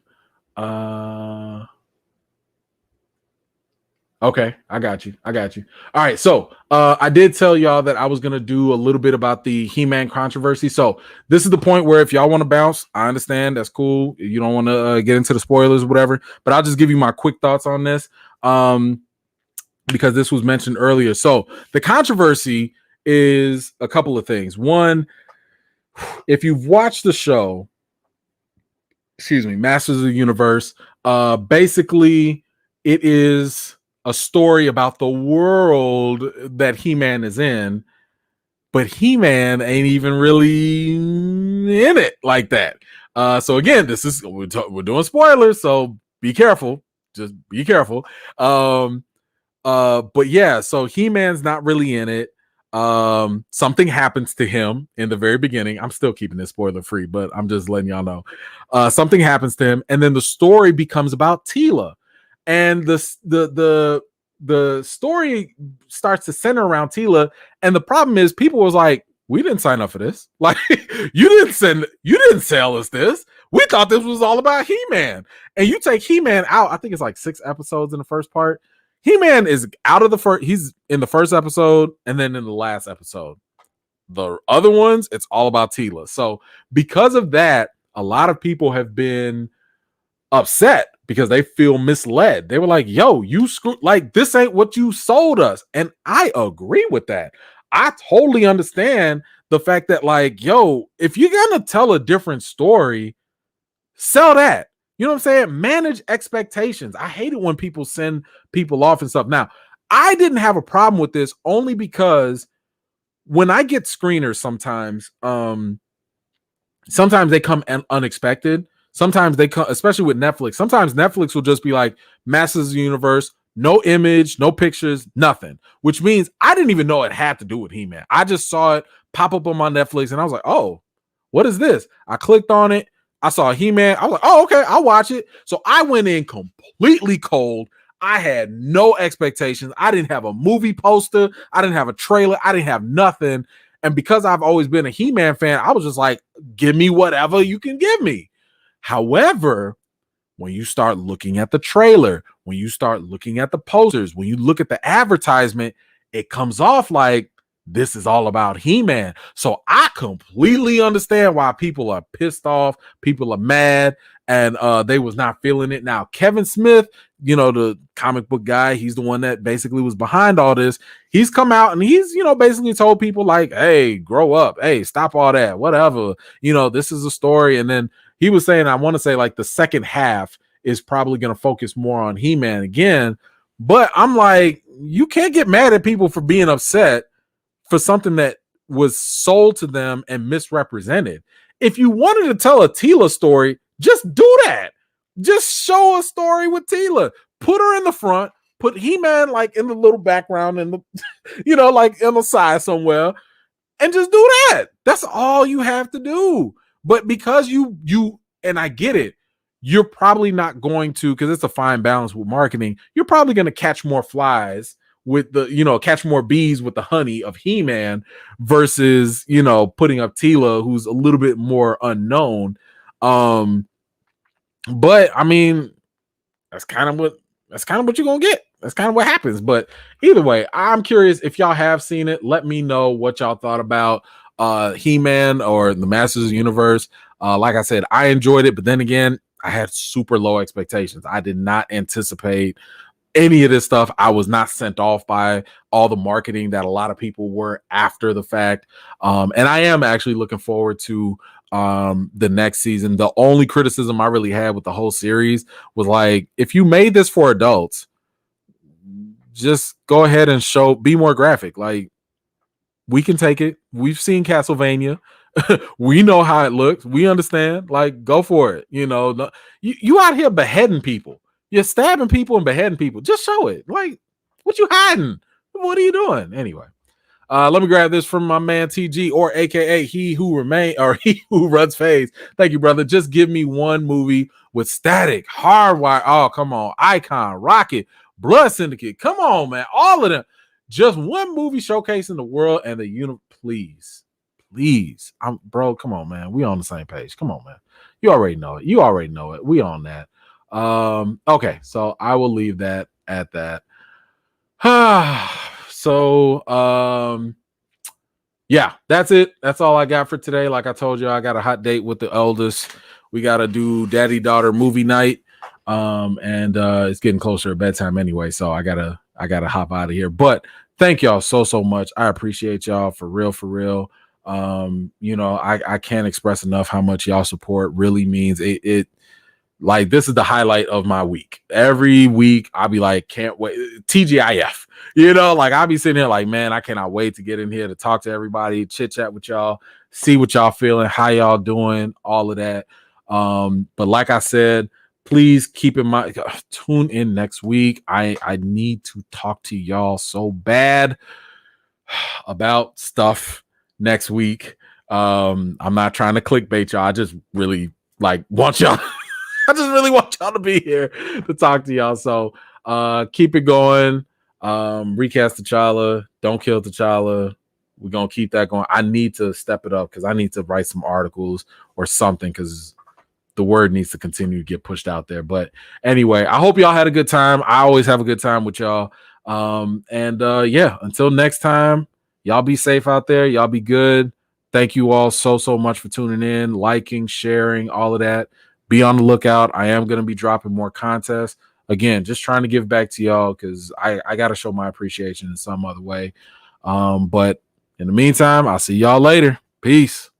Okay, I got you. All right, so I did tell y'all that I was gonna do a little bit about the He-Man controversy. So this is the point where if y'all want to bounce, I understand. That's cool. You don't want to get into the spoilers or whatever, but I'll just give you my quick thoughts on this because this was mentioned earlier. So the controversy is a couple of things. One, if you've watched the show, Masters of the Universe, basically it is a story about the world that He-Man is in, but He-Man ain't even really in it like that. So again, we're doing spoilers, so be careful. Just be careful. But yeah, so He-Man's not really in it. Something happens to him in the very beginning. I'm still keeping this spoiler free, but I'm just letting y'all know. Something happens to him, and then the story becomes about Teela. And the story starts to center around Teela, and the problem is people was like, we didn't sign up for this. Like, you didn't sell us this. We thought this was all about He-Man. And you take He-Man out, I think it's like 6 episodes in the first part. He-Man is out of the first, he's in the first episode and then in the last episode. The other ones, it's all about Teela. So because of that, a lot of people have been upset because they feel misled. They were like, yo, you screwed, like, this ain't what you sold us. And I agree with that. I totally understand the fact that, like, yo, if you're gonna tell a different story, sell that. You know what I'm saying? Manage expectations. I hate it when people send people off and stuff. Now, I didn't have a problem with this only because when I get screeners sometimes they come unexpected. Sometimes they come, especially with Netflix. Sometimes Netflix will just be like, Masters of the Universe, no image, no pictures, nothing. Which means I didn't even know it had to do with He-Man. I just saw it pop up on my Netflix and I was like, oh, what is this? I clicked on it. I saw He-Man. I was like, oh, okay, I'll watch it. So I went in completely cold. I had no expectations. I didn't have a movie poster. I didn't have a trailer. I didn't have nothing. And because I've always been a He-Man fan, I was just like, give me whatever you can give me. However, when you start looking at the trailer, when you start looking at the posters, when you look at the advertisement, it comes off like this is all about He-Man. So I completely understand why people are pissed off, people are mad, and they was not feeling it. Now, Kevin Smith, you know, the comic book guy, he's the one that basically was behind all this. He's come out and he's, you know, basically told people like, hey, grow up. Hey, stop all that. Whatever. You know, this is a story. And then he was saying, I want to say like the second half is probably going to focus more on He-Man again. But I'm like, you can't get mad at people for being upset for something that was sold to them and misrepresented. If you wanted to tell a Teela story, just do that. Just show a story with Teela. Put her in the front. Put He-Man like in the little background in the, you know, like in the side somewhere, and just do that. That's all you have to do. But because you and I get it, you're probably not going to, because it's a fine balance with marketing, you're probably going to catch more flies with the, you know, catch more bees with the honey of He-Man versus, you know, putting up Teela, who's a little bit more unknown. But I mean, that's kind of what you're gonna get. That's kind of what happens. But either way, I'm curious if y'all have seen it. Let me know what y'all thought about He-Man or the Masters of the Universe. Like I said, I enjoyed it, but then again, I had super low expectations. I did not anticipate any of this stuff. I was not sent off by all the marketing that a lot of people were after the fact. And I am actually looking forward to the next season. The only criticism I really had with the whole series was like, if you made this for adults, just go ahead and be more graphic. Like, we can take it. We've seen Castlevania. We know how it looks. We understand. Like, go for it. You out here beheading people. You're stabbing people and beheading people. Just show it. Like, what you hiding? What are you doing? Anyway, let me grab this from my man TG, or AKA he who runs phase. Thank you, brother. Just give me one movie with Static, Hardwire. Oh, come on. Icon, Rocket, Blood Syndicate. Come on, man. All of them. Just one movie showcasing the world and the universe. Please. Bro, come on, man. We on the same page. Come on, man. You already know it. We on that. Okay, so I will leave that at that. Yeah, that's it. That's all I got for today. Like I told you, I got a hot date with the eldest. We got to do daddy-daughter movie night. And it's getting closer to bedtime anyway, so I gotta hop out of here. But thank y'all so much. I appreciate y'all for real. I can't express enough how much y'all support really means. It like, this is the highlight of my week. Every week I'll be like, can't wait. TGIF, like I'll be sitting here like, man, I cannot wait to get in here to talk to everybody, chit chat with y'all, see what y'all feeling, how y'all doing, all of that. But like I said, please keep in mind, tune in next week. I need to talk to y'all so bad about stuff next week. I'm not trying to clickbait y'all. I just really want y'all. I just really want y'all to be here to talk to y'all. So keep it going. Recast T'Challa. Don't kill T'Challa. We're going to keep that going. I need to step it up because I need to write some articles or something, because the word needs to continue to get pushed out there. But anyway, I hope y'all had a good time. I always have a good time with y'all. Yeah, until next time, y'all be safe out there. Y'all be good. Thank you all so much for tuning in, liking, sharing, all of that. Be on the lookout. I am going to be dropping more contests. Again, just trying to give back to y'all because I got to show my appreciation in some other way. But in the meantime, I'll see y'all later. Peace.